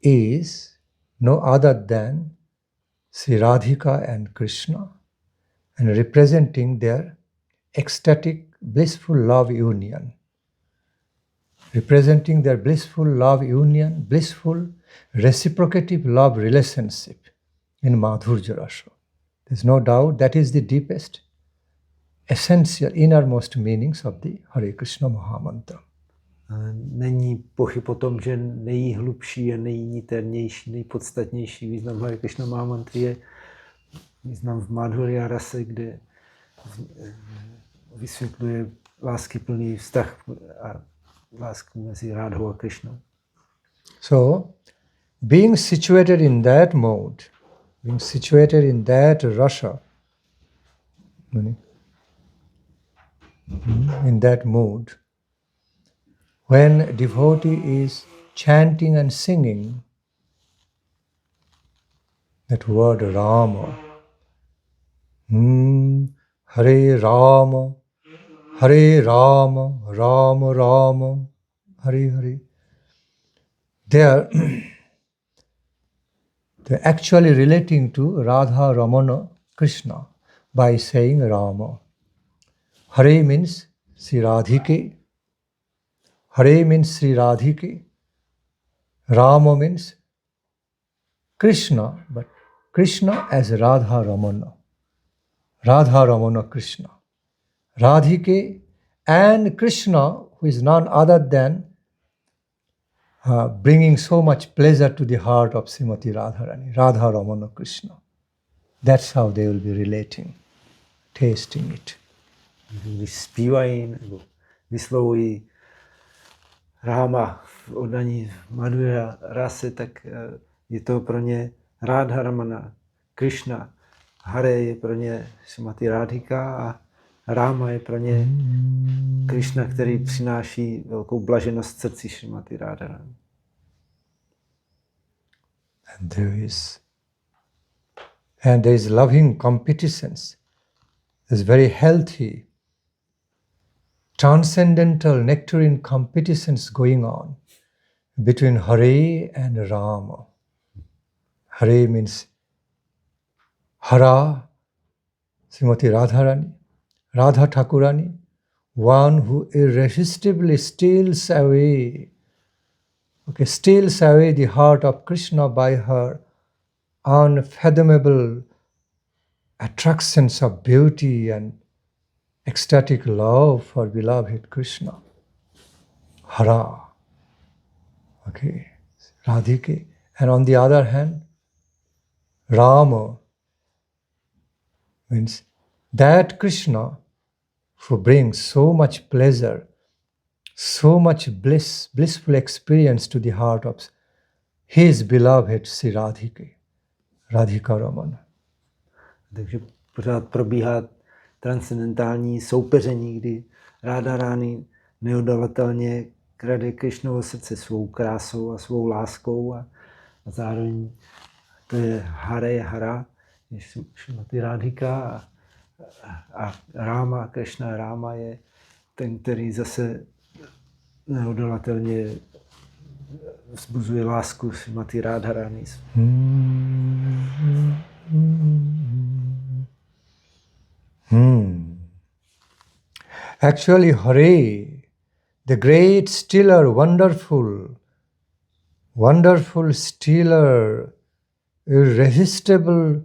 Speaker 1: is no other than Sri Radhika and Krishna, and representing their ecstatic, blissful love union. Representing their blissful love union, blissful reciprocative love relationship in Madhurya Rasa. There's no doubt that is the deepest, essential, innermost meanings of the Hare Krishna Mahamantra.
Speaker 3: Není pochyb o tom, že nejhlubší a nejniternější, nejpodstatnější význam Hare Krishna Mahamantry je význam v Madhurya Rase, kde vysvětluje láskyplný vztah a lásku mezi Rádhou a Krishnou.
Speaker 1: So, being situated in that mode, being situated in that rasa, in that mood, when a devotee is chanting and singing that word Rama, Hare Rama, Hare Rama, Rama Rama, Hare Hare, they're actually relating to Radha Ramana Krishna by saying Rama. Hare means Sri Radhike, Hare means Sri Radhike, Rama means Krishna, but Krishna as Radha Ramana. Radha Ramana Krishna. Radhike and Krishna, who is none other than bringing so much pleasure to the heart of Srimati Radharani, Radha Ramana Krishna. That's how they will be relating, tasting it.
Speaker 3: Když zpívají nebo vyslovují Rama v oddaní Madhurya Rase, tak je to pro ně Radha Ramana Krishna. Hare je pro ně Srimati Radhika a Rama je pro ně Krishna, který přináší velkou blaženost srdci Srimati Radharani.
Speaker 1: And there is loving competitions there's very healthy, transcendental nectarine competitions going on between Hare and Rama. Hare means Hara, Srimati Radharani, Radha Thakurani, one who irresistibly steals away the heart of Krishna by her unfathomable attractions of beauty and ecstatic love for beloved Krishna. Hara. Okay. Radhike. And on the other hand, Rama means that Krishna who brings so much pleasure, so much blissful experience to the heart of his beloved Sri Radhike, Radhika Ramana.
Speaker 3: Takže pořád probíhá transcendentální soupeření, kdy Radharani neodolatelně krade Krishnovo srdce svou krásou a svou láskou a zároveň to je Hara, Srimati Radhika a Rama, Krishna Rama je ten, který zase neodolatelně vzbuzuje lásku Srimati Radharani.
Speaker 1: Actually, Hare, the great stiller, wonderful stiller, irresistible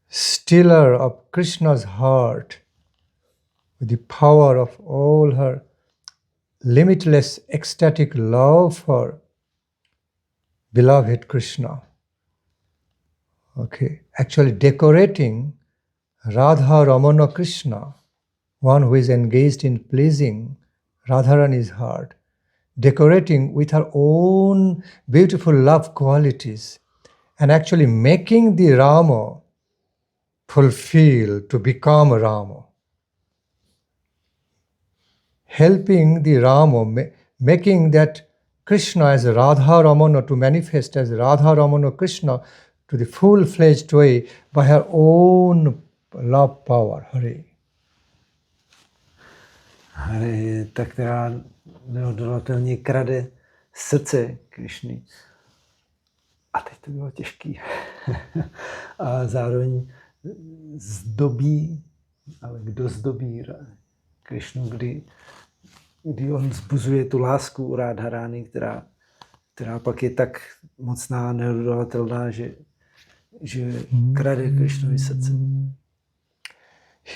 Speaker 1: stiller of Krishna's heart, with the power of all her limitless ecstatic love for beloved Krishna. Okay, actually decorating Radha Ramana Krishna, one who is engaged in pleasing Radharani's heart, decorating with her own beautiful love qualities, and actually making the Rama fulfill to become Rama. Helping the Rama, making that Krishna as Radha Ramana to manifest as Radha Ramana Krishna to the full-fledged way by her own love power, Hare.
Speaker 3: Hare je ta, která neodolatelně krade srdce Krišny. A teď to bylo těžký. A zároveň zdobí, ale kdo zdobí Krišnu, kdy on vzbuzuje tu lásku u Radharani, která pak je tak mocná, neodolatelná, že krade Krišnovi srdce.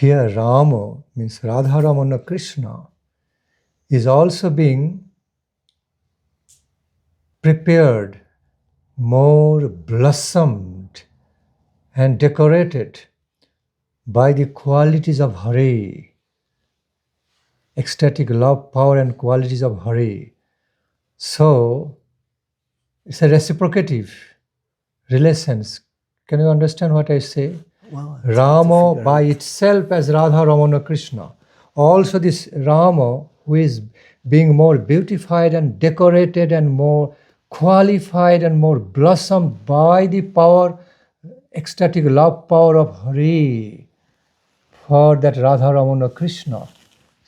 Speaker 1: Here Rama means Radha Ramana Krishna is also being prepared, more blossomed and decorated by the qualities of Hare, ecstatic love, power and qualities of Hare. So it's a reciprocative relations. Can you understand what I say?
Speaker 3: Well,
Speaker 1: Rama by itself as Radha Ramana Krishna. Also this Rama who is being more beautified and decorated and more qualified and more blossomed by the power, ecstatic love power of Hare for that Radha Ramana Krishna.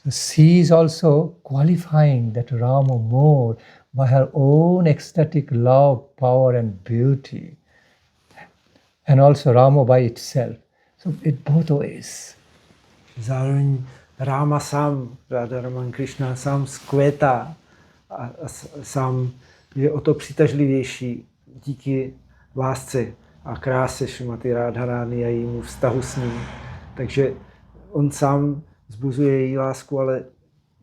Speaker 1: So she is also qualifying that Rama more by her own ecstatic love, power and beauty. And also Rama by itself. So it both ways.
Speaker 3: Zároveň Rama sám, Radha Raman Krishna sám zkvétá a sám je o to přitažlivější díky lásce a kráse Srimati Radharani a jejímu vztahu s ním. Takže on sám vzbuzuje její lásku, ale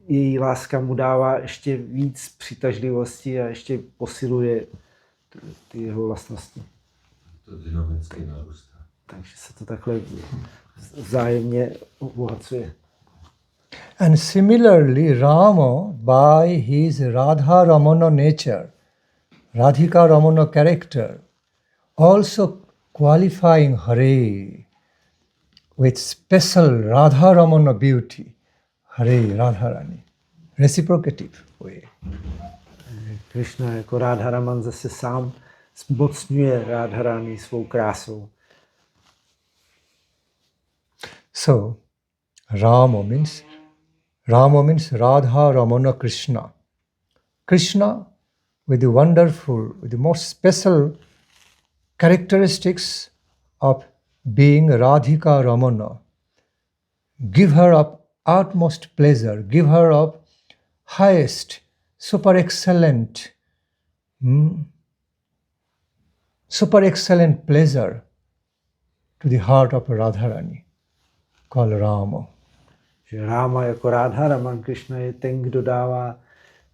Speaker 3: její láska mu dává ještě víc přitažlivosti a ještě posiluje ty jeho vlastnosti.
Speaker 5: To dynamicky narůstá.
Speaker 3: Takže se to takhle vzájemně obohacuje.
Speaker 1: And similarly, Rama, by his Radha Ramana nature, Radhika Ramana character, also qualifying Hare with special Radha Ramana beauty, Hare Radharani, reciprocative way.
Speaker 3: Krishna jako Radharaman zase sám zmocňuje Radharani svou krásou.
Speaker 1: So, Rama means Radha Ramana Krishna. Krishna with the most special characteristics of being Radhika Ramana. Give her up utmost pleasure, give her up highest, super excellent pleasure to the heart of Radharani, called Rama.
Speaker 3: Že Rama jako Radha Raman Krishna je ten, kdo dává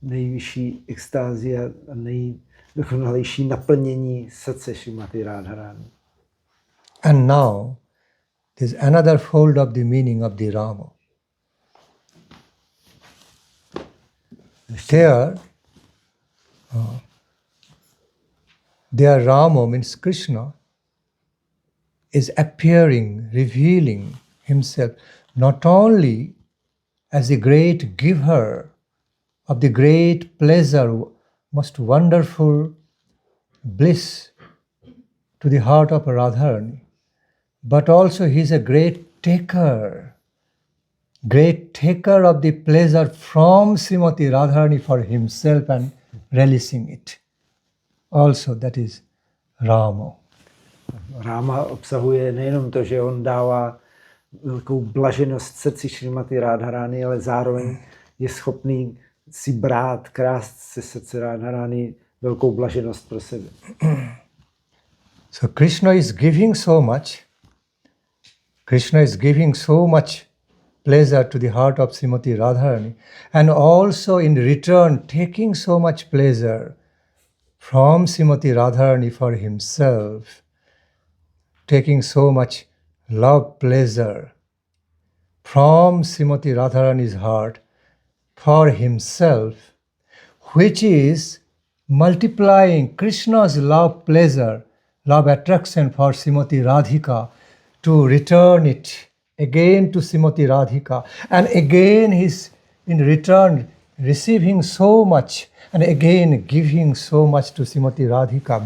Speaker 3: nejvyšší extázi a nejdokonalejší naplnění srdce Šrimati Radharani.
Speaker 1: And now there's another fold of the meaning of the Rama. There Rama means Krishna is appearing, revealing himself not only as the great giver of the great pleasure, most wonderful bliss to the heart of Radharani, but also he is a great taker of the pleasure from Srimati Radharani for himself and relishing it. Also, that is Rama.
Speaker 3: Rama obsahuje nejenom to, že on dává velkou blaženost srdci Šrimati Radharani, ale zároveň je schopný si brát, krást se srdce Radharani velkou blaženost pro sebe.
Speaker 1: So Krishna is giving so much pleasure to the heart of Srimati Radharani, and also in return taking so much pleasure from Srimati Radharani for himself, taking so much love, pleasure from Srimati Radharani's heart for himself, which is multiplying Krishna's love, pleasure, love, attraction for Srimati Radhika, to return it again to Srimati Radhika, and again he's in return receiving so much and again giving so much to Srimati Radhika,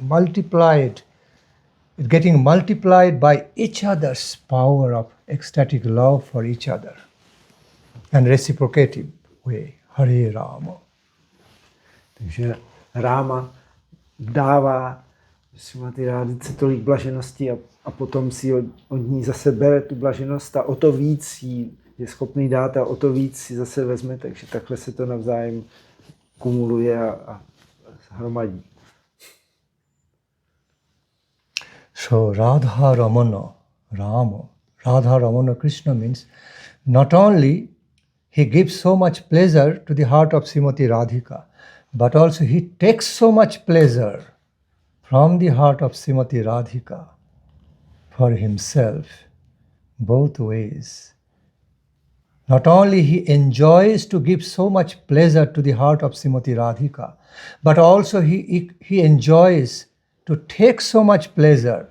Speaker 1: multiplied, getting multiplied by each other's power of ecstatic love for each other and reciprocative way. Hare Rama.
Speaker 3: Takže Rama dává Srimati Radhice tolik blaženosti a potom si od ní zase bere tu blaženost a o to víc jí je schopný dát a o to víc si zase vezme, takže takhle se to navzájem kumuluje a hromadí.
Speaker 1: So Radha Ramana Krishna means not only he gives so much pleasure to the heart of Srimati Radhika, but also he takes so much pleasure from the heart of Srimati Radhika for himself, both ways. Not only he enjoys to give so much pleasure to the heart of Srimati Radhika, but also he enjoys to take so much pleasure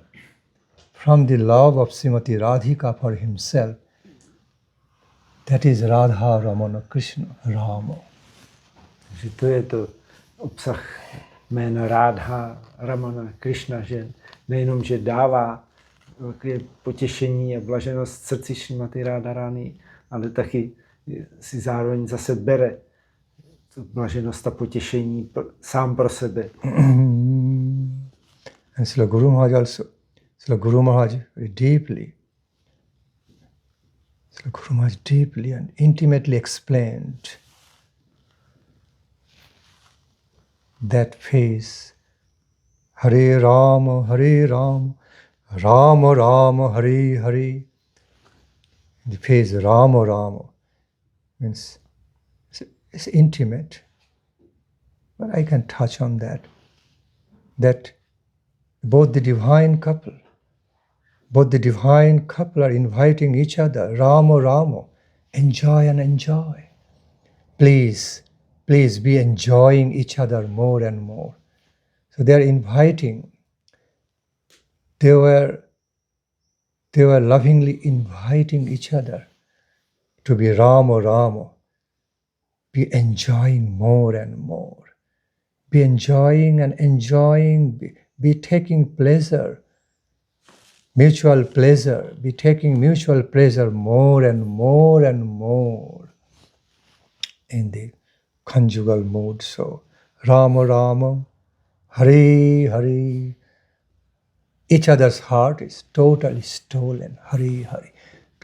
Speaker 1: from the love of Srimati Radhika for himself. That is Radha Ramana Krishna, Rama.
Speaker 3: Takže to je to obsah jména Radha Ramana Krishna, že nejenom, že dává velké potěšení a blaženost srdci Šrimati Radharani, ale taky si zároveň zase bere tu blaženost a potěšení sám pro sebe.
Speaker 1: And Srila Guru Maharaj deeply and intimately explained that phase, Hare Rama, Rama Rama, Hare Hare. The phase Rama means it's intimate, but I can touch on that. That both the divine couple are inviting each other, Rama, enjoy and enjoy. Please be enjoying each other more and more. So they are inviting, they were lovingly inviting each other to be Rama, be enjoying more and more. Be enjoying and enjoying, be taking pleasure mutual pleasure, be taking mutual pleasure more and more and more in the conjugal mood. So, Rama Rama, Hari Hari. Each other's heart is totally stolen, Hari Hari,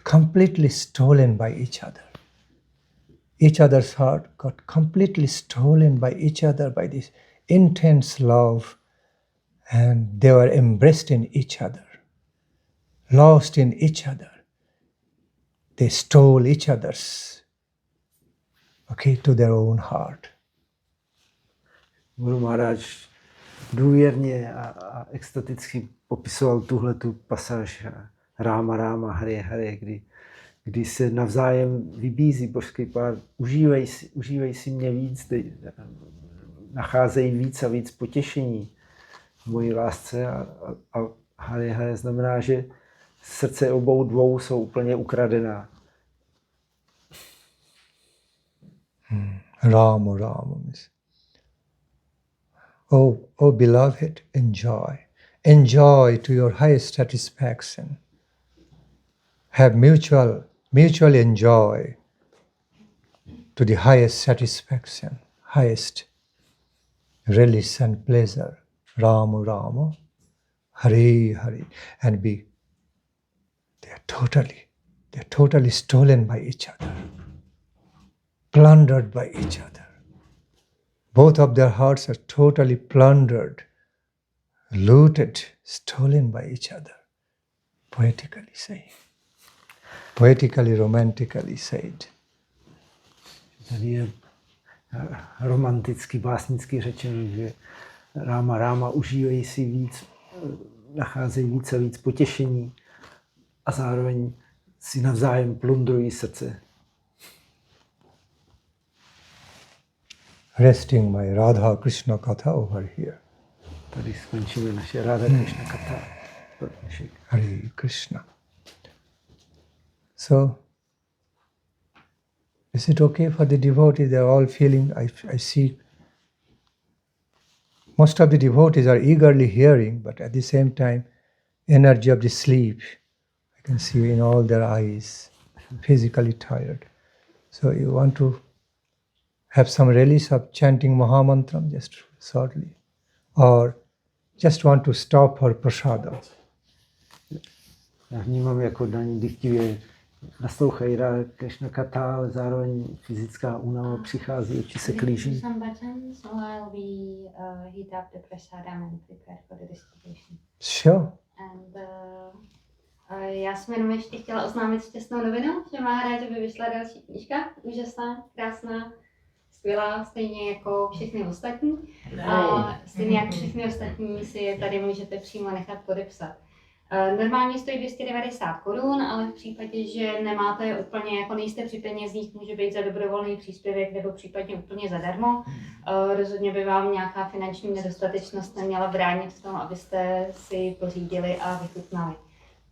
Speaker 1: completely stolen by each other. Each other's heart got completely stolen by each other by this intense love, and they were embraced in each other, lost in each other. They stole each other's, to their own heart.
Speaker 3: Guru Maharaj důvěrně a extaticky popisoval tuhletu pasáž Rama Rama, Hare Hare, kdy se navzájem vybízí božský pár, užívej si mě víc, nacházejí víc a víc potěšení v mojí lásce a Hare Hare znamená, že srdce obou dvou jsou úplně ukradená.
Speaker 1: Rama Rama means, oh beloved, enjoy. Enjoy to your highest satisfaction. Have mutually enjoy to the highest satisfaction, highest release and pleasure. Rama Rama, Hari Hari, and they're totally stolen by each other, plundered by each other. Both of their hearts are totally plundered, looted, stolen by each other. Poetically saying. Poetically, romantically said.
Speaker 3: Tady je romanticky, básnicky řečeno, že Rama Rama, užívají si víc, nacházejí víc a víc potěšení a zároveň si navzájem plundrují srdce.
Speaker 1: Resting my Radha Krishna Katha over here.
Speaker 3: Tady skončíme naše Radha Krishna Katha.
Speaker 1: Hare Krishna. So, is it okay for the devotees? They are all feeling, I see, most of the devotees are eagerly hearing, but at the same time, energy of the sleep, I can see in all their eyes, physically tired. So you want to have some release of chanting Mahamantra just shortly, or just want to stop for prasada?
Speaker 3: Já vnímám jako daní dychtivě naslouchají Radha Krishna Katha, ale zároveň fyzická únava přichází, oči se klíží.
Speaker 1: Sure.
Speaker 4: Já jsem jenom ještě chtěla oznámit šťastnou novinu, že Maharaja by vyšla další knížka, úžasná, krásná, skvělá, stejně jako všechny ostatní. A stejně jako všechny ostatní si je tady můžete přímo nechat podepsat. Normálně stojí 290 korun, ale v případě, že nemáte úplně, jako nejste při penězích, může být za dobrovolný příspěvek nebo případně úplně zadarmo. Rozhodně by vám nějaká finanční nedostatečnost neměla bránit v tom, abyste si pořídili a vychutnali.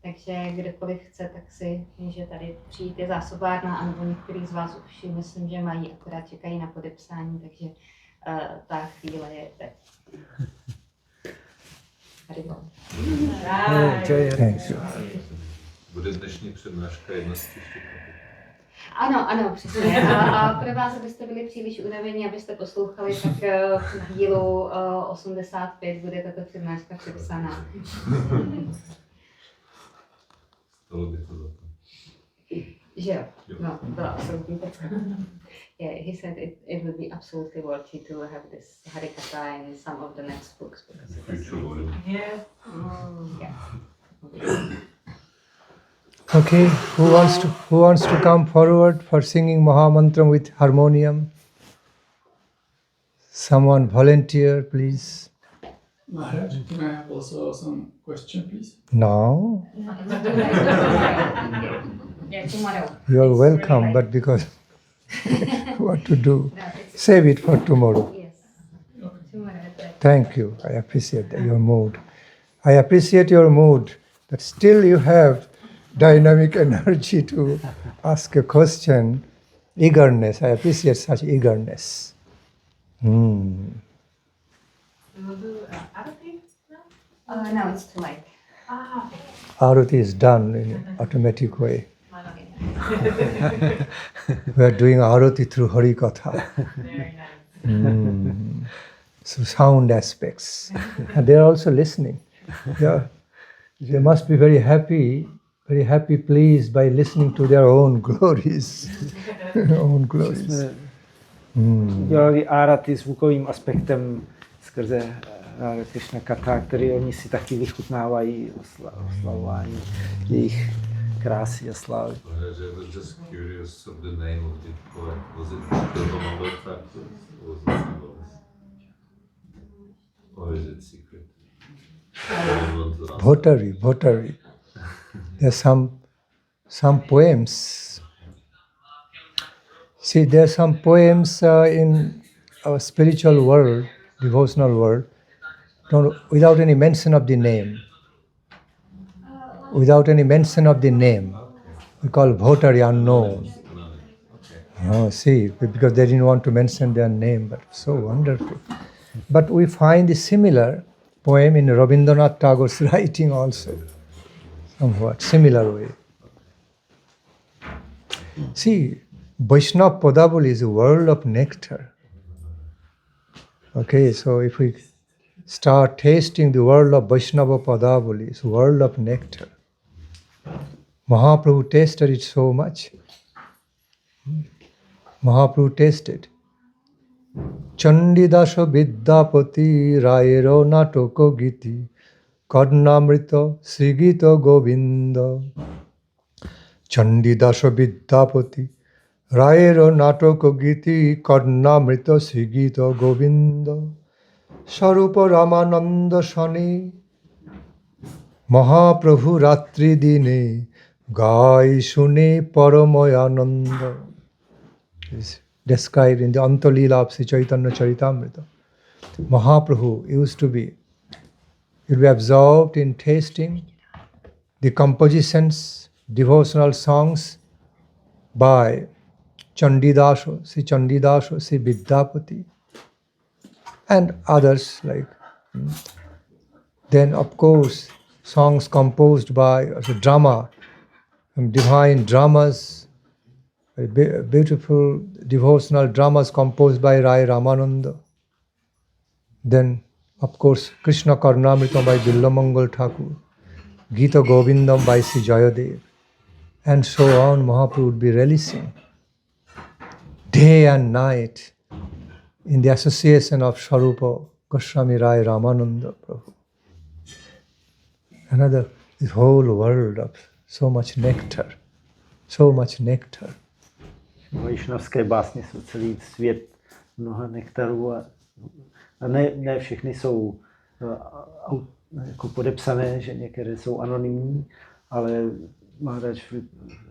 Speaker 4: Takže kdokoliv chce, tak si může tady přijít, je zásobárna, anebo některý z vás už myslím, že mají, akorát čekají na podepsání, takže ta chvíle je teď.
Speaker 5: Bude dnešní přednáška jedna z příštích.
Speaker 4: Ano, přesně. A pro vás, abyste byli příliš unavení, abyste poslouchali, tak v dílu 85 bude tato přednáška přepsaná.
Speaker 5: Stalo by to za to.
Speaker 4: Že jo, no, byla absolutní pecka. Yeah, he said it would be absolutely worthy to have this Harikatha in some of the next books because it was
Speaker 5: Yeah.
Speaker 4: Yeah.
Speaker 1: Okay, who wants to come forward for singing Mahamantram with harmonium? Someone volunteer, please.
Speaker 6: Maharaj, can I have also some question, please?
Speaker 1: No.
Speaker 4: Yeah, tomorrow.
Speaker 1: You are welcome, but because what to do? Save it for tomorrow.
Speaker 4: Yes. Tomorrow.
Speaker 1: Thank you. I appreciate your mood. I appreciate your mood, that still you have dynamic energy to ask a question, eagerness. I appreciate such eagerness.
Speaker 4: No, it's too late.
Speaker 1: Arati is done in an automatic way. We are doing Arati through Hari Katha. So sound aspects. And they are also listening. Yeah. They must be very happy, pleased by listening to their own glories. Own glories.
Speaker 3: Dělali árati zvukovým aspektem skrze Krishna Katha, který oni si taky vychutnávají oslavování jejich krásy a slávy.
Speaker 5: I was just curious of the name of the poem. Was it Mahamantra or was it symbols? Or is it secret?
Speaker 1: Bhotari. There are some poems. See, there are some poems in our spiritual world, devotional world, without any mention of the name. Without any mention of the name. We call Bhotari unknown. Oh, see, because they didn't want to mention their name, but so wonderful. But we find a similar poem in Rabindranath Tagore's writing also, somewhat similar way. See, Vaishnava Padavali is a world of nectar. Okay, so if we start tasting the world of Vaishnava Padavali, it's a world of nectar. Mahaprabhu tasted it so much. Mahaprabhu tasted. Chandidasha Vidyapati Raero Natoko Giti Karnamrita Srigita Govinda. Chandidasha Vidyapati Raero Natoko Giti Karnamrita Srigita Govinda. Sarupa Ramananda Shani Mahaprabhu Ratri Dine Gai Shune Paramayananda. Is described in the Antalila of Sri Chaitanya Charitamrita. Mahaprabhu used to be absorbed in tasting the compositions, devotional songs by Chandidasha, Sri Vidyapati, and others like. Then, of course, songs composed by drama, divine dramas, beautiful devotional dramas composed by Rai Ramananda. Then, of course, Krishna Karnamritam by Billamangal Thakur, Gita Govindam by Sri Jayadev, and so on. Mahaprabhu would be relishing day and night in the association of Swarupa Goswami Rai Ramananda Prabhu. Another, this whole world of so much nectar.
Speaker 3: Vajšnavské básně jsou celý svět mnoha nektarů a ne všechny jsou jako podepsané, že některé jsou anonymní, ale Maharaja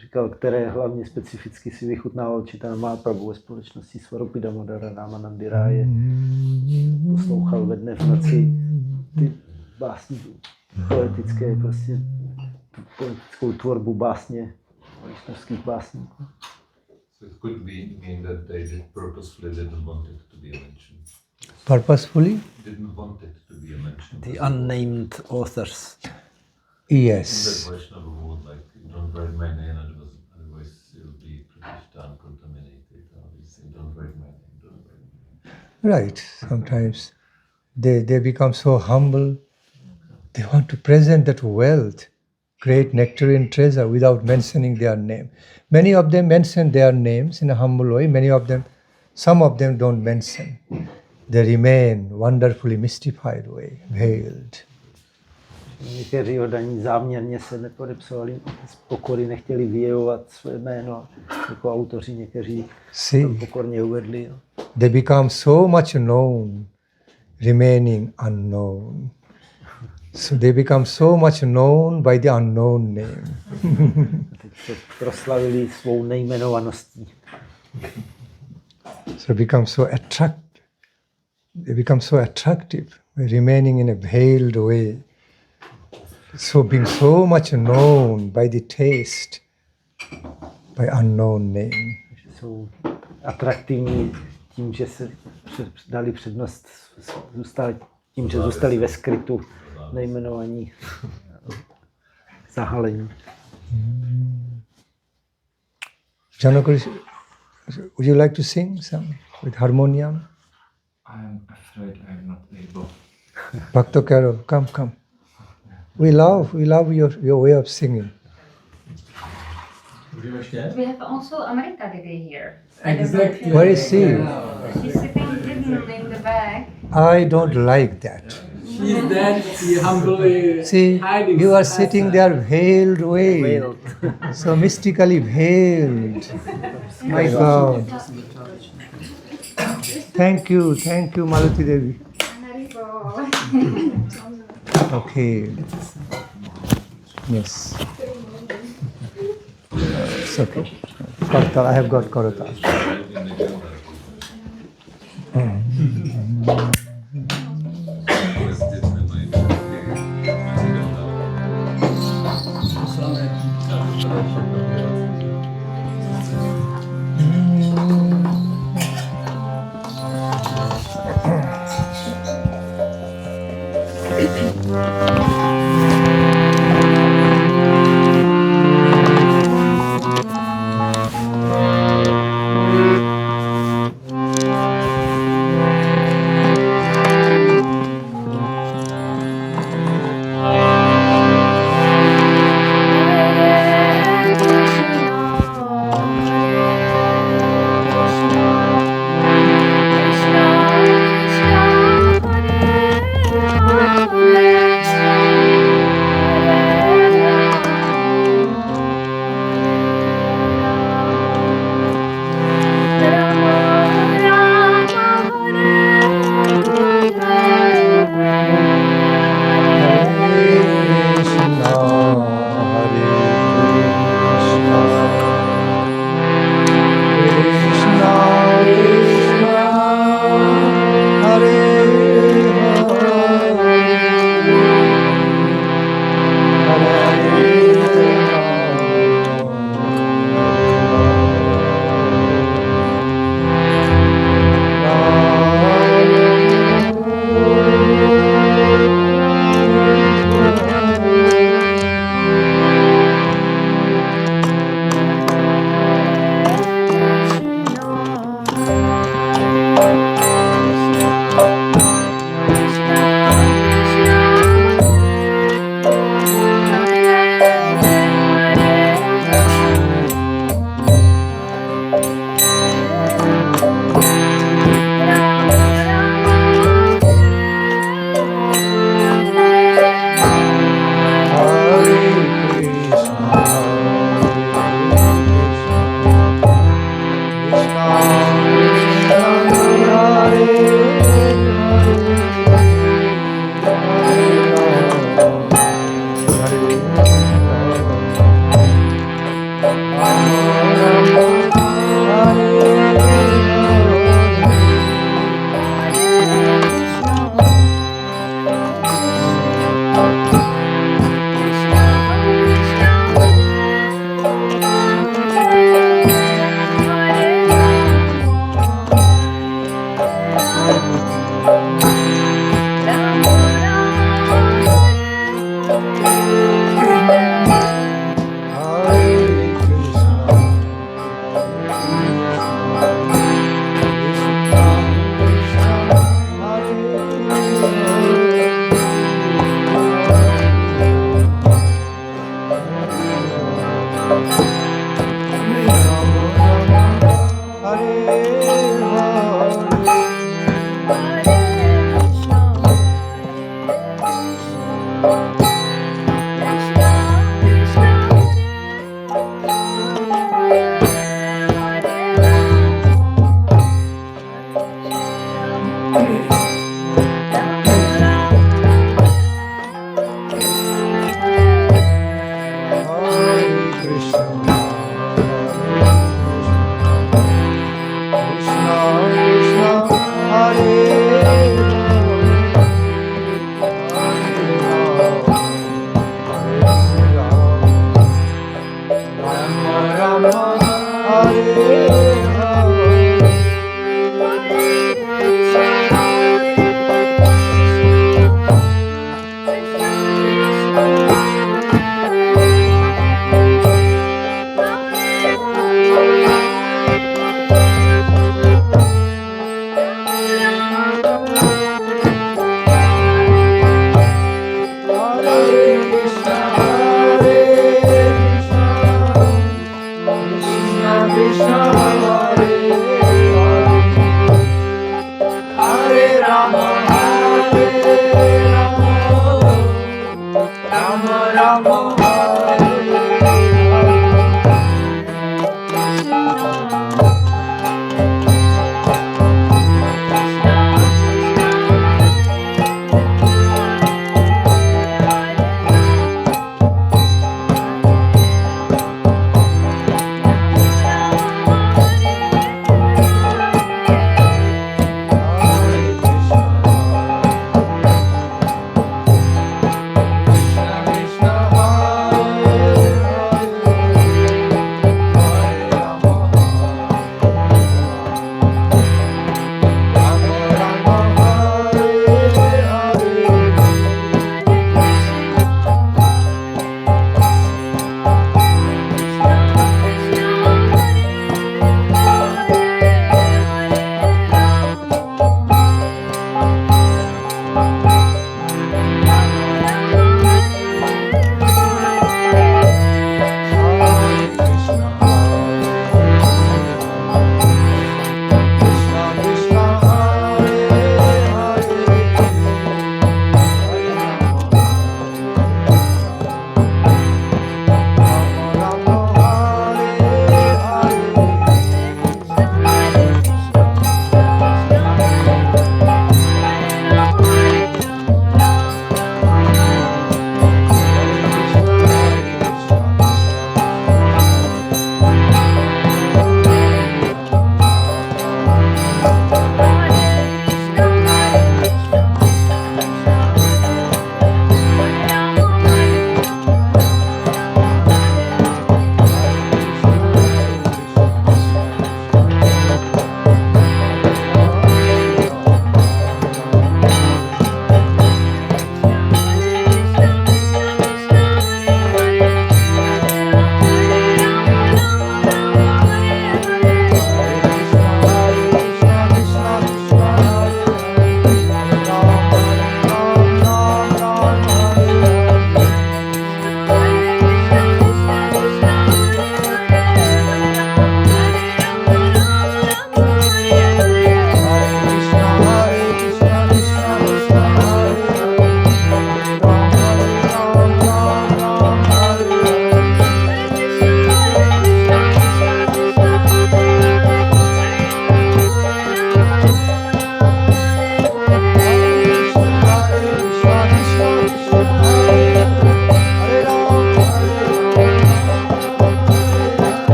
Speaker 3: říkal, které hlavně specificky si vychutnával Chaitanya Mahaprabhu ve společnosti Svarupy Damodara Ramanandy Ráje. Poslouchal ve dne v noci ty básně poetické, prostě tu poetickou tvorbu básně vajšnavských básníků.
Speaker 5: So it could mean that they purposefully didn't want it to be mentioned.
Speaker 1: Purposefully?
Speaker 5: Didn't want it to be mentioned.
Speaker 3: The unnamed authors.
Speaker 1: Yes.
Speaker 5: That Vaishnava would like, don't write my name, otherwise it will be Pratishtha contaminated. Don't write my name, don't write my name.
Speaker 1: Right. Sometimes they become so humble. They want to present that wealth, great nectarine treasure, without mentioning their name. Many of them mention their names in a humble way. Some of them don't mention. They remain wonderfully mystified way, veiled.
Speaker 3: Někteří oddaní záměrně se nepodepsali, z pokory nechtěli vyjevovat své jméno, jako autoři někteří to pokorně uvedli.
Speaker 1: They become so much known, remaining unknown. So they become so much known by the unknown name.
Speaker 3: Teď se proslavili svou nejmenovaností.
Speaker 1: So they become so attractive, remaining in a veiled way. So being so much known by the taste, by unknown name.
Speaker 3: Jsou atraktivní tím, že se dali přednost, tím, že zůstali ve skrytu nejmenovaní zahalení.
Speaker 1: Janakuri, would you like to sing some with harmonium?
Speaker 5: I'm afraid I'm not able.
Speaker 1: Bhakta Carol, come. We love your way of singing.
Speaker 4: We have also America today here.
Speaker 6: Exactly.
Speaker 1: Where is she?
Speaker 4: She's sitting hidden in the back.
Speaker 1: I don't like that.
Speaker 6: She's there, she humbly
Speaker 1: See,
Speaker 6: hiding.
Speaker 1: you are sitting there veiled way, so mystically veiled. My God. Thank you, Maruti Devi. Okay. Yes. It's okay. Kartal, I have got Kartal.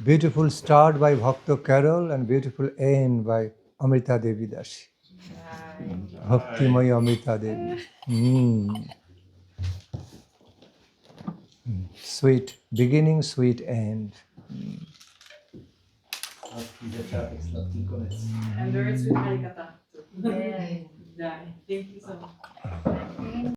Speaker 1: Beautiful start by Bhakta Carol and beautiful end by Amrita Devi Dashi. Bhakti Maya Amrita Devi. Sweet beginning, sweet end.
Speaker 7: And very sweet Harikatha. Thank you so much.